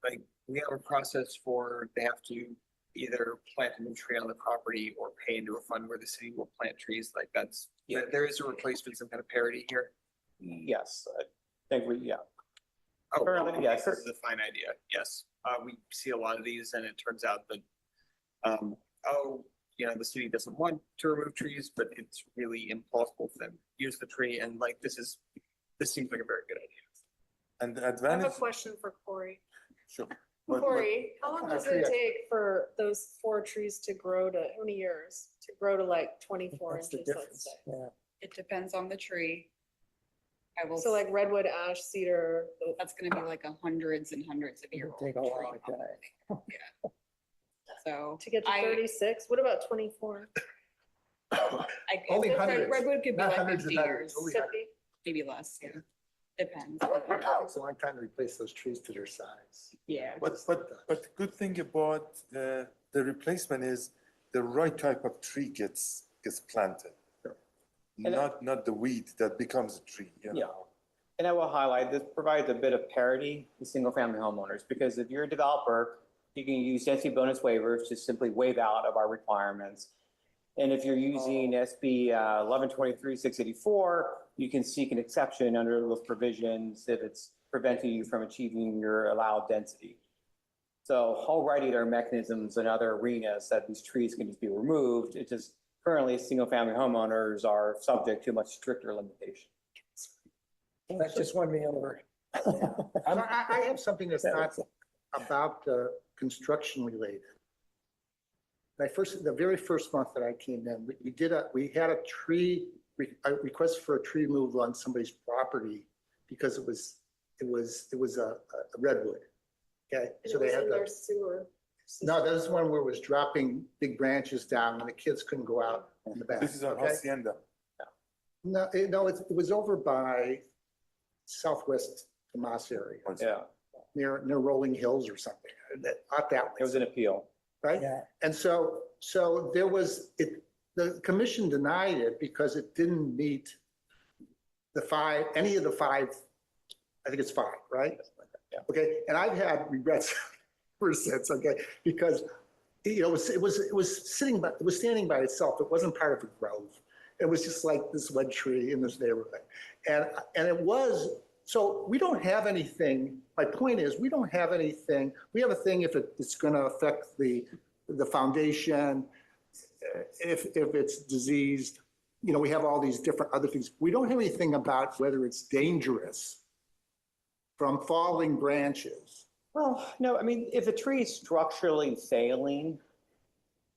like we have a process for, they have to either plant a new tree on the property or pay into a fund where the city will plant trees, like that's, Yeah. there is a replacement, some kind of parity here. yes, I think yeah. Oh, Currently, okay, yes. This is a fine idea, yes. We see a lot of these and it turns out that, the city doesn't want to remove trees, but it's really impossible for them to use the tree and like, this seems like a very good idea. And the I have a advantage, question for Corey. sure. But- Corey, how long does it take for those 4 trees to grow to, how many years? To grow to like 24 That's the inches, let's difference. say? Yeah. It depends on the tree. I will, So like redwood, ash, cedar, that's gonna be like hundreds and hundreds of year It'll old take a while tree, to die. probably. Yeah. So. to get to I- 36, what about 24? Only hundreds, Redwood could be not like hundreds of 50 hundreds, years, only 50? maybe less, yeah. Depends. It's a long time to replace those trees to their size. Yeah. But the good thing about the replacement is the right type of tree gets planted. Not the weed that becomes a tree, you Yeah. know? And I will highlight, this provides a bit of parity to single-family homeowners, because if you're a developer, you can use density bonus waivers to simply waive out of our requirements. And if you're using SB 1123-684, you can seek an exception under those provisions if it's preventing you from achieving your allowed density. So already there are mechanisms in other arenas that these trees can just be removed. It just currently, single-family homeowners are subject to much stricter limitations. That just won me over. I have something that's not about construction related. The very first month that I came in, we had a request for a tree removal on somebody's property because it was a redwood. Okay, And so it they was had in their the, sewer. no, that was one where it was dropping big branches down and the kids couldn't go out in the back. This is on okay? Hacienda. No, it was over by southwest Tomas area, Yeah, near Rolling Hills or something. Not that way. it was an appeal. Right? Yeah. And so there was, the commission denied it because it didn't meet any of the 5, I think it's 5, right? Yeah. Okay, and I've had regrets ever since, okay? Because, it was standing by itself. It wasn't part of a grove. It was just like this one tree in this neighborhood. And it was, so we don't have anything, my point is, we don't have anything, we have a thing if it's gonna affect the foundation, if it's diseased, we have all these different other things. We don't have anything about whether it's dangerous from falling branches. Well, no, I mean, if a tree is structurally failing,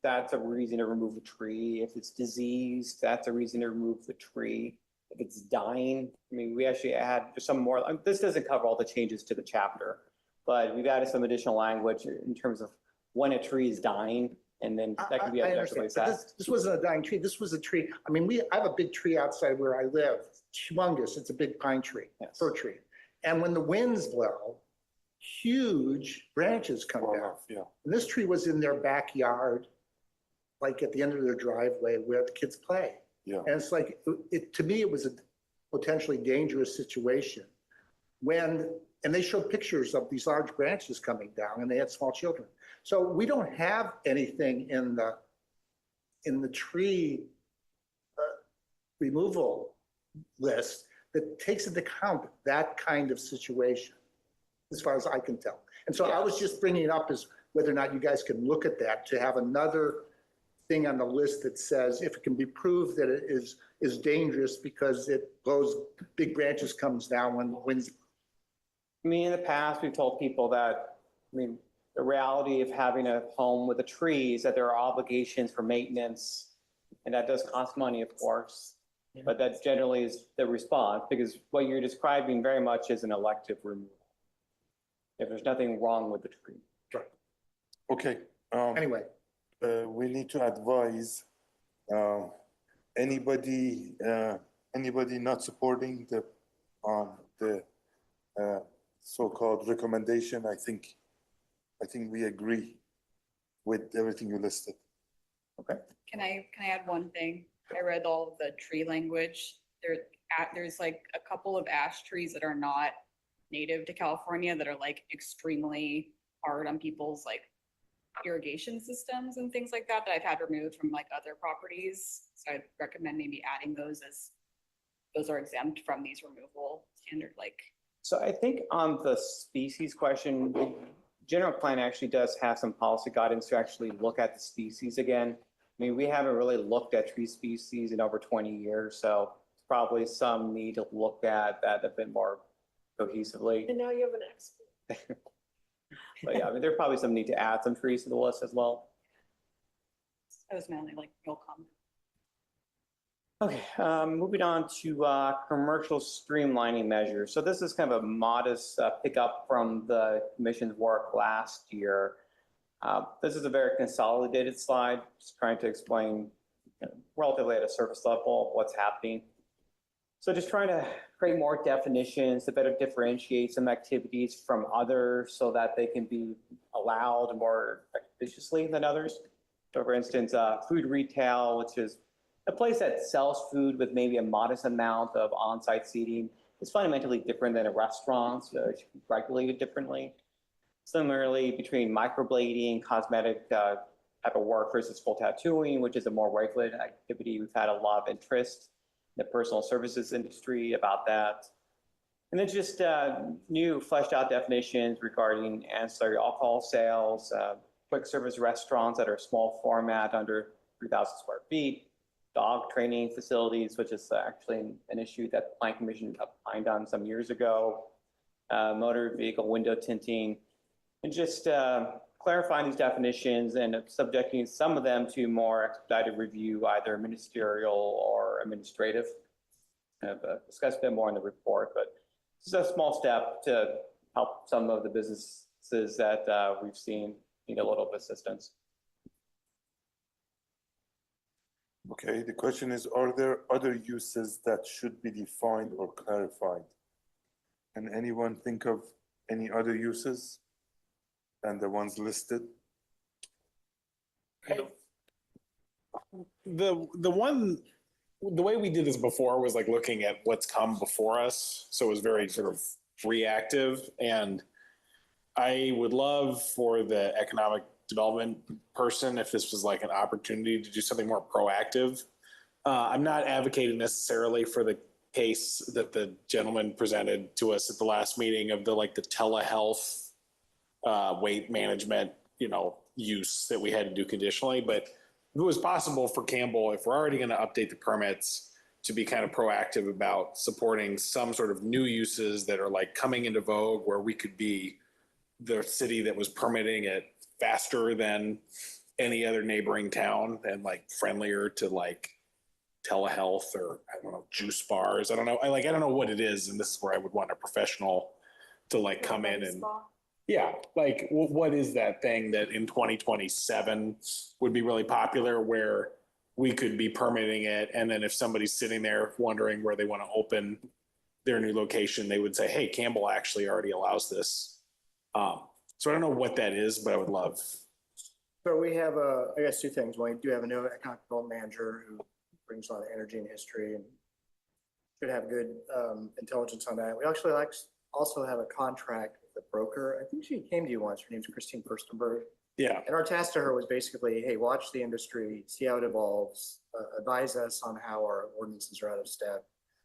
that's a reason to remove a tree. If it's diseased, that's a reason to remove the tree. If it's dying, I mean, we actually add some more, this doesn't cover all the changes to the chapter, but we've added some additional language in terms of when a tree is dying, and then that can be I objectively understand, but assessed. this wasn't a dying tree. This was a tree. I mean, I have a big tree outside where I live. It's humongous. It's a big pine tree, Yes. fir tree. And when the winds blow, huge branches come Fall down. off, yeah. And this tree was in their backyard, like at the end of their driveway where the kids play. Yeah. And it's like, to me, it was a potentially dangerous situation and they showed pictures of these large branches coming down and they had small children. So we don't have anything in the tree removal list that takes into account that kind of situation. as far as I can tell. And so I was just bringing it up as whether or not you guys can look at that, to have another thing on the list that says if it can be proved that it is dangerous because it blows, big branches comes down when the winds. I mean, in the past, we've told people that, I mean, the reality of having a home with a tree is that there are obligations for maintenance, and that does cost money, of course. But that generally is the response, because what you're describing very much is an elective removal. If there's nothing wrong with the tree. Okay. Anyway, We need to advise, anybody not supporting the so-called recommendation. I think we agree with everything you listed. Can I add one thing? I read all of the tree language. There's like a couple of ash trees that are not native to California that are like extremely hard on people's like irrigation systems and things like that I've had removed from like other properties. So I'd recommend maybe adding those, as those are exempt from these removal standard, like. So I think on the species question, the general plan actually does have some policy guidance to actually look at the species again. I mean, we haven't really looked at tree species in over 20 years, so probably some need to look at that a bit more cohesively. And now you have an expert. But yeah, I mean, there's probably some need to add some trees to the list as well. That was mainly like real comment. Okay, moving on to commercial streamlining measures. So this is kind of a modest pickup from the commission's work last year. This is a very consolidated slide, just trying to explain relatively at a surface level what's happening. So just trying to create more definitions to better differentiate some activities from others so that they can be allowed more expeditiously than others. So for instance, food retail, which is a place that sells food with maybe a modest amount of on-site seating, is fundamentally different than a restaurant, so it should be regulated differently. Similarly, between microblading, cosmetic type of work versus full tattooing, which is a more regulated activity, we've had a lot of interest in the personal services industry about that. And then just new fleshed out definitions regarding ancillary alcohol sales, quick service restaurants that are small format under 3,000 square feet, dog training facilities, which is actually an issue that the Plan Commission opined on some years ago, motor vehicle window tinting, and just clarifying these definitions and subjecting some of them to more expedited review, either ministerial or administrative. I've discussed a bit more in the report, but this is a small step to help some of the businesses that we've seen need a little bit of assistance. Okay, the question is, are there other uses that should be defined or clarified? Can anyone think of any other uses than the ones listed? The way we did this before was like looking at what's come before us. So it was very sort of reactive. And I would love for the economic development person, if this was like an opportunity to do something more proactive. I'm not advocating necessarily for the case that the gentleman presented to us at the last meeting of the telehealth weight management, use that we had to do conditionally. But if it was possible for Campbell, if we're already going to update the permits, to be kind of proactive about supporting some sort of new uses that are like coming into vogue, where we could be the city that was permitting it faster than any other neighboring town and like friendlier to like telehealth or I don't know, juice bars. I don't know. I don't know what it is. And this is where I would want a professional to like come in and yeah, like what is that thing that in 2027 would be really popular where we could be permitting it. And then if somebody's sitting there wondering where they want to open their new location, they would say, hey, Campbell actually already allows this. So I don't know what that is, but I would love. So we have, I guess, two things. One, we do have a new economic development manager who brings a lot of energy and history and should have good intelligence on that. We actually also have a contract with a broker. I think she came to you once. Her name's Christine Furstenberg. Yeah. And our task to her was basically, hey, watch the industry, see how it evolves, advise us on how our ordinances are out of step.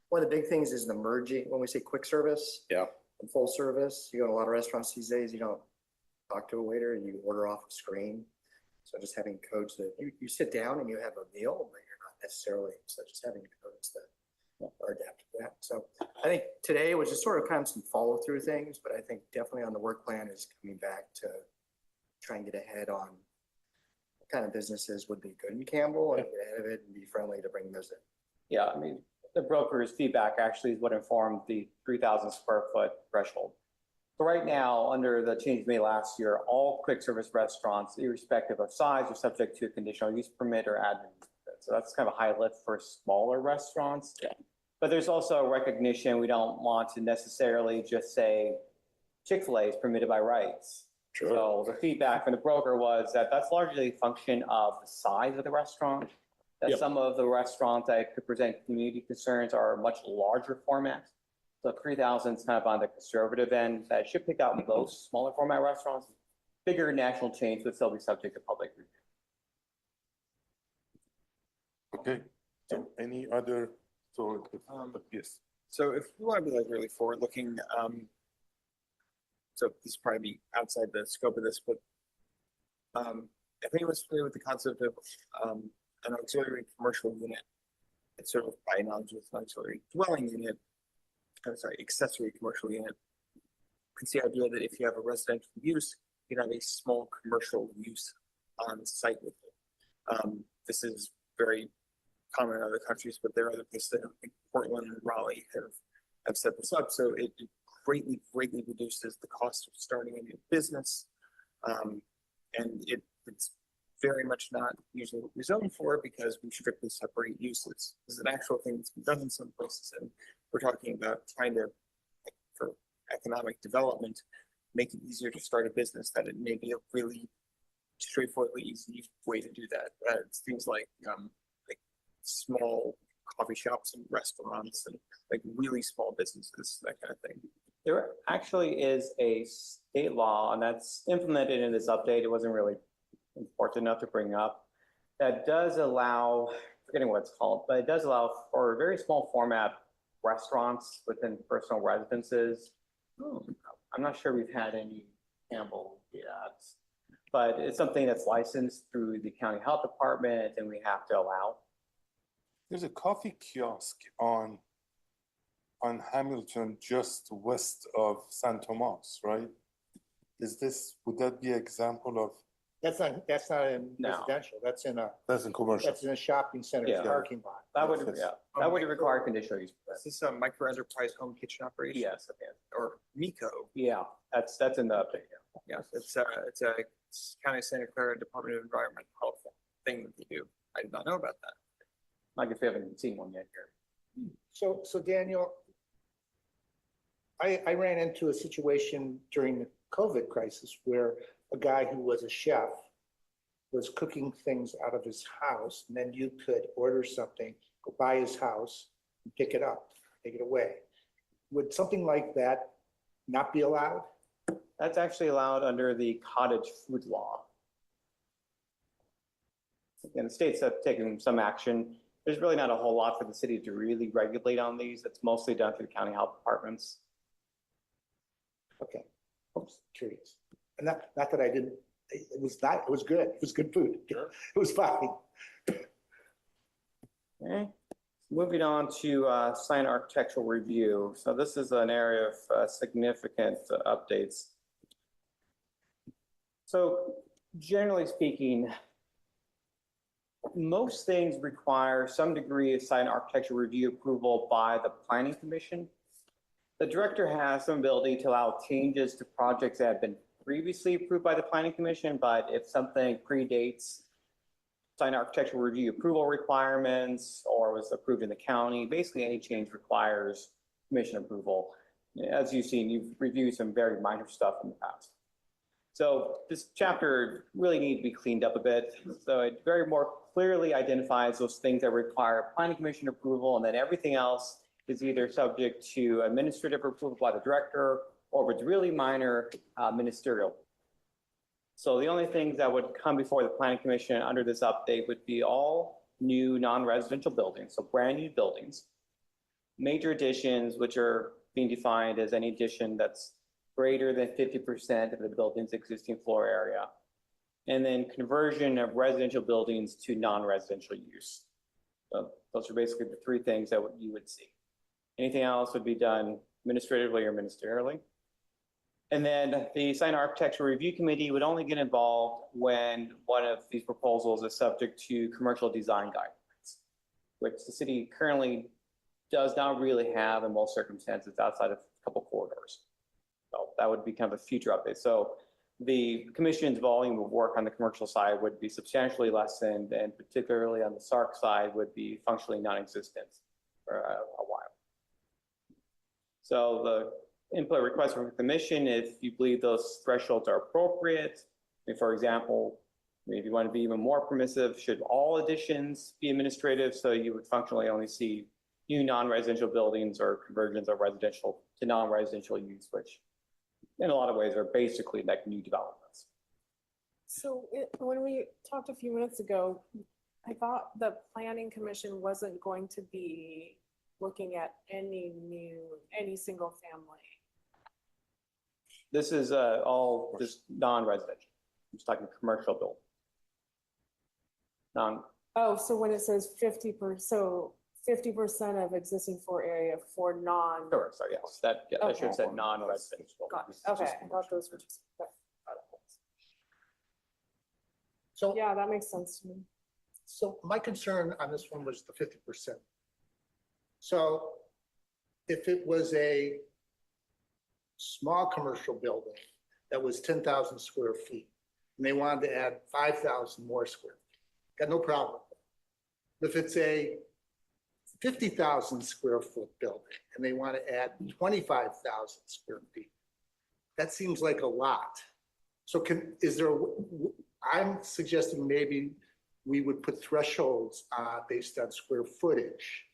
One of the big things is the merging. When we say quick service, yeah, in full service. You go to a lot of restaurants these days, you don't talk to a waiter, you order off a screen. So just having codes that you sit down and you have a meal, but you're not necessarily, so just having codes that are adapted to that. So I think today was just sort of kind of some follow through things, but I think definitely on the work plan is coming back to try and get ahead on what kind of businesses would be good in Campbell and get ahead of it and be friendly to bring those in. Yeah, I mean, the broker's feedback actually is what informed the 3,000 square foot threshold. So right now, under the change made last year, all quick service restaurants, irrespective of size, are subject to a conditional use permit or admin. So that's kind of a high lift for smaller restaurants. Yeah. But there's also a recognition we don't want to necessarily just say Chick-fil-A is permitted by rights. Sure. So the feedback from the broker was that that's largely a function of the size of the restaurant. That Yep. some of the restaurants that could present community concerns are much larger formats. So 3,000 is kind of on the conservative end. That should pick out most smaller format restaurants. Bigger national chains would still be subject to public review. Okay, so any other, so, yes. So if we want to be like really forward looking, so this will probably be outside the scope of this, but if anyone's familiar with the concept of an auxiliary commercial unit, it's sort of by analogy with an auxiliary dwelling unit, accessory commercial unit. It's the idea that if you have a residential use, you can have a small commercial use on site with it. This is very common in other countries, but there are other places, I think Portland and Raleigh have set this up. So it greatly reduces the cost of starting a new business. And it's very much not usually what we zone for because we strictly separate uses. This is an actual thing that's been done in some places, and we're talking about trying to, for economic development, make it easier to start a business, that it may be a really straightforwardly easy way to do that. It's things like small coffee shops and restaurants and like really small businesses, that kind of thing. There actually is a state law, and that's implemented in this update. It wasn't really important enough to bring up. That does allow, forgetting what it's called, but it does allow for very small format restaurants within personal residences. I'm not sure we've had any Campbell yet, but it's something that's licensed through the county health department, and we have to allow. There's a coffee kiosk on Hamilton, just west of San Tomas, right? Would that be an example of, That's not in No. residential, that's in that's in commercial? a shopping center Yeah. parking lot. That would, Yes. yeah, that would require conditional use. Is this a micro enterprise home kitchen operation? Yes, okay. Or MECO? Yeah, that's in the update, yeah. Yes, it's a County of Santa Clara Department of Environmental Health thing that they do. I did not know about that. Like if you haven't seen one yet here. So Daniel, I ran into a situation during the COVID crisis where a guy who was a chef was cooking things out of his house, and then you could order something, go by his house, and pick it up, take it away. Would something like that not be allowed? That's actually allowed under the cottage food law. And the states have taken some action. There's really not a whole lot for the city to really regulate on these. It's mostly done through county health departments. Okay, I'm just curious. And not that I didn't, it was good. It was good food. It was fine. Okay. Moving on to sign architectural review. So this is an area of significant updates. So generally speaking, most things require some degree of site architectural review approval by the planning commission. The director has some ability to allow changes to projects that have been previously approved by the planning commission, but if something predates site architectural review approval requirements or was approved in the county, basically any change requires commission approval. As you've seen, you've reviewed some very minor stuff in the past. So this chapter really needs to be cleaned up a bit. So it very more clearly identifies those things that require planning commission approval, and then everything else is either subject to administrative approval by the director, or if it's really minor, ministerial. So the only things that would come before the planning commission under this update would be all new non-residential buildings, so brand new buildings, major additions, which are being defined as any addition that's greater than 50% of the building's existing floor area. And then conversion of residential buildings to non-residential use. So those are basically the three things that you would see. Anything else would be done administratively or ministerially. And then the Sign Architecture Review Committee would only get involved when one of these proposals is subject to commercial design guidelines, which the city currently does not really have in most circumstances outside of a couple corridors. So that would be kind of a future update. So the commission's volume of work on the commercial side would be substantially lessened, and particularly on the SARC side would be functionally non-existent for a while. So the input request from the commission, if you believe those thresholds are appropriate, if, for example, if you want to be even more permissive, should all additions be administrative? So you would functionally only see new non-residential buildings or conversions of residential to non-residential use, which in a lot of ways are basically like new developments. So when we talked a few minutes ago, I thought the planning commission wasn't going to be looking at any single family. This is all just non-residential. I'm just talking commercial building. Oh, so when it says 50%, so 50% of existing floor area for non. Sure, sorry, yes, that, yeah, I should have Okay. said non-residential. Got it. Okay, I thought those were just. So, Yeah, that makes sense to me. so my concern on this one was the 50%. So if it was a small commercial building that was 10,000 square feet, and they wanted to add 5,000 more square feet, got no problem. If it's a 50,000 square foot building and they want to add 25,000 square feet, that seems like a lot. So I'm suggesting maybe we would put thresholds based on square footage.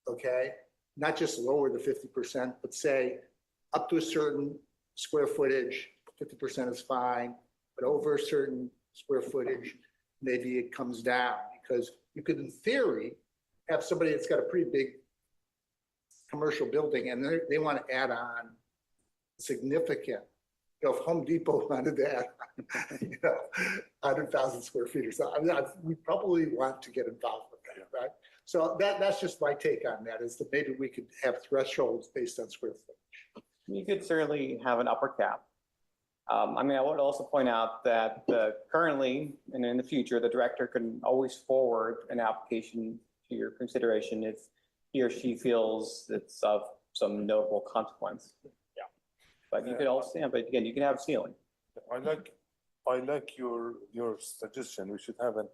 Okay, not just lower the 50%, but say up to a certain square footage, 50% is fine, but over a certain square footage, maybe it comes down, because you could, in theory, have somebody that's got a pretty big commercial building and they want to add on significant, if Home Depot wanted to add, 100,000 square feet or something, we probably want to get involved with that, right? So that's just my take on that, is that maybe we could have thresholds based on square footage. You could certainly have an upper cap. I mean, I would also point out that currently and in the future, the director can always forward an application to your consideration if he or she feels it's of some notable consequence. Yeah. But you could also, yeah, but again, you can have a ceiling. I like your suggestion. We should have a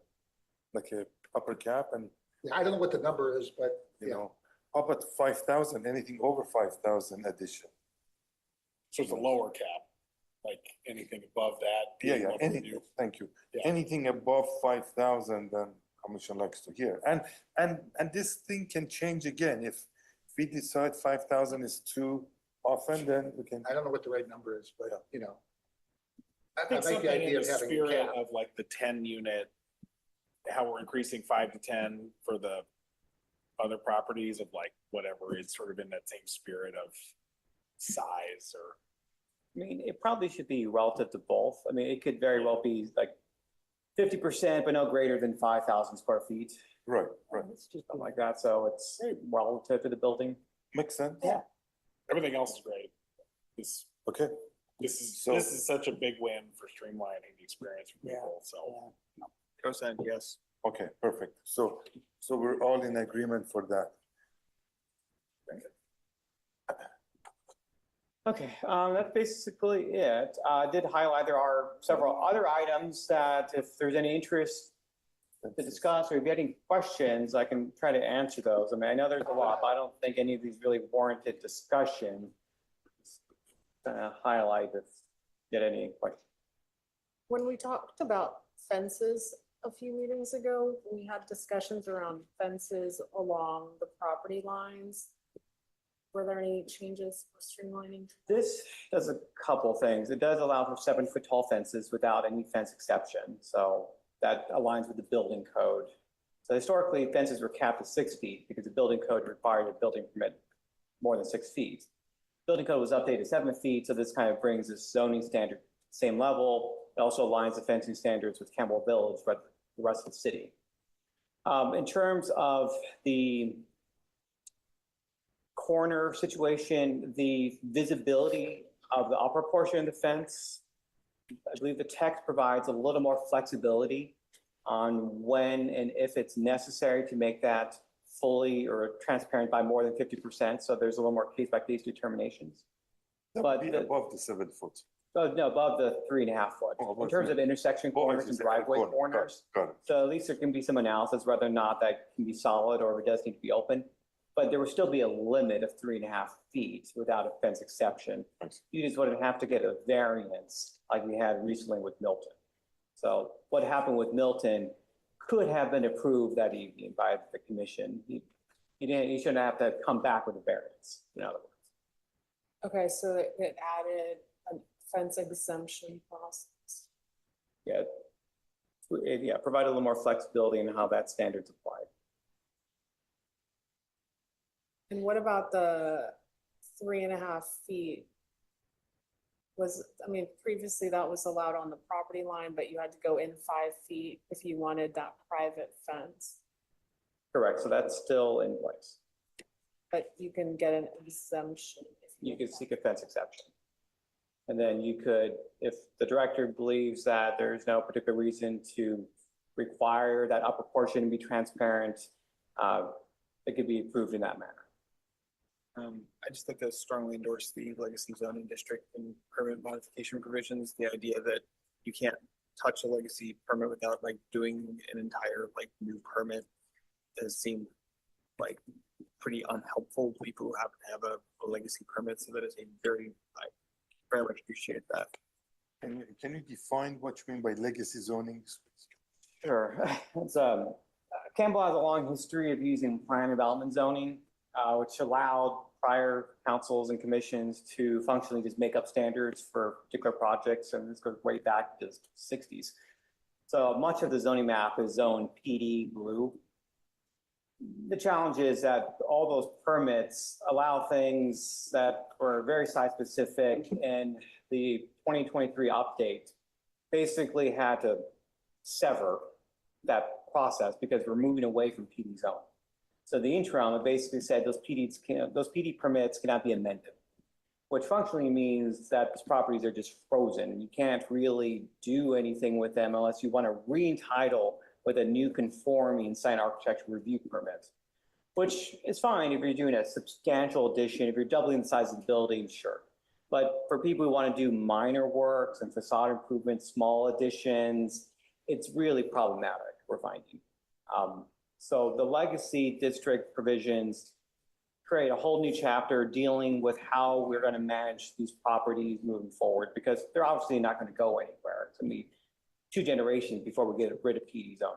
upper cap, and Yeah, I don't know what the number is, but you know, how about 5,000? Anything over 5,000 addition? So it's a lower cap, like anything above that. Yeah, what we anything. do. Thank you. Yeah. Anything above 5,000, then commission likes to hear. And this thing can change again if we decide 5,000 is too often, then we can. I don't know what the right number is, but I I think like the something in idea the of having a spirit cap. of like the 10 unit, how we're increasing 5 to 10 for the other properties of like whatever, it's sort of in that same spirit of size or. I mean, it probably should be relative to both. I mean, it could very well be like 50%, but no greater than 5,000 square feet. Right, right. It's just something like that. So it's relative to the building. Makes sense? Yeah. Everything else is great. This Okay. this is So- this is such a big win for streamlining the experience for people. So Cosine, yes. Okay, perfect. So we're all in agreement for that. Okay, that's basically it. I did highlight there are several other items that if there's any interest to discuss or if you have any questions, I can try to answer those. I mean, I know there's a lot, but I don't think any of these really warranted discussion. Highlight if you get any questions. When we talked about fences a few meetings ago, we had discussions around fences along the property lines. Were there any changes for streamlining? This does a couple things. It does allow for 7-foot tall fences without any fence exception. So that aligns with the building code. So historically, fences were capped at 6 feet because the building code required a building permit more than 6 feet. Building code was updated to 7 feet, so this kind of brings the zoning standard same level. It also aligns the fencing standards with Campbell Village, but the rest of the city. In terms of the corner situation, the visibility of the upper portion of the fence, I believe the text provides a little more flexibility on when and if it's necessary to make that fully or transparent by more than 50%. So there's a little more case-by-case determinations. That But would be the- above the 7 foot. No, above the 3.5 foot. Oh, above In terms of intersection Oh, I corners see, and second driveway corner. corners. Got it. So at least there can be some analysis whether or not that can be solid or if it does need to be open. But there would still be a limit of 3.5 feet without a fence exception. I see. You just would have to get a variance like we had recently with Milton. So what happened with Milton could have been approved that evening by the commission. You shouldn't have to come back with a variance, in other words. Okay, so it added a fence exemption process. Yeah. Yeah, provide a little more flexibility in how that standard's applied. And what about the 3.5 feet? Previously that was allowed on the property line, but you had to go in 5 feet if you wanted that private fence. Correct, so that's still in place. But you can get an exemption. If You could seek a fence exception. And then you could, if the director believes that there's no particular reason to require that upper portion to be transparent, it could be approved in that manner. I just like to strongly endorse the legacy zoning district and permit modification provisions. The idea that you can't touch a legacy permit without like doing an entire like new permit does seem like pretty unhelpful to people who happen to have a legacy permit. So that is I very much appreciate that. Can you define what you mean by legacy zoning? Sure. It's, Campbell has a long history of using plan development zoning, which allowed prior councils and commissions to functionally just make up standards for particular projects. And this goes way back to the 60s. So much of the zoning map is zoned PD blue. The challenge is that all those permits allow things that were very site specific, and the 2023 update basically had to sever that process because we're moving away from PD zoning. So the interim, it basically said those PD permits cannot be amended, which functionally means that these properties are just frozen. You can't really do anything with them unless you want to re-entitle with a new conforming site architecture review permit, which is fine if you're doing a substantial addition. If you're doubling the size of the building, sure. But for people who want to do minor works and facade improvements, small additions, it's really problematic, we're finding. So the legacy district provisions create a whole new chapter dealing with how we're going to manage these properties moving forward, because they're obviously not going to go anywhere. It's going to be 2 generations before we get rid of PD zoning.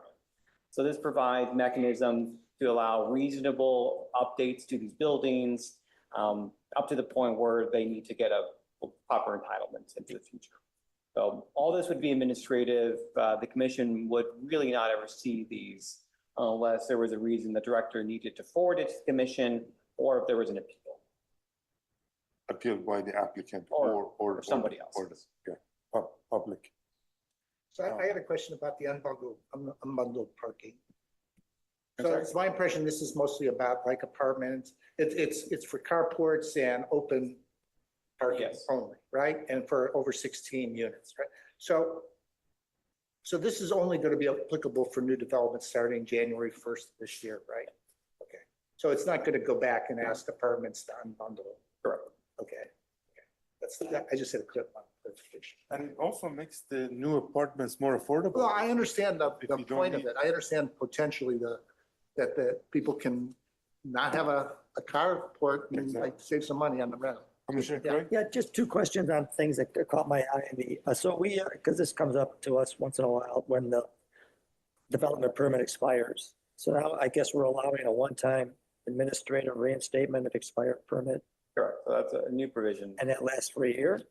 So this provides mechanisms to allow reasonable updates to these buildings up to the point where they need to get a proper entitlement into the future. So all this would be administrative. The commission would really not ever see these unless there was a reason the director needed to forward it to the commission, or if there was an appeal. Appealed by the applicant Or somebody else. Public. So I had a question about the unbundled parking. I'm So sorry? it's my impression this is mostly about like apartments. It's for carports and open parking Yes. only, right? And for over 16 units, right? So this is only going to be applicable for new development starting January 1st this year, right? Okay. So it's not going to go back and ask apartments to unbundle. Correct. Okay. I just had a quick clarification. And it also makes the new apartments more affordable. Well, I understand the If you don't point of need- it. I understand potentially that the people can not have a carport and like save some money on the rent. Commissioner Yeah. Craig? Yeah, just 2 questions on things that caught my eye. So we, because this comes up to us once in a while when the development permit expires. So now I guess we're allowing a one-time administrative reinstatement of expired permit, Correct. So that's a new provision. and that lasts for a year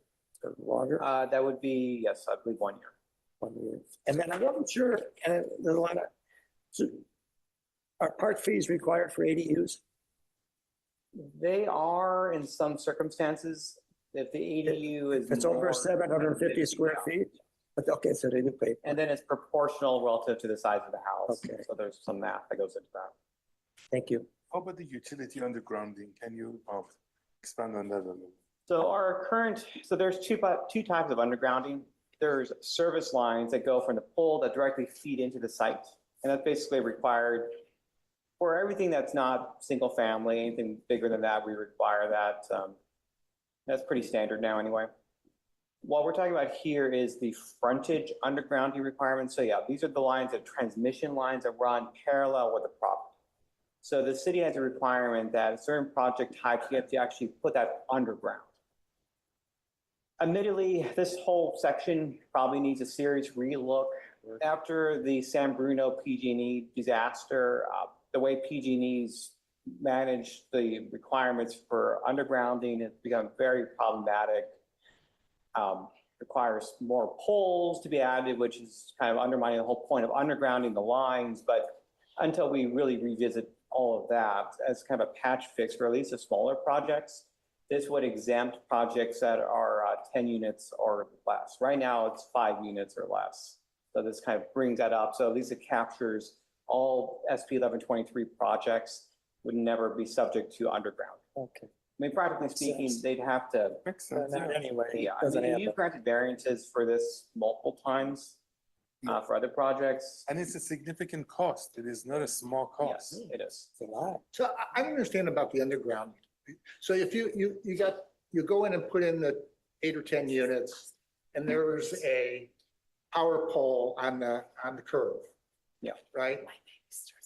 or longer. That would be, yes, I believe 1 year. 1 year. And then I wasn't sure, and there's a lot of, so are park fees required for ADUs? They are in some circumstances, if the ADU is If it's over more- 750 square feet? But, okay, so they do pay. And then it's proportional relative to the size of the house. Okay. So there's some math that goes into that. Thank you. How about the utility undergrounding? Can you expand on that a little? So our current, so there's two types of undergrounding. There's service lines that go from the pole that directly feed into the site. And that's basically required for everything that's not single family, anything bigger than that, we require that. That's pretty standard now anyway. What we're talking about here is the frontage undergrounding requirements. So yeah, these are the lines of transmission lines that run parallel with the property. So the city has a requirement that a certain project types, you have to actually put that underground. Admittedly, this whole section probably needs a serious relook. After the San Bruno PG&E disaster, the way PG&E's managed the requirements for undergrounding has become very problematic. Requires more poles to be added, which is kind of undermining the whole point of undergrounding the lines. But until we really revisit all of that as kind of a patch fix for at least the smaller projects, this would exempt projects that are 10 units or less. Right now, it's 5 units or less. So this kind of brings that up. So at least it captures all SB 1123 projects would never be subject to underground. Okay. I mean, practically speaking, they'd have to, Makes sense. Anyway, yeah, I doesn't mean, happen. you've granted variances for this multiple times for other projects. And it's a significant cost. It is not a small Yes, cost. it is. It's a lot. So I don't understand about the underground. So if you go in and put in the 8 or 10 units and there's a power pole on the curve. Yeah. Right?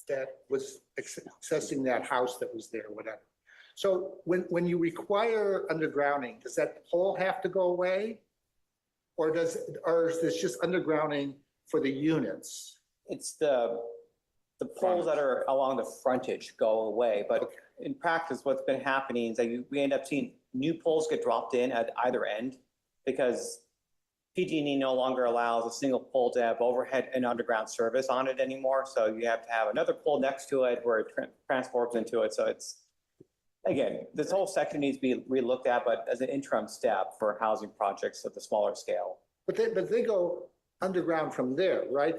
That was accessing that house that was there, whatever. So when you require undergrounding, does that pole have to go away? Or is this just undergrounding for the units? It's the poles that are along the frontage go away, but Okay. in practice, what's been happening is that we end up seeing new poles get dropped in at either end because PG&E no longer allows a single pole to have overhead and underground service on it anymore. So you have to have another pole next to it where it transports into it. So it's, again, this whole section needs to be relooked at, but as an interim step for housing projects at the smaller scale. But they go underground from there, right?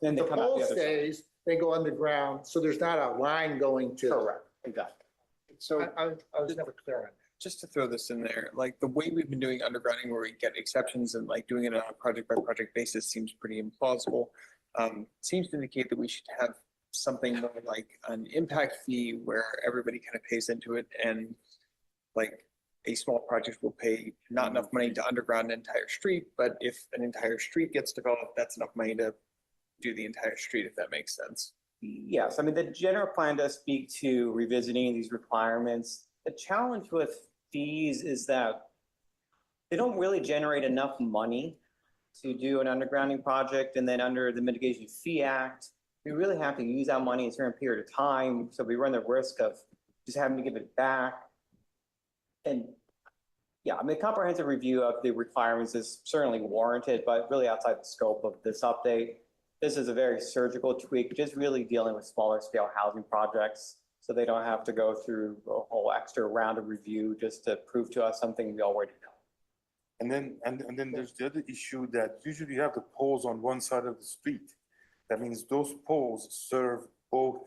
Then they The come out pole the other side. stays, they go underground, so there's not a line going to. Correct, exactly. So I was never clear on that. just to throw this in there, like the way we've been doing undergrounding where we get exceptions and like doing it on a project by project basis seems pretty implausible. Seems to indicate that we should have something more like an impact fee where everybody kind of pays into it and like a small project will pay not enough money to underground an entire street, but if an entire street gets developed, that's enough money to do the entire street, if that makes sense. Yes, I mean, the general plan does speak to revisiting these requirements. The challenge with fees is that they don't really generate enough money to do an undergrounding project. And then under the Mitigation Fee Act, we really have to use that money in a certain period of time. So we run the risk of just having to give it back. And yeah, I mean, a comprehensive review of the requirements is certainly warranted, but really outside the scope of this update. This is a very surgical tweak, just really dealing with smaller scale housing projects. So they don't have to go through a whole extra round of review just to prove to us something we already know. And then there's the other issue that usually you have the poles on one side of the street. That means those poles serve both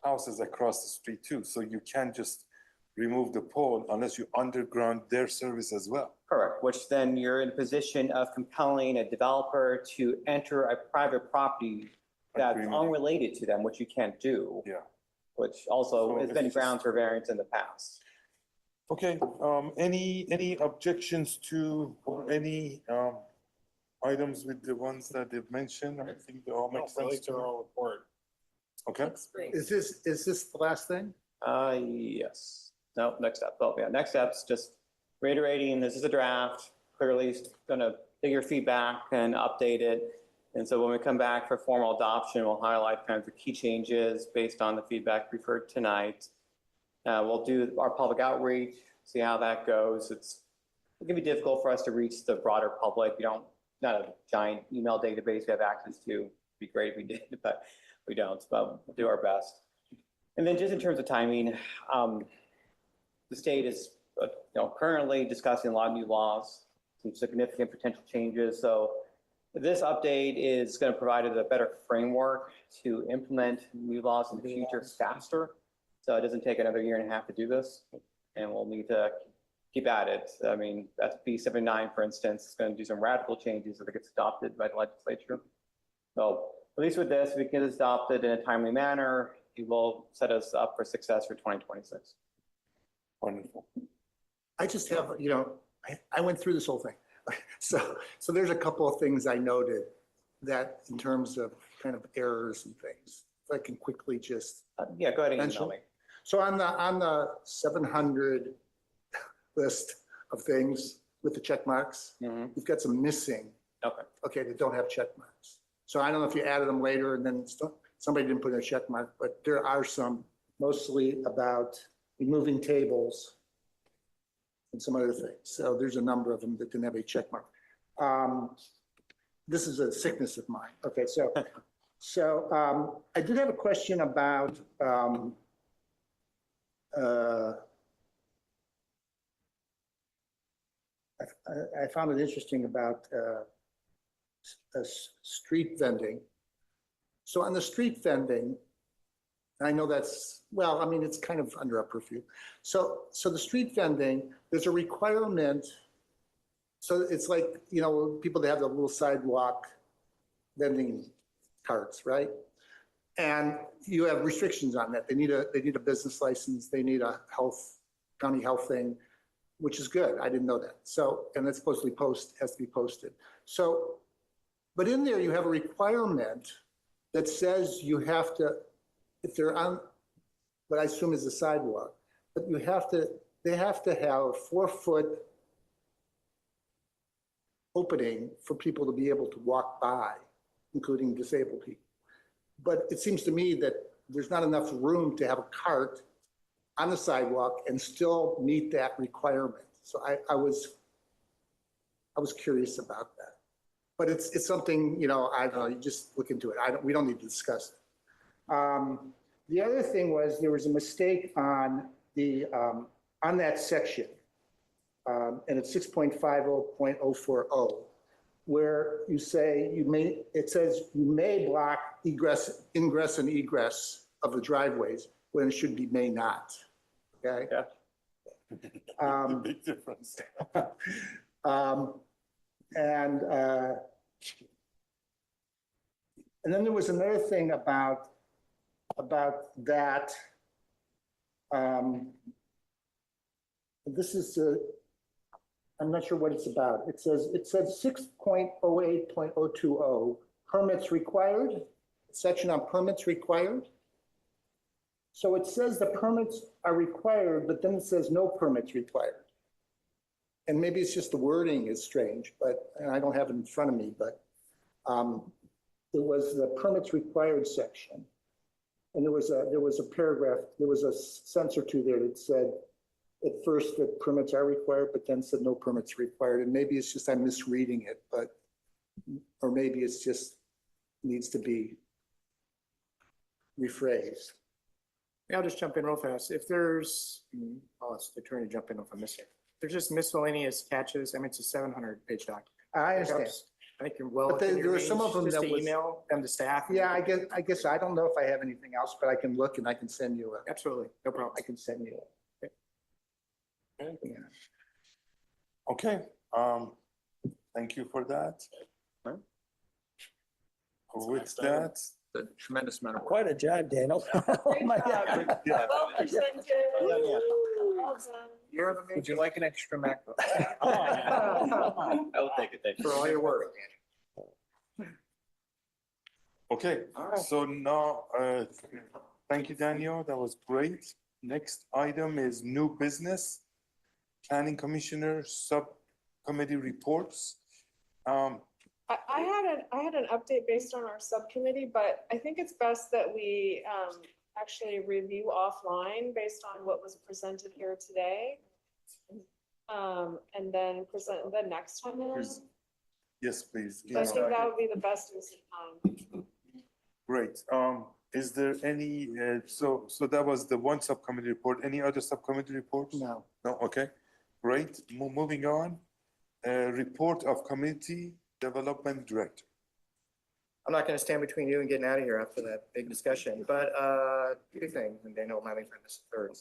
houses across the street too. So you can't just remove the pole unless you underground their service as well. Correct, which then you're in a position of compelling a developer to enter a private property that's Agreement. unrelated to them, which you can't do. Yeah. Which also So has it's been just- grounds for variance in the past. Okay, any objections to or any items with the ones that they've mentioned? I think they all make sense. to me. report. Okay, Looks great. Is this the last thing? Yes. No, next step. Oh, yeah, next step's just reiterating, this is a draft, clearly gonna take your feedback and update it. And so when we come back for formal adoption, we'll highlight kind of the key changes based on the feedback we've heard tonight. We'll do our public outreach, see how that goes. It can be difficult for us to reach the broader public. We don't, not a giant email database we have access to. It'd be great if we did, but we don't, but we'll do our best. And then just in terms of timing, the state is, currently discussing a lot of new laws, some significant potential changes. So this update is going to provide a better framework to implement new laws in the future faster. So it doesn't take another year and a half to do this, and we'll need to keep at it. I mean, SB 79, for instance, is going to do some radical changes if it gets adopted by the legislature. So at least with this, if we get it adopted in a timely manner, it will set us up for success for 2026. Wonderful. I just have, I went through this whole thing. So there's a couple of things I noted that in terms of kind of errors and things, if I can quickly just, Yeah, go ahead and Mention. email me. so on the 700 list of things with the check marks, Mhm. we've got some missing, Okay. that don't have check marks. So I don't know if you added them later and then somebody didn't put in a check mark, but there are some mostly about removing tables and some other things. So there's a number of them that didn't have a check mark. This is a sickness of mine. Okay, so I did have a question about I found it interesting about street vending. So on the street vending, I know that's, well, I mean, it's kind of under our purview. So the street vending, there's a requirement. So it's like, people that have the little sidewalk vending carts, right? And you have restrictions on that. They need a business license. They need a county health thing, which is good. I didn't know that. So, and it's supposed to be has to be posted. So, but in there you have a requirement that says you have to, if they're on what I assume is a sidewalk, but they have to have a 4-foot opening for people to be able to walk by, including disabled people. But it seems to me that there's not enough room to have a cart on the sidewalk and still meet that requirement. So I was curious about that. But it's something, I don't know, you just look into it. We don't need to discuss it. The other thing was there was a mistake on on that section, and it's 6.50.040, where you say it says you may block ingress and egress of the driveways when it should be may not. Okay. Yeah. Big difference. And then there was another thing about that. This is I'm not sure what it's about. It says 6.08.020 permits required, section on permits required. So it says the permits are required, but then it says no permits required. And maybe it's just the wording is strange, and I don't have it in front of me, but there was the permits required section. And there was a paragraph, there was a sentence or two there that said at first that permits are required, but then said no permits required. And maybe it's just I'm misreading it, or maybe it's just needs to be rephrased. Yeah, I'll just jump in real fast. If there's, it's the attorney jump in if I miss it. There's just miscellaneous catches. I mean, it's a 700-page document. I understand. I think you're well. But within there your were some range of them just that to was- email them to staff. Yeah, I guess I don't know if I have anything else, but I can look and I can send you Absolutely, no problem. I can send you yeah. Okay, thank you for that. Right. With that, A tremendous amount of work. Quite a job, Daniel. Oh, my God. yeah, Well presented. Yeah. Well done. You're the Would you like an extra MacBook? I will take it. Thank you. for all your work. okay, so now, thank you, Daniel, that was great. Next item is new business. Planning Commissioner Subcommittee reports. I had an update based on our subcommittee, but I think it's best that we actually review offline based on what was presented here today. And then present the next time. Yes, please. I think that would be the best use of time. Great. Is there any, so that was the one subcommittee report. Any other subcommittee reports? No. No, okay, great. Moving on. Report of Community Development Director. I'm not gonna stand between you and getting out of here after that big discussion, but, two things, and Daniel might make this third.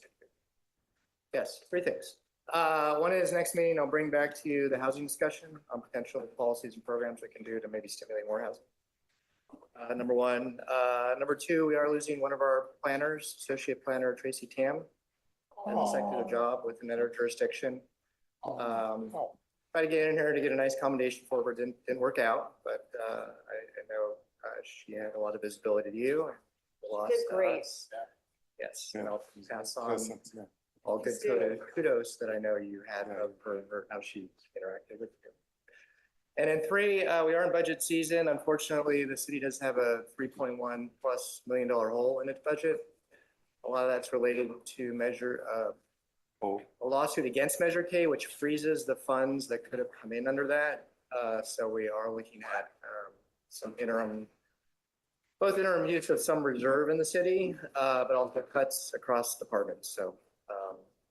Yes, three things. One is next meeting, I'll bring back to you the housing discussion on potential policies and programs we can do to maybe stimulate more housing. Number one. Number two, we are losing one of our planners, Associate Planner Tracy Tam. Has accepted a job with another jurisdiction. Tried to get in here to get a nice commendation for her, didn't work out, but I know she had a lot of visibility to you. And a lot Did to great. us. Yes, and Yeah. I'll pass on Yeah. all good kudos that I know you had of her, how she interacted with you. And then three, we are in budget season. Unfortunately, the city does have a $3.1+ million hole in its budget. A lot of that's related to Oh, a lawsuit against Measure K, which freezes the funds that could have come in under that. So we are looking at some both interim use of some reserve in the city, but also cuts across departments. So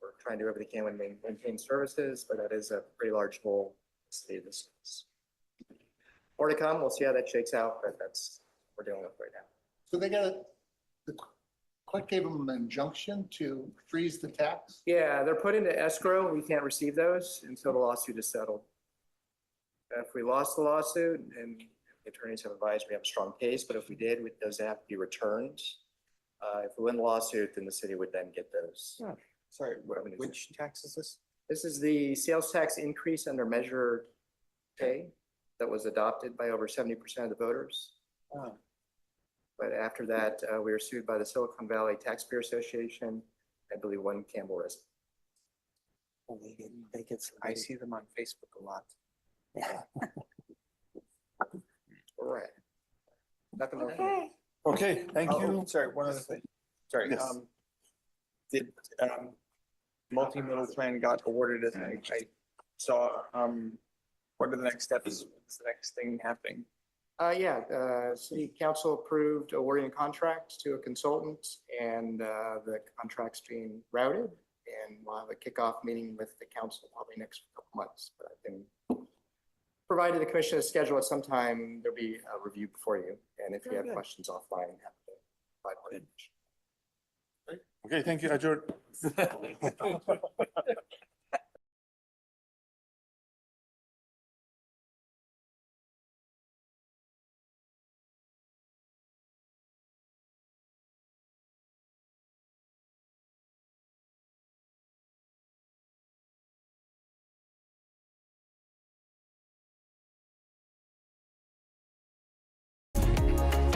we're trying to do everything we can to maintain services, but that is a pretty large hole in the city of this. More to come. We'll see how that shakes out, but that's what we're dealing with right now. So the court gave them an injunction to freeze the tax? Yeah, they're put into escrow. We can't receive those until the lawsuit is settled. If we lost the lawsuit, and the attorneys have advised we have a strong case, but if we did, those have to be returned. If we win the lawsuit, then the city would then get those. Sorry, revenues. which tax is this? This is the sales tax increase under Measure K that was adopted by over 70% of the voters. Oh. But after that, we were sued by the Silicon Valley Taxpayer Association, I believe one Campbell resident. I see them on Facebook a lot. All right. Nothing more. Okay. okay, thank Oh, you. sorry, one other thing. Sorry, Yes. Did, multimodal plan got awarded as I saw, what are the next steps? What's the next thing happening? City council approved awarding a contract to a consultant, and the contract's being routed, and we'll have a kickoff meeting with the council probably next couple months. But I think, provided the commission has scheduled at some time, there'll be a review before you, and if you have questions offline, have to provide more information. Okay, thank you, adjourned.